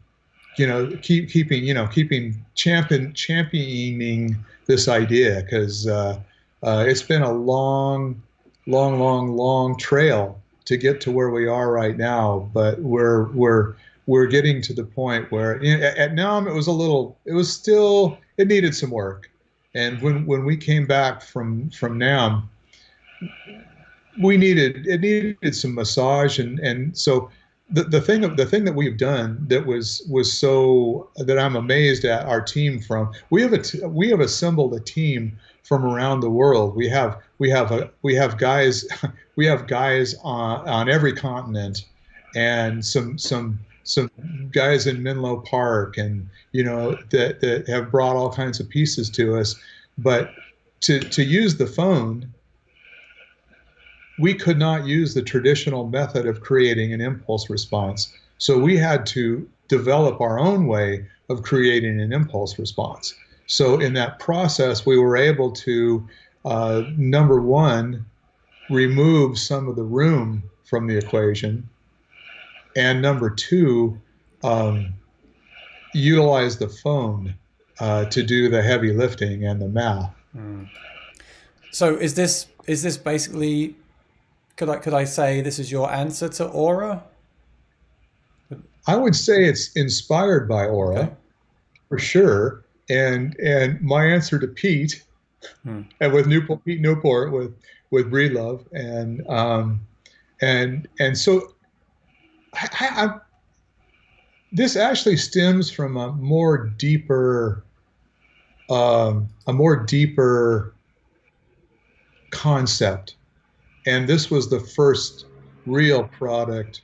keeping championing this idea because it's been a long, long, long, long trail to get to where we are right now. But we're getting to the point where at NAMM it was still, it needed some work. And when we came back from NAMM, it needed some massage, and so the thing that we've done that was so that I'm amazed at our team from we have assembled a team from around the world. We have guys we have guys on every continent, and some guys in Menlo Park, and that have brought all kinds of pieces to us. But to use the phone, we could not use the traditional method of creating an impulse response. So we had to develop our own way of creating an impulse response. So in that process, we were able to, number one, remove some of the room from the equation, and number two, um, utilize the phone to do the heavy lifting and the math. Mm. So is this basically, could I say this is your answer to Aura? I would say it's inspired by Okay. Aura for sure. And my answer to Pete, Hmm. and with Pete Newport with Breedlove, and so I, this actually stems from a more deeper concept, and this was the first real product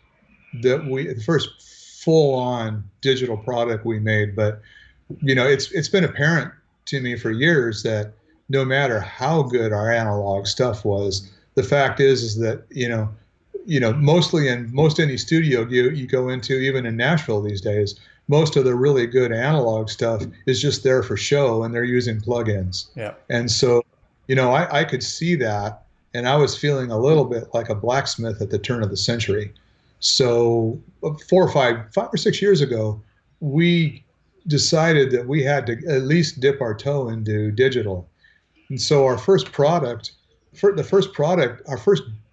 the first full on digital product we made. But it's been apparent to me for years that no matter how good our analog stuff was, the fact is that mostly in most any studio you go into, even in Nashville these days, most of the really good analog stuff is just there for show, and they're using plugins. Yeah. And so, I could see that, and I was feeling a little bit like a blacksmith at the turn of the century. So 5 or 6 years ago, we decided that we had to at least dip our toe into digital. And so our first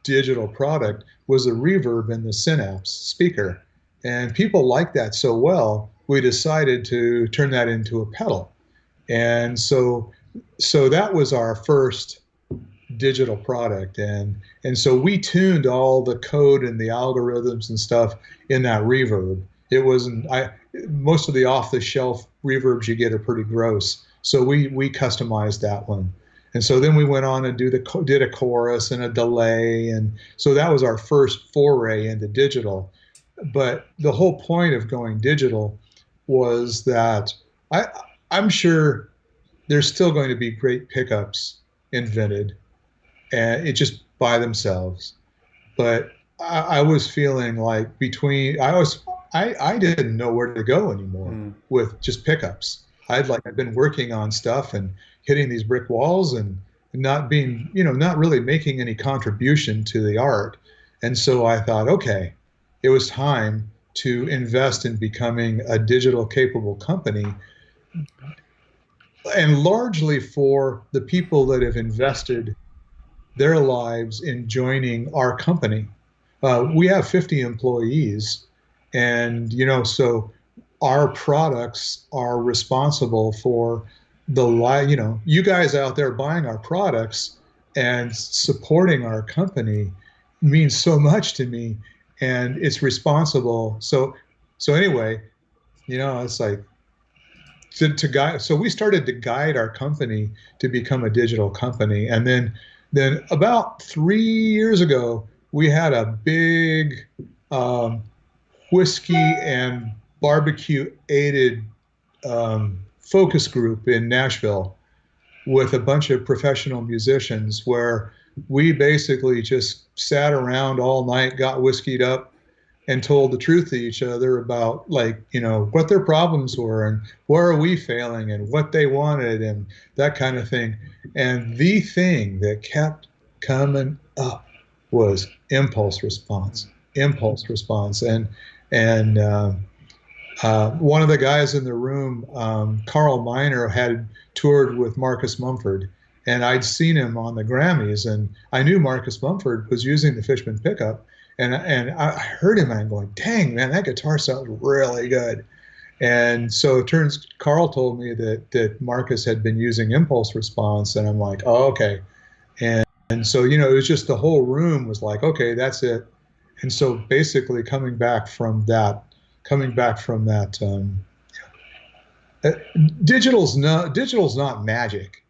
digital product was a reverb in the Synapse speaker. And people liked that so well, we decided to turn that into a pedal. And so that was our first digital product. And so we tuned all the code and the algorithms and stuff in that reverb. It wasn't I Most of the off the shelf reverbs you get are pretty gross. So we customized that one. And so then we went on and did a chorus and a delay, and so that was our first foray into digital. But the whole point of going digital was that I I'm sure there's still going to be great pickups invented, and it just by themselves. But I was feeling like I didn't know where to go anymore Hmm. with just pickups. I'd been working on stuff and hitting these brick walls, and not being, not really making any contribution to the art. And so I thought, okay, it was time to invest in becoming a digital capable company. and largely for the people that have invested their lives in joining our company. We have 50 employees, and so our products are responsible for you guys out there buying our products and supporting our company means so much to me, and it's responsible. So anyway, it's like to guide. So we started to guide our company to become a digital company, and then about 3 years ago, we had a big um, whiskey and barbecue aided focus group in Nashville with a bunch of professional musicians where we basically just sat around all night, got whiskeyed up, and told the truth to each other about, like, what their problems were and where are we failing and what they wanted and that kind of thing. And the thing that kept coming up was impulse response. And one of the guys in the room, Carl Miner, had toured with Marcus Mumford, and I'd seen him on the Grammys, and I knew Marcus Mumford was using the Fishman pickup, and I heard him, and I'm going, "Dang, man, that guitar sounds really good." And so it turns, Carl told me that Marcus had been using impulse response, and I'm like, "Oh, okay." And so it was just the whole room was like, "Okay, that's it." And so basically coming back from that, uh, digital's not magic.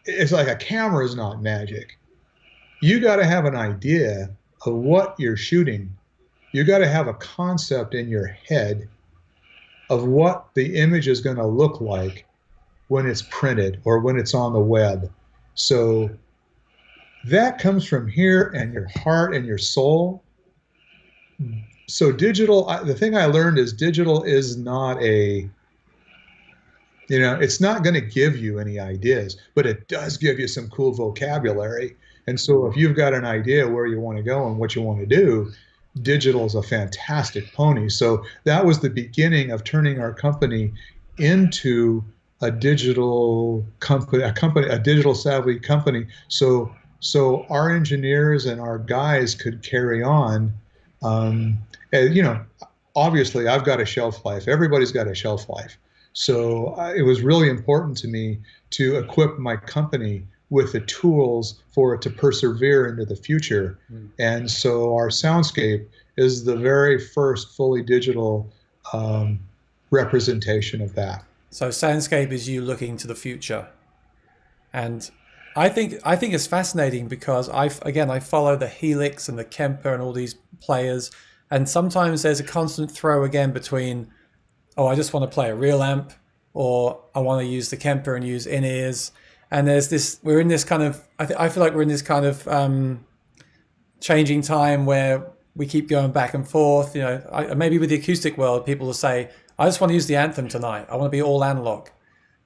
It's like a camera is not magic. You got to have an idea of what you're shooting. You got to have a concept in your head of what the image is going to look like when it's printed or when it's on the web. So that comes from here and your heart and your soul. So the thing I learned is digital is not it's not going to give you any ideas, but it does give you some cool vocabulary. And so if you've got an idea where you want to go and what you want to do, digital is a fantastic pony. So that was the beginning of turning our company into a digital savvy company. So our engineers and our guys could carry on. Um, and, obviously, I've got a shelf life. Everybody's got a shelf life. So it was really important to me to equip my company with the tools for it to persevere into the future. And so our soundscape is the very first fully digital um, representation of that. So Soundscape is you looking to the future. And I think it's fascinating because I follow the Helix and the Kemper and all these players, and sometimes there's a constant throw again between, oh, I just want to play a real amp, or I want to use the Kemper and use in-ears. And we're in this kind of, I feel like we're in this kind of changing time where we keep going back and forth. Maybe with the acoustic world, people will say, I just want to use the Anthem tonight. I want to be all analog.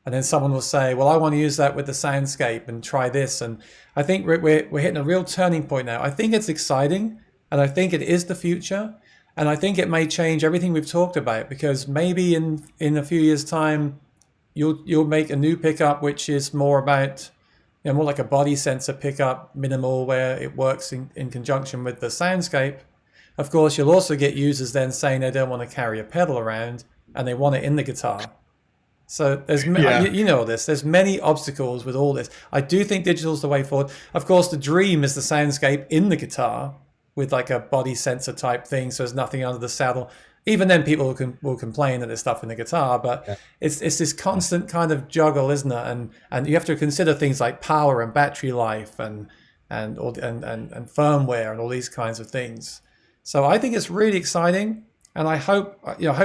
And then someone will say, well, I want to use that with the Soundscape and try this. And I think we're hitting a real turning point now. I think it's exciting, and I think it is the future. And I think it may change everything we've talked about, because maybe in a few years' time, you'll make a new pickup which is more about, more like a body sensor pickup, minimal, where it works in conjunction with the Soundscape. Of course, you'll also get users then saying they don't want to carry a pedal around and they want it in the guitar. So Yeah. you know this. There's many obstacles with all this. I do think digital's the way forward. Of course, the dream is the Soundscape in the guitar with like a body sensor type thing, so there's nothing under the saddle. Even then, people will complain that there's stuff in the guitar, but Yeah. it's this constant kind of juggle, isn't it? And you have to consider things like power and battery life and firmware and all these kinds of things. So I think it's really exciting. And I hope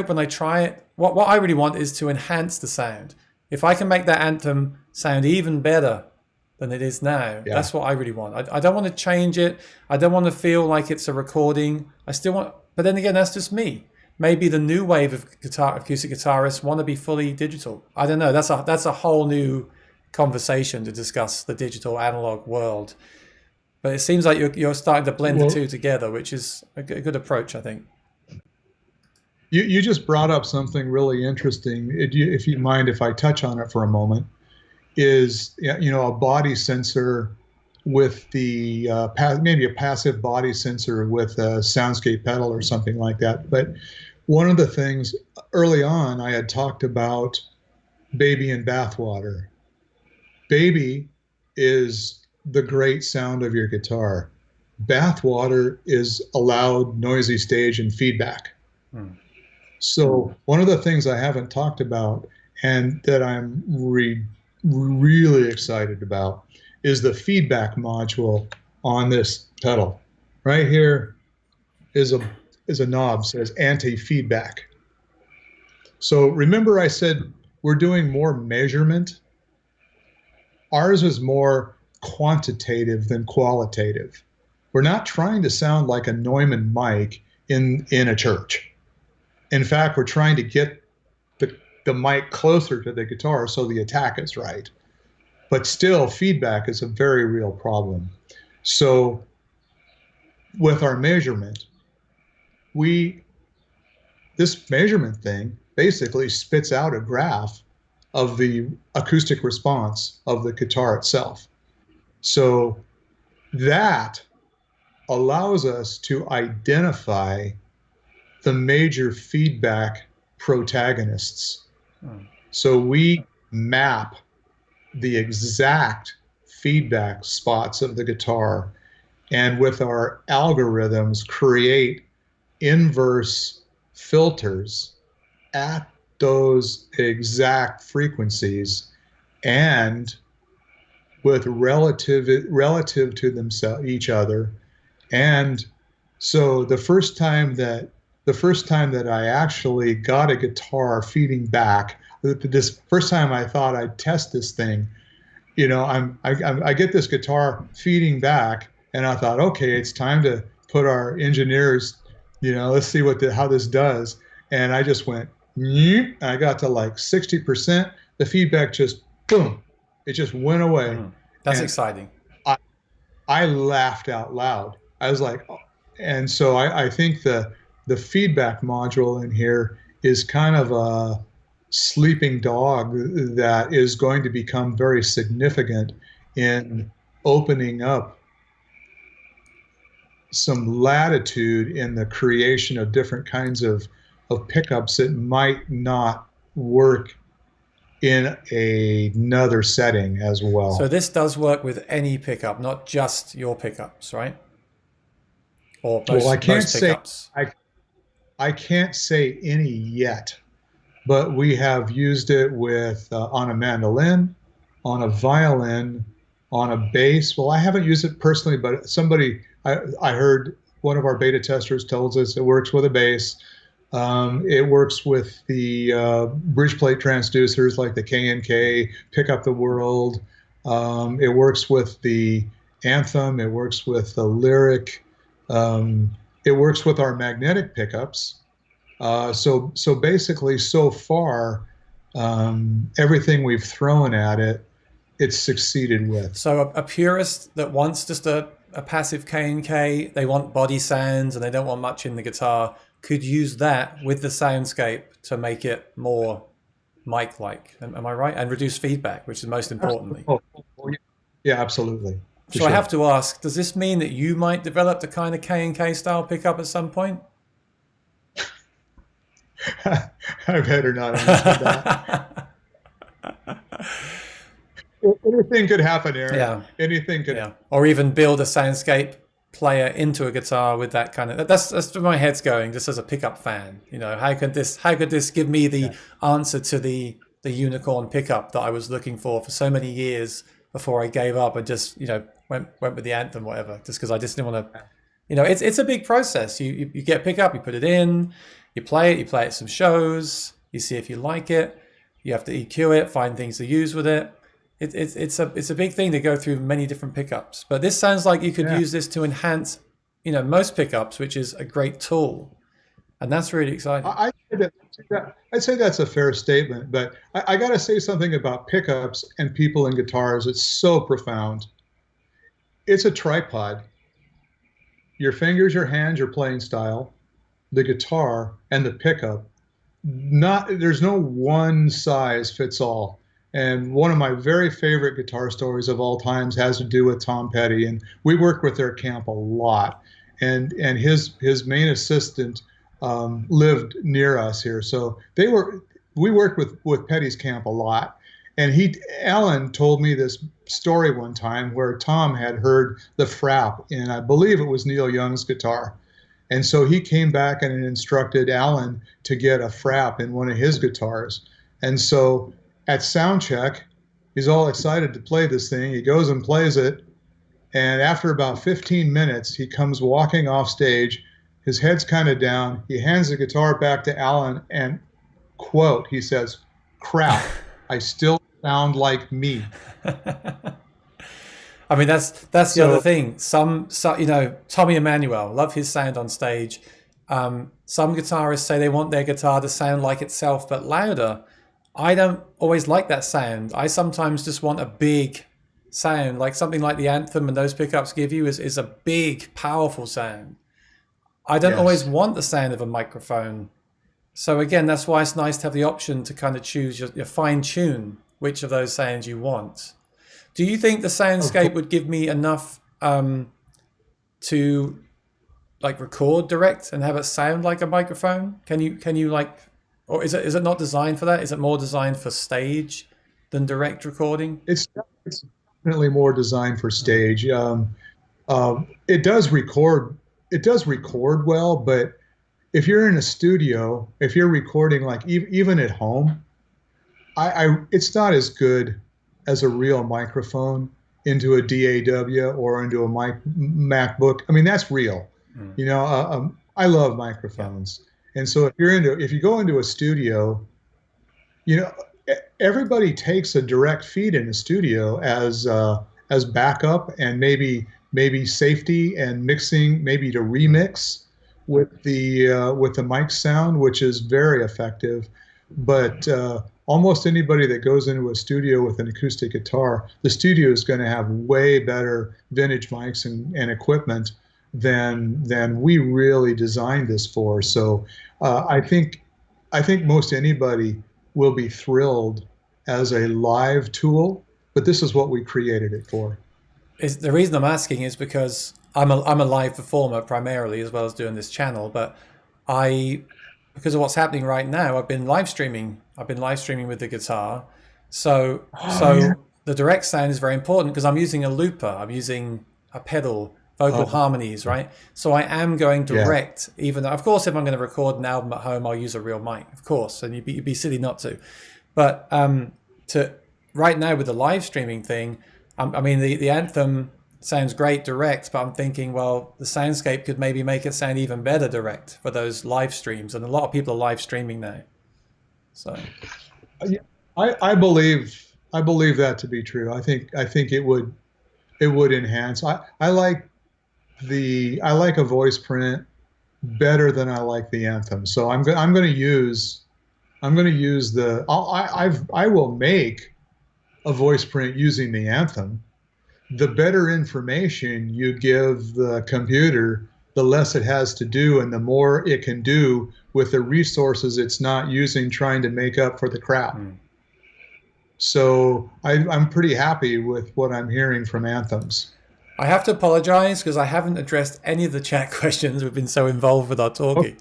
when I try it, what I really want is to enhance the sound. If I can make that Anthem sound even better than it is now, Yeah. that's what I really want. I don't want to change it. I don't want to feel like it's a recording. I still want, but then again, that's just me. Maybe the new wave of acoustic guitarists want to be fully digital. I don't know. That's a whole new conversation to discuss the digital analog world. But it seems like you're starting to blend the Well, two together, which is a good approach, I think. You just brought up something really interesting. If you mind if I touch on it for a moment, is a body sensor with the maybe a passive body sensor with a soundscape pedal or something like that. But one of the things early on I had talked about baby in bathwater. Baby is the great sound of your guitar. Bathwater is a loud, noisy stage and feedback. Hmm. So one of the things I haven't talked about and that I'm really excited about is the feedback module on this pedal. Right here is a knob says anti-feedback. So remember I said we're doing more measurement. Ours is more quantitative than qualitative. We're not trying to sound like a Neumann mic in a church. In fact, we're trying to get the mic closer to the guitar so the attack is right. But still, feedback is a very real problem. So with our measurement, we this measurement thing basically spits out a graph of the acoustic response of the guitar itself. So that allows us to identify the major feedback protagonists. Hmm. So we map the exact feedback spots of the guitar and with our algorithms create inverse filters at those exact frequencies and with relative to themselves each other. And so the first time that I actually got a guitar feeding back, this first time I thought I'd test this thing, I get this guitar feeding back, and I thought, okay, it's time to put our engineers, let's see how this does. And I just went, I got to like 60%. The feedback just boom, it just went away, Hmm. That's and exciting. I I laughed out loud. I was like, oh. And so I think the feedback module in here is kind of a sleeping dog that is going to become very significant in opening up some latitude in the creation of different kinds of pickups that might not work in another setting as So well. this does work with any pickup, not just your pickups, right? Or Well, most pickups. I, I can't say any yet, but we have used it with on a mandolin, on a violin, on a bass. Well, I haven't used it personally, but I heard one of our beta testers tells us it works with a bass. It works with the bridge plate transducers like the K&K, Pick Up the World. It works with the Anthem. It works with the Lyric. It works with our magnetic pickups. So basically, so far, everything we've thrown at it, it's succeeded with. So a purist that wants just a passive K&K, they want body sounds and they don't want much in the guitar, could use that with the soundscape to make it more mic-like. Am I right? And reduce feedback, which is most importantly. Oh, yeah, absolutely, for So I have sure. to ask, does this mean that you might develop the kind of K&K style pickup at some point? I better not answer that. Anything could happen, Aaron. Yeah, Anything could. yeah. Or even build a soundscape player into a guitar with that kind of. That's where my head's going. Just as a pickup fan, how could this give me the answer to the unicorn pickup that I was looking for so many years before I gave up and just went with the Anthem, whatever, just because I just didn't want to. It's a big process. You get a pickup, you put it in, you play it at some shows, you see if you like it. You have to EQ it, find things to use with it. It's a big thing to go through many different pickups. But this sounds like you could Yeah. use this to enhance, most pickups, which is a great tool, and that's really exciting. I'd say that's a fair statement, but I got to say something about pickups and people and guitars. It's so profound. It's a tripod. Your fingers, your hands, your playing style. the guitar and the pickup. Not there's no one size fits all. And one of my very favorite guitar stories of all times has to do with Tom Petty, and we worked with their camp a lot. And his main assistant lived near us here, so we worked with Petty's camp a lot. And Alan told me this story one time where Tom had heard the frap in, I believe it was Neil Young's guitar, and so he came back and instructed Alan to get a frap in one of his guitars. And so at sound check, he's all excited to play this thing. He goes and plays it. And after about 15 minutes, he comes walking off stage. His head's kind of down. He hands the guitar back to Alan and, quote, he says, "Crap, I still sound like me." I mean, that's the other So, thing. Tommy Emmanuel, love his sound on stage. Some guitarists say they want their guitar to sound like itself, but louder. I don't always like that sound. I sometimes just want a big sound, like something like the Anthem and those pickups give you is a big, powerful sound. I don't always yes. want the sound of a microphone. So again, that's why it's nice to have the option to kind of choose your fine tune which of those sounds you want. Do you think the Of soundscape course. would give me enough to like record direct and have it sound like a microphone? Can you like, or is it not designed for that? Is it more designed for stage than direct recording? It's definitely more designed for Mm. stage. It does record. It does record well, but if you're in a studio, if you're recording like even at home, it's not as good as a real microphone into a DAW or into a MacBook. I mean, that's real. Mm. I love Yeah. microphones, and so if you go into a studio, you know, everybody takes a direct feed in the studio as backup and maybe safety and mixing, maybe to Mm. remix with the mic sound, which is very effective. But almost anybody that goes into a studio with an acoustic guitar, the studio is going to have way better vintage mics and equipment than we really designed this for. So uh, I think I think most anybody will be thrilled as a live tool, but this is what we created it for. Is the reason I'm asking is because I'm a live performer primarily as well as doing this channel, but I because of what's happening right now, I've been live streaming. I've been live streaming with the guitar. So Oh yeah, so the direct sound is very important because I'm using a looper, I'm using a pedal, vocal oh harmonies, right? So I am going yeah, direct, even though, of course, if I'm going to record an album at home, I'll use a real mic, of course, and you'd be silly not to. But to right now with the live streaming thing, I mean the anthem sounds great direct, but I'm thinking, well, the soundscape could maybe make it sound even better direct for those live streams, and a lot of people are live streaming now. So yeah. I believe that to be true. I think it would enhance. I like a voice print better than I like the anthem. So I'm going to use the I will make a voice print using the anthem. The better information you give the computer, the less it has to do and the more it can do with the resources it's not using trying to make up for the crap. mm. So I'm pretty happy with what I'm hearing from anthems. I have to apologize because I haven't addressed any of the chat questions. We've been so involved with our Okay, talking.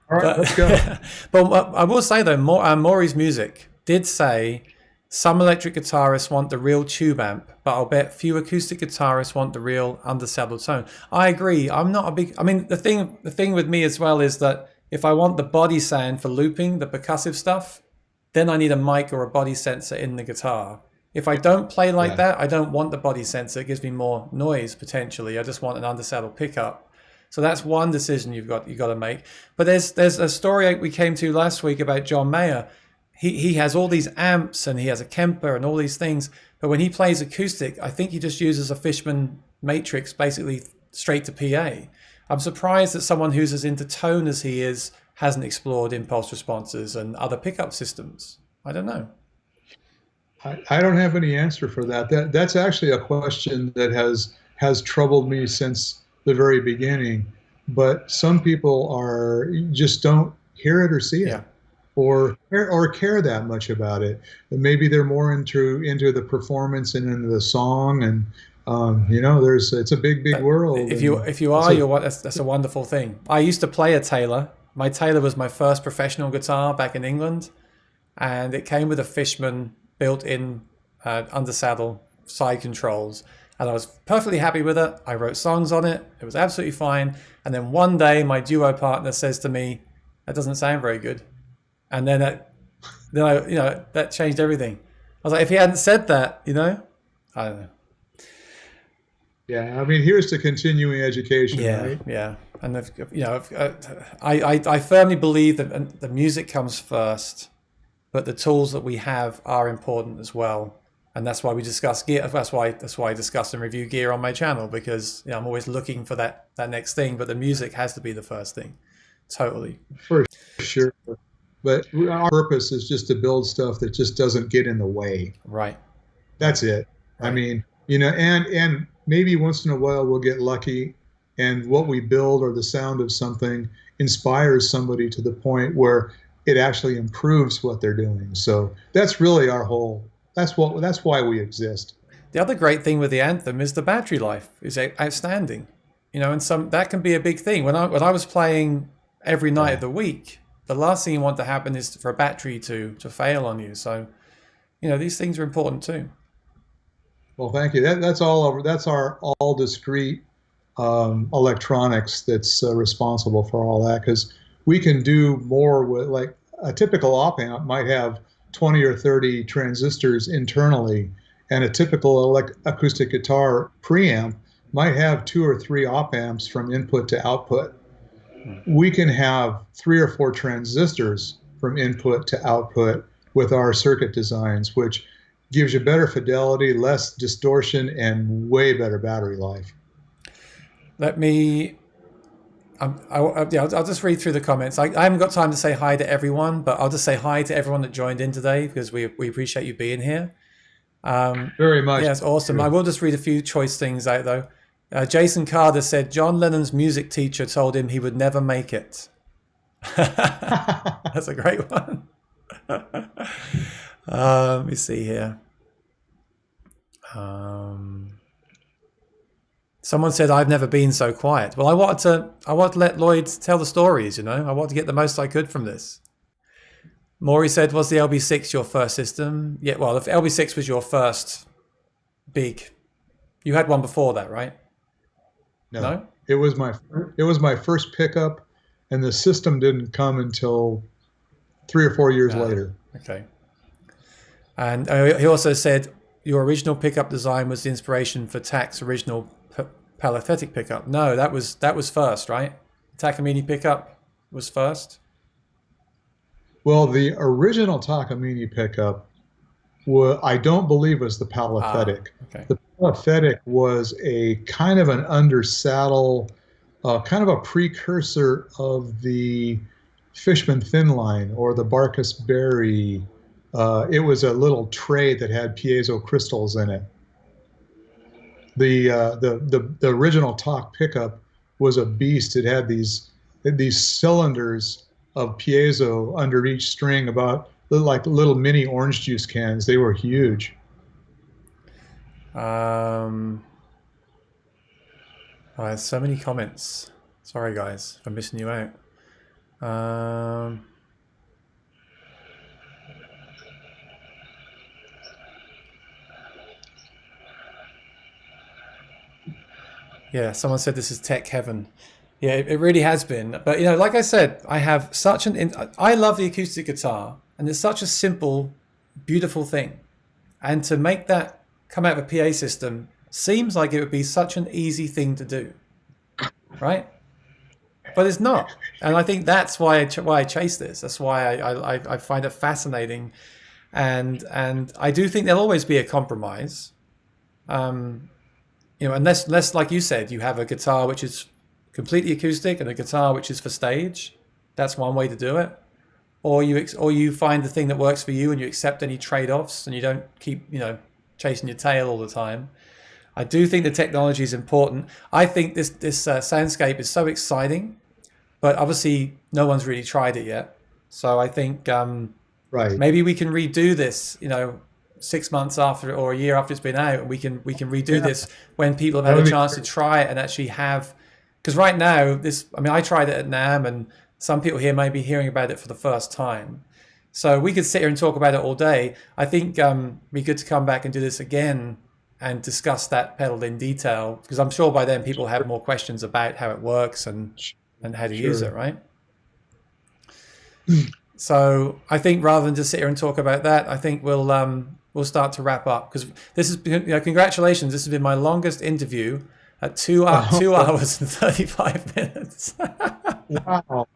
all right, But let's go. but I will say though, Maury's music did say some electric guitarists want the real tube amp, but I'll bet few acoustic guitarists want the real undersaddled tone. I agree. I'm not a big. I mean, the thing with me as well is that if I want the body sound for looping the percussive stuff, then I need a mic or a body sensor in the guitar. If I don't play like Yeah. that, I don't want the body sensor. It gives me more noise potentially. I just want an undersaddled pickup. So that's one decision you've got to make. But there's a story we came to last week about John Mayer. He has all these amps and he has a Kemper and all these things. But when he plays acoustic, I think he just uses a Fishman matrix basically straight to PA. I'm surprised that someone who's as into tone as he is hasn't explored impulse responses and other pickup systems. I don't know. I don't have any answer for that. That's actually a question that has troubled me since the very beginning. but some people are just don't hear it or see Yeah. it or care that much about it. Maybe they're more into the performance and into the song, and there's it's a big world, and If you it's are, a that's a wonderful thing. I used to play a Taylor. My Taylor was my first professional guitar back in England, and it came with a Fishman built-in under saddle side controls, and I was perfectly happy with it. I wrote songs on it. It was absolutely fine. And then one day, my duo partner says to me, "That doesn't sound very good." And then I, that changed everything. I was like, if he hadn't said that, I don't know. yeah. I mean, here's to continuing education, Yeah, right? yeah, and I firmly believe that the music comes first, but the tools that we have are important as well, and that's why we discuss gear. That's why I discuss and review gear on my channel, because I'm always looking for that next thing, but the music has to be the first thing. Totally. For sure. But our purpose is just to build stuff that just doesn't get in the way. Right. That's Right. it. I Right. mean, and maybe once in a while we'll get lucky, and what we build or the sound of something inspires somebody to the point where it actually improves what they're doing. So that's really our whole. That's why we exist. The other great thing with the Anthem is the battery life is outstanding. And that can be a big thing. When I was playing every night of Yeah. the week, the last thing you want to happen is for a battery to fail on you. So, these things are important too. Well, thank you. That's all over. That's our all discrete electronics that's responsible for all that, because we can do more with, like, a typical op amp might have 20 or 30 transistors internally, and a typical acoustic guitar preamp might have 2 or 3 op amps from input to output. We can have 3 or 4 transistors from input to output with our circuit designs, which gives you better fidelity, less distortion, and way better battery life. Let me. I'll just read through the comments. I haven't got time to say hi to everyone, but I'll just say hi to everyone that joined in today, because we appreciate you being here. Very much. Yeah, it's awesome. I will just read a few choice things out though. Jason Carter said John Lennon's music teacher told him he would never make it. That's a great one. Let me see here. Someone said I've never been so quiet. Well, I wanted to let Lloyd tell the stories. I wanted to get the most I could from this. Maury said, was the LB6 your first system? Yeah, well, if LB6 was your first big, you had one before that, right? No? It was my first pickup, and the system didn't come until 3 or 4 years later. Okay. And he also said your original pickup design was the inspiration for TAC's original palathetic pickup. No, that was first, right? Takamine pickup was first. Well, the original Takamine pickup, I don't believe was the palathetic. Okay. The palathetic was a kind of an under saddle, kind of a precursor of the Fishman thin line or the Barkus Berry. It was a little tray that had piezo crystals in it. The original talk pickup was a beast. It had these cylinders of piezo under each string, about like little mini orange juice cans. They were huge. Oh, there's so many comments. Sorry guys for missing you out. Yeah, someone said this is tech heaven. Yeah, it really has been. But like I said, I have I love the acoustic guitar, and it's such a simple, beautiful thing. And to make that come out of a PA system seems like it would be such an easy thing to do, right? But it's not. And I think that's why I chase this. That's why I find it fascinating, and I do think there'll always be a compromise. Unless, like you said, you have a guitar which is completely acoustic and a guitar which is for stage. That's one way to do it. Or you find the thing that works for you and you accept any trade-offs and you don't keep chasing your tail all the time. I do think the technology is important. I think this soundscape is so exciting, but obviously no one's really tried it yet. So I think Right. maybe we can redo this, 6 months after or a year after it's been out, and we can redo Yeah, this when people have that had would a be chance to great. try it and actually have. Because right now, I tried it at NAM, and some people here may be hearing about it for the first time. So we could sit here and talk about it all day. I think it'd be good to come back and do this again and discuss that pedal in detail, because I'm sure by then people have more questions about how it works and how to use it, Sure. right? So I think rather than just sit here and talk about that, I think we'll start to wrap up, because this has been, congratulations. This has been my longest interview at two Oh, hours and 35 minutes. wow.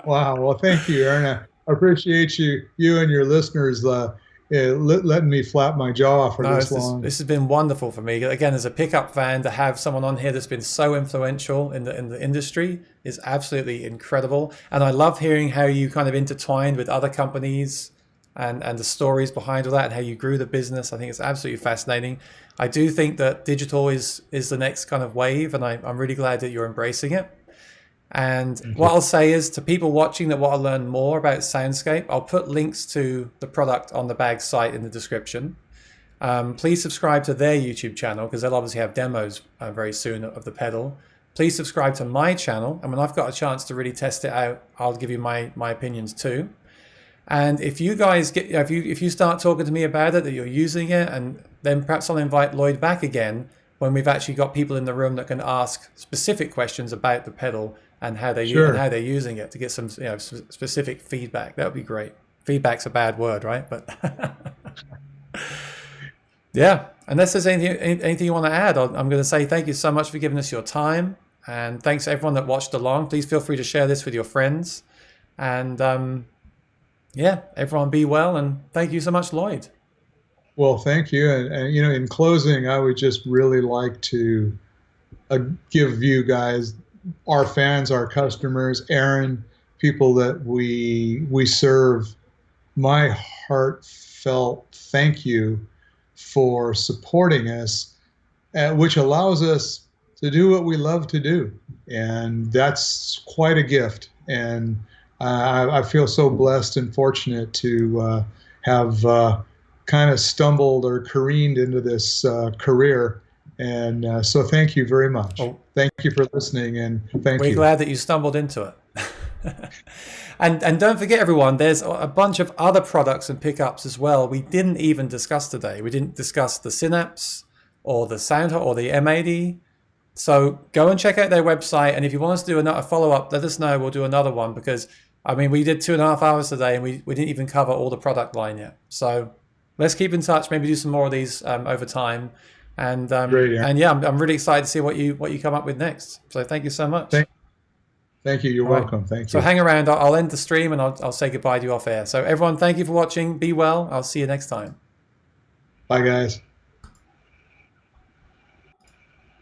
Wow. Well, thank you, Aaron. I appreciate you and your listeners letting me flap my jaw for No, this long. this has been wonderful for me. Again, as a pickup fan, to have someone on here that's been so influential in the industry is absolutely incredible. And I love hearing how you kind of intertwined with other companies and the stories behind all that and how you grew the business. I think it's absolutely fascinating. I do think that digital is the next kind of wave, and I'm really glad that you're embracing it. And Thank what you. I'll say is, to people watching that want to learn more about Soundscape, I'll put links to the product on the bag site in the description. Please subscribe to their YouTube channel, because they'll obviously have demos very soon of the pedal. Please subscribe to my channel, and when I've got a chance to really test it out, I'll give you my opinions too. And if you guys if you start talking to me about it, that you're using it, and then perhaps I'll invite Lloyd back again when we've actually got people in the room that can ask specific questions about the pedal and how Sure. they're using it, to get some specific feedback. That would be great. Feedback's a bad word, right? But yeah, unless there's anything you want to add, I'm going to say thank you so much for giving us your time, and thanks to everyone that watched along. Please feel free to share this with your friends, and yeah, everyone be well, and thank you so much, Lloyd. Well, thank you. And in closing, I would just really like to uh, give you guys, our fans, our customers, Aaron, people that we serve, my heartfelt thank you for supporting us, which allows us to do what we love to do, and that's quite a gift. And I feel so blessed and fortunate to have kind of stumbled or careened into this career. And so thank you very much. Well, Thank you for listening, and thank we're you. glad that you stumbled into it. And don't forget, everyone, there's a bunch of other products and pickups as well we didn't even discuss today. We didn't discuss the Synapse or the Sound or the M80. So go and check out their website. And if you want us to do a follow-up, let us know. We'll do another one, because we did 2.5 hours today, and we didn't even cover all the product line yet. So let's keep in touch. Maybe do some more of these over time. Great, Aaron. And yeah, I'm really excited to see what you come up with next. So thank you so much. Thank, thank you. You're All right. welcome. Thank So you. hang around. I'll end the stream, and I'll say goodbye to you off air. So everyone, thank you for watching. Be well. I'll see you next time. Bye, guys.